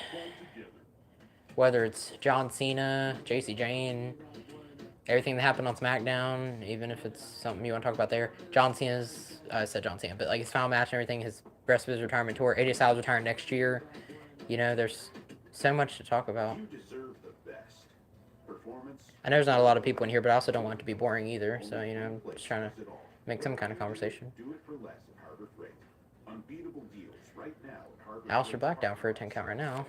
Whether it's John Cena, JC Jane, everything that happened on Smackdown, even if it's something you want to talk about there. John Cena's, I said John Cena, but like his final match and everything, his rest of his retirement tour. AJ Styles retiring next year. There's so much to talk about. I know there's not a lot of people in here, but I also don't want it to be boring either. So, I'm just trying to make some kind of conversation. Aleister Black down for a 10 count right now.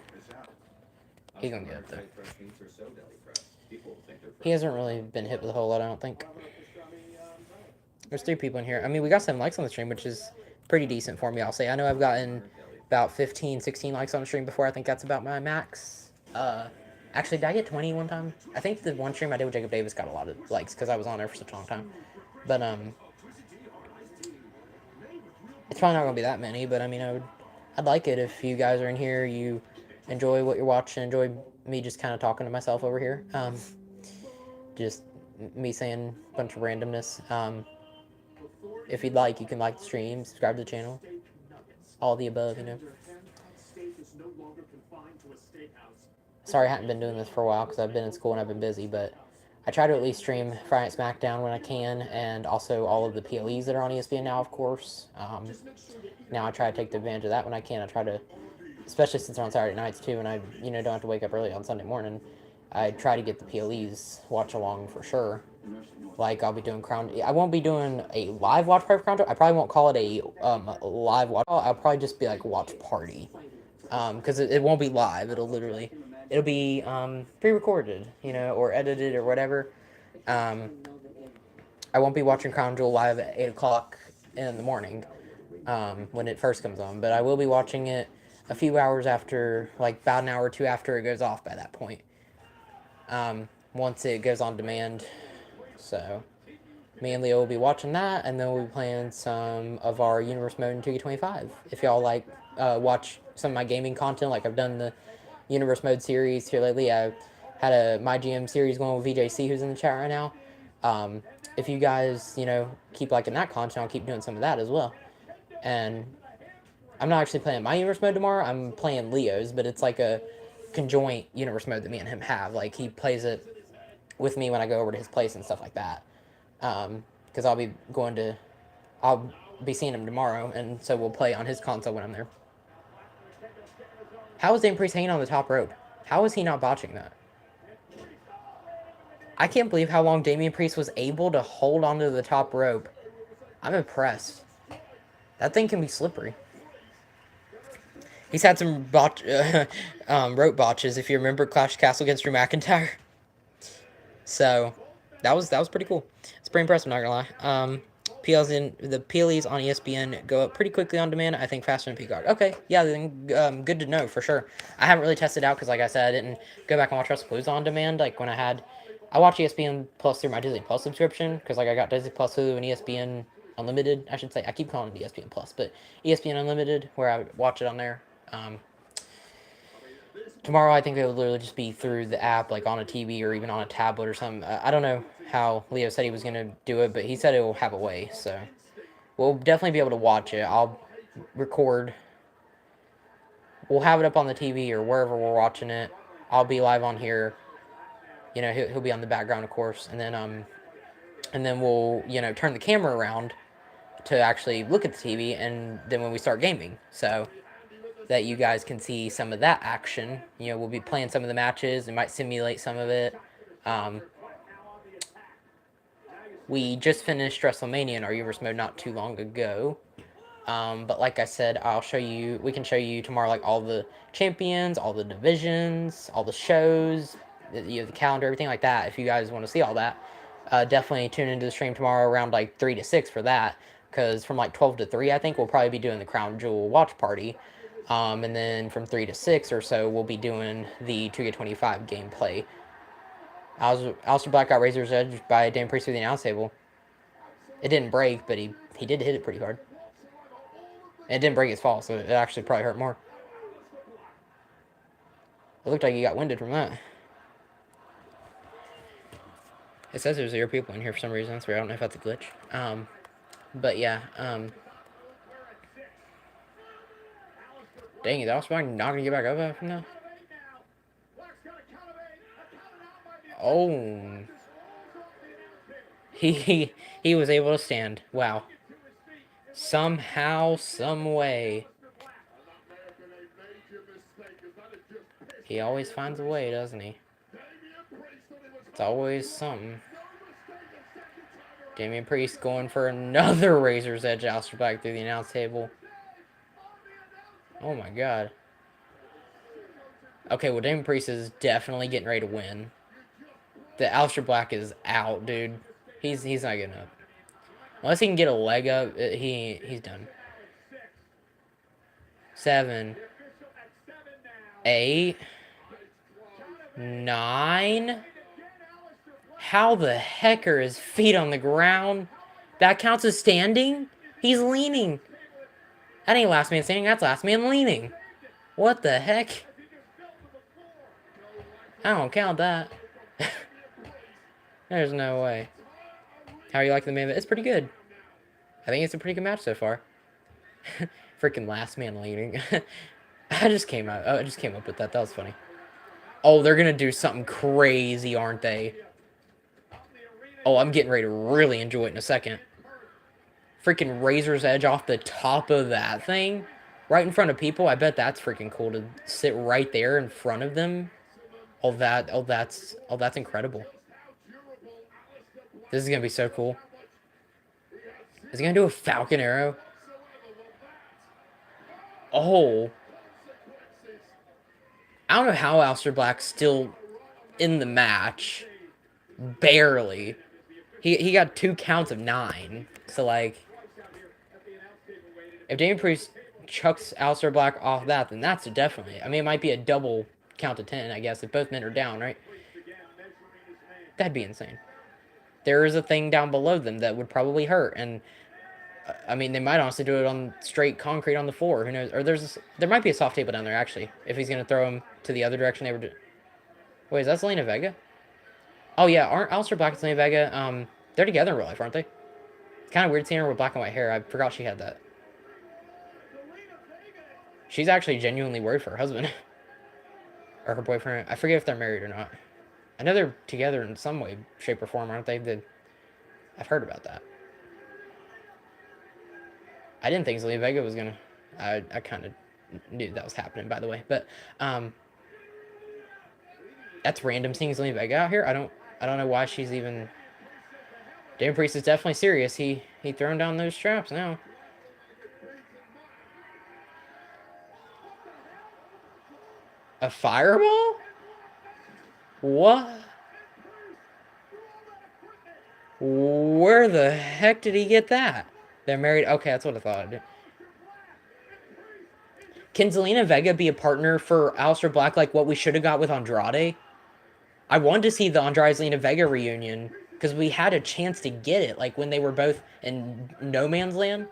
He's gonna get it though. He hasn't really been hit with a whole lot, I don't think. There's 3 people in here. I mean, we got 7 likes on the stream, which is pretty decent for me, I'll say. I know I've gotten about 15, 16 likes on the stream before. I think that's about my max. Actually, did I get 20 one time? I think the one stream I did with Jacob Davis got a lot of likes because I was on there for such a long time. But, it's probably not going to be that many, but I mean, I'd like it if you guys are in here, you enjoy what you're watching, enjoy me just kind of talking to myself over here. Just me saying a bunch of randomness. If you'd like, you can like the stream, subscribe to the channel, all the above, Sorry I hadn't been doing this for a while because I've been in school and I've been busy, but I try to at least stream Friday Night SmackDown when I can, and also all of the PLEs that are on ESPN now, of course. Now I try to take the advantage of that when I can. I try to, especially since they're on Saturday nights too, and I, don't have to wake up early on Sunday morning. I try to get the PLEs watch along for sure. Like I'll be doing Crown. I won't be doing a live watch party for Crown. I probably won't call it a live watch. I'll probably just be like watch party, because it won't be live. It'll be pre-recorded, or edited or whatever. I won't be watching Crown Jewel live at 8 o'clock in the morning when it first comes on, but I will be watching it a few hours after, like about an hour or two after it goes off by that point. Once it goes on demand. So me and Leo will be watching that, and then we'll be playing some of our Universe Mode in 2K25. If y'all like watch some of my gaming content, like I've done the Universe Mode series here lately. I had a My GM series going with VJC, who's in the chat right now. If you guys, keep liking that content, I'll keep doing some of that as well. And I'm not actually playing my Universe Mode tomorrow. I'm playing Leo's, but it's like a conjoint Universe Mode that me and him have. Like, he plays it with me when I go over to his place and stuff like that. Because I'll be seeing him tomorrow, and so we'll play on his console when I'm there. How is Damon Priest hanging on the top rope? How is he not botching that? I can't believe how long Damian Priest was able to hold onto the top rope. I'm impressed. That thing can be slippery. He's had some rope botches, if you remember Clash Castle against Drew McIntyre. So, that was pretty cool. It's pretty impressive, not gonna lie. The PLEs on ESPN go up pretty quickly on demand, I think faster than Peacock. Okay, yeah, then good to know, for sure. I haven't really tested out, because like I said, I didn't go back and watch WrestlePalooza on demand, like when I watch ESPN Plus through my Disney Plus subscription, because like I got Disney Plus, Hulu, and ESPN Unlimited, I should say. I keep calling it ESPN Plus, but ESPN Unlimited, where I watch it on there. Tomorrow, I think it would literally just be through the app, like on a TV or even on a tablet or something. I don't know how Leo said he was going to do it, but he said it will have a way, so we'll definitely be able to watch it. I'll record. We'll have it up on the TV or wherever we're watching it. I'll be live on here. You know, he'll be on the background, of course, and then we'll, you know, turn the camera around to actually look at the TV, and then when we start gaming, so that you guys can see some of that action. You know, we'll be playing some of the matches. We might simulate some of it. We just finished WrestleMania in our Universe mode not too long ago. But like I said, we can show you tomorrow, like, all the champions, all the divisions, all the shows, you know, the calendar, everything like that. If you guys want to see all that, definitely tune into the stream tomorrow around, like, 3 to 6 for that. Because from, like, 12 to 3, I think, we'll probably be doing the Crown Jewel watch party. And then from 3 to 6 or so, we'll be doing the 2K25 gameplay. Aleister Black got Razor's Edge by Dan Priest through the announce table. It didn't break, but he did hit it pretty hard. And it didn't break his fall, so it actually probably hurt more. It looked like he got winded from that. It says there's 0 people in here for some reason. That's weird. I don't know if that's a glitch. But yeah. Dang it, Aleister Black not gonna get back up after that? Oh. He was able to stand. Wow. Somehow, some way. He always finds a way, doesn't he? It's always something. Damian Priest going for another Razor's Edge Aleister Black through the announce table. Oh my god. Okay, well, Damian Priest is definitely getting ready to win. The Aleister Black is out, dude. He's not getting up. Unless he can get a leg up, he's done. 7, 8, 9. How the heck are his feet on the ground? That counts as standing? He's leaning. That ain't last man standing, that's last man leaning. What the heck? I don't count that. There's no way. How are you liking the main event? It's pretty good. I think it's a pretty good match so far. Freaking last man leading. I just came up with that. That was funny. Oh, they're gonna do something crazy, aren't they? Oh, I'm getting ready to really enjoy it in a second. Freaking Razor's Edge off the top of that thing. Right in front of people. I bet that's freaking cool to sit right there in front of them. Oh, that's incredible. This is gonna be so cool. Is he gonna do a Falcon Arrow? Oh. I don't know how Aleister Black's still in the match. Barely. He got 2 counts of 9. So, like, if Damian Priest chucks Aleister Black off that, then that's definitely... I mean, it might be a double count of 10, I guess, if both men are down, right? That'd be insane. There is a thing down below them that would probably hurt, and... I mean, they might honestly do it on straight concrete on the floor. Who knows? Or there might be a soft table down there, actually, if he's going to throw him to the other direction they were doing. Wait, is that Zelina Vega? Oh, yeah, aren't Aleister Black and Zelina Vega, they're together in real life, aren't they? It's kind of weird seeing her with black and white hair. I forgot she had that. She's actually genuinely worried for her husband. Or her boyfriend. I forget if they're married or not. I know they're together in some way, shape, or form, aren't they? I've heard about that. I didn't think Zelina Vega was gonna... I kind of knew that was happening, by the way. But, that's random seeing Zelina Vega out here. I don't know why she's even... Damian Priest is definitely serious. He throwing down those straps now. A fireball? What? Where the heck did he get that? They're married? Okay, that's what I thought. Can Zelina Vega be a partner for Aleister Black like what we should have got with Andrade? I wanted to see the Andrade-Zelina Vega reunion because we had a chance to get it, like when they were both in No Man's Land.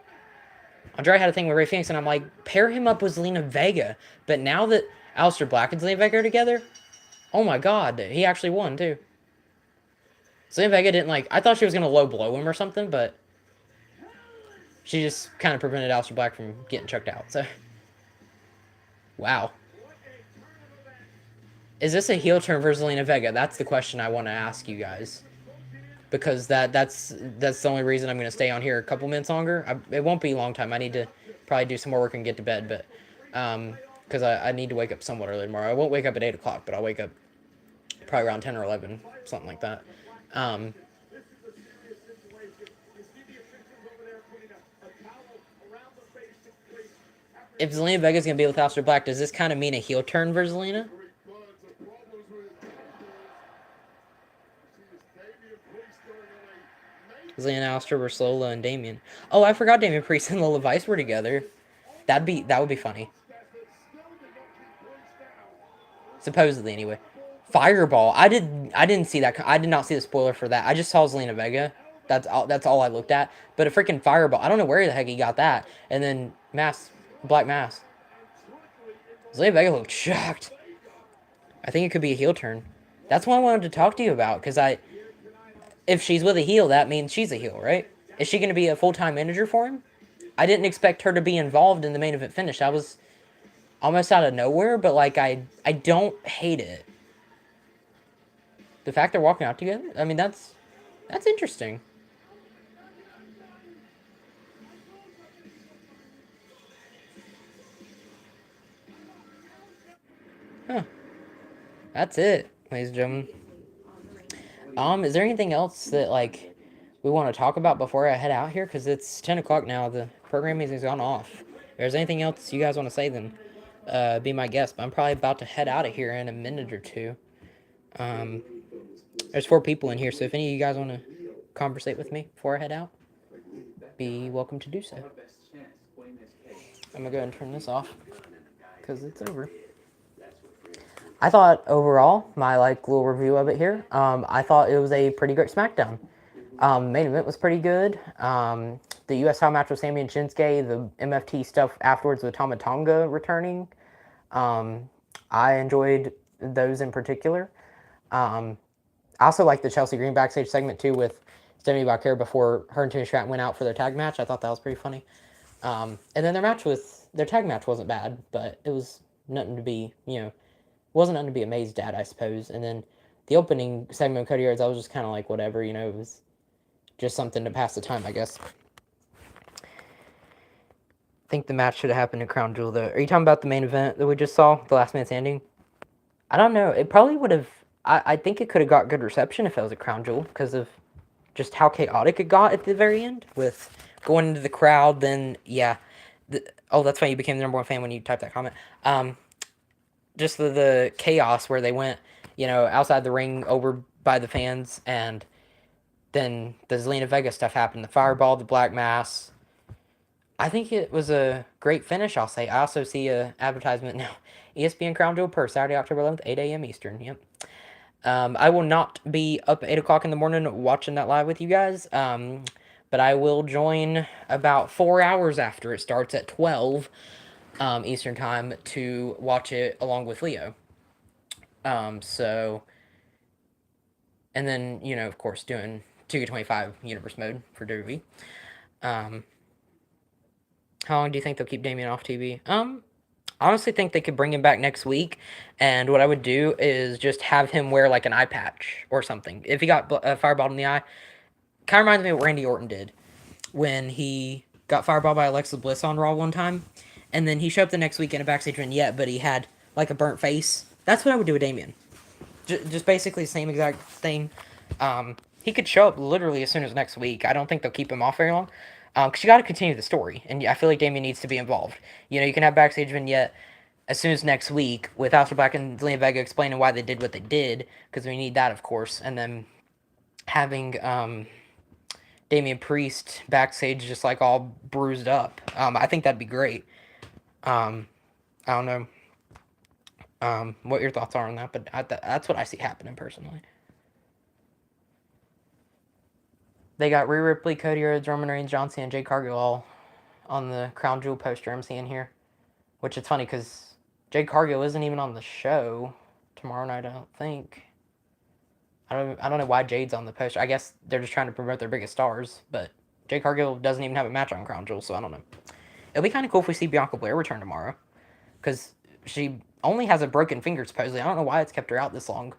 Andrade had a thing with Rey Fenix, and I'm like, pair him up with Zelina Vega. But now that Aleister Black and Zelina Vega are together, oh my god, he actually won too. Zelina Vega didn't I thought she was going to low blow him or something, but she just kind of prevented Aleister Black from getting chucked out, so. Wow. Is this a heel turn for Zelina Vega? That's the question I want to ask you guys. Because that's the only reason I'm going to stay on here a couple minutes longer. It won't be a long time. I need to probably do some more work and get to bed, but because I need to wake up somewhat early tomorrow. I won't wake up at 8 o'clock, but I'll wake up probably around 10 or 11, something like that. If Zelina Vega's going to be with Aleister Black, does this kind of mean a heel turn for Zelina? Zelina, Aleister versus Lola and Damien. Oh, I forgot Damien Priest and Lola Vice were together. That would be funny. Supposedly, anyway. Fireball. I didn't see that. I did not see the spoiler for that. I just saw Zelina Vega. That's all I looked at. But a freaking fireball. I don't know where the heck he got that. And then Black Mass. Zelina Vega looked shocked. I think it could be a heel turn. That's what I wanted to talk to you about. Because if she's with a heel, that means she's a heel, right? Is she going to be a full-time manager for him? I didn't expect her to be involved in the main event finish. I was almost out of nowhere, but like I don't hate it. The fact they're walking out together, I mean, that's interesting. Huh. That's it, ladies and gentlemen. Is there anything else that like we want to talk about before I head out here? Because it's 10 o'clock now. The programming has gone off. If there's anything else you guys want to say, then be my guest. But I'm probably about to head out of here in a minute or two. There's 4 people in here, so if any of you guys want to conversate with me before I head out, be welcome to do so. I'm going to go ahead and turn this off because it's over. I thought overall, my like little review of it here, I thought it was a pretty great SmackDown. Main event was pretty good. The US title match with Sami and Shinsuke, the MFT stuff afterwards with Tama Tonga returning. I enjoyed those in particular. I also liked the Chelsea Green backstage segment too with Stephanie Valkyrie before her and Tiffany Stratton went out for their tag match. I thought that was pretty funny. And then their tag match wasn't bad, but it was nothing to be, wasn't nothing to be amazed at, I suppose. And then the opening segment of Cody Rhodes, I was just kind of like, whatever, it was just something to pass the time, I guess. I think the match should have happened in Crown Jewel, though. Are you talking about the main event that we just saw, the Last Man Standing? I don't know. It probably would have, I think it could have got good reception if it was a Crown Jewel, because of just how chaotic it got at the very end, with going into the crowd, then, yeah. That's why you became the #1 fan when you typed that comment. Just the chaos where they went, outside the ring over by the fans, and then the Zelina Vega stuff happened. The fireball, the Black Mass. I think it was a great finish, I'll say. I also see a advertisement now. ESPN Crown Jewel per Saturday, October 11th, 8 a.m. Eastern. Yep. I will not be up at 8 o'clock in the morning watching that live with you guys. But I will join about 4 hours after it starts at 12 Eastern time to watch it along with Leo. And then, of course, doing 2K25 Universe mode for WWE. How long do you think they'll keep Damien off TV? I honestly think they could bring him back next week, and what I would do is just have him wear like an eye patch or something. If he got fireballed in the eye, kind of reminds me of what Randy Orton did when he got fireballed by Alexa Bliss on Raw one time, and then he showed up the next week in a backstage vignette, but he had like a burnt face. That's what I would do with Damien. Just basically the same exact thing. He could show up literally as soon as next week. I don't think they'll keep him off very long. Because you got to continue the story, and I feel like Damien needs to be involved. You can have backstage vignette as soon as next week with Aleister Black and Zelina Vega explaining why they did what they did, because we need that, of course, and then having Damien Priest backstage just like all bruised up. I think that'd be great. I don't know what your thoughts are on that, but that's what I see happening personally. They got Rhea Ripley, Cody Rhodes, Roman Reigns, John Cena, and Jade Cargill all on the Crown Jewel poster I'm seeing here. Which is funny because Jade Cargill isn't even on the show tomorrow night, I don't think. I don't know why Jade's on the poster. I guess they're just trying to promote their biggest stars. But Jade Cargill doesn't even have a match on Crown Jewel, so I don't know. It'll be kind of cool if we see Bianca Belair return tomorrow. Because she only has a broken finger, supposedly. I don't know why it's kept her out this long.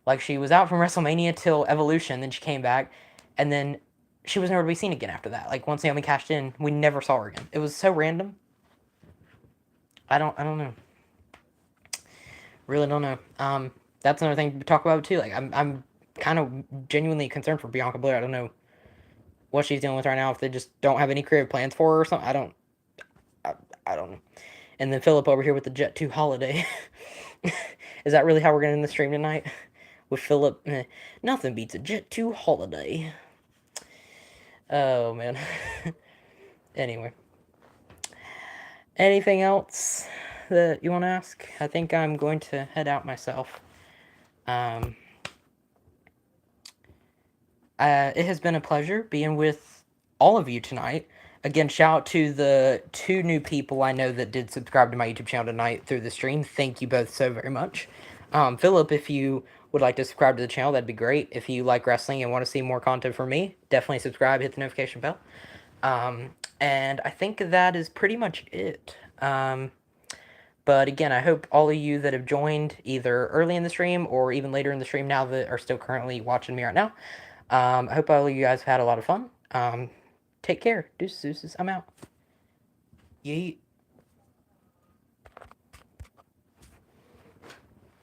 Like, she was out from WrestleMania till Evolution, then she came back, and then she was never to be seen again after that. Like, once Naomi cashed in, we never saw her again. It was so random. I don't know. Really don't know. That's another thing to talk about too. Like, I'm kind of genuinely concerned for Bianca Belair. I don't know what she's dealing with right now. If they just don't have any creative plans for her or something, I don't know. And then Philip over here with the Jet 2 holiday. Is that really how we're gonna end the stream tonight? With Philip, nothing beats a Jet 2 holiday. Oh man. Anyway, anything else that you want to ask? I think I'm going to head out myself. It has been a pleasure being with all of you tonight. Again, shout out to the 2 new people I know that did subscribe to my YouTube channel tonight through the stream. Thank you both so very much. Philip, if you would like to subscribe to the channel, that'd be great. If you like wrestling and want to see more content from me, definitely subscribe, hit the notification bell. And I think that is pretty much it. But again, I hope all of you that have joined either early in the stream or even later in the stream now that are still currently watching me right now, I hope all of you guys have had a lot of fun. Take care. Deuces, I'm out. Yeet.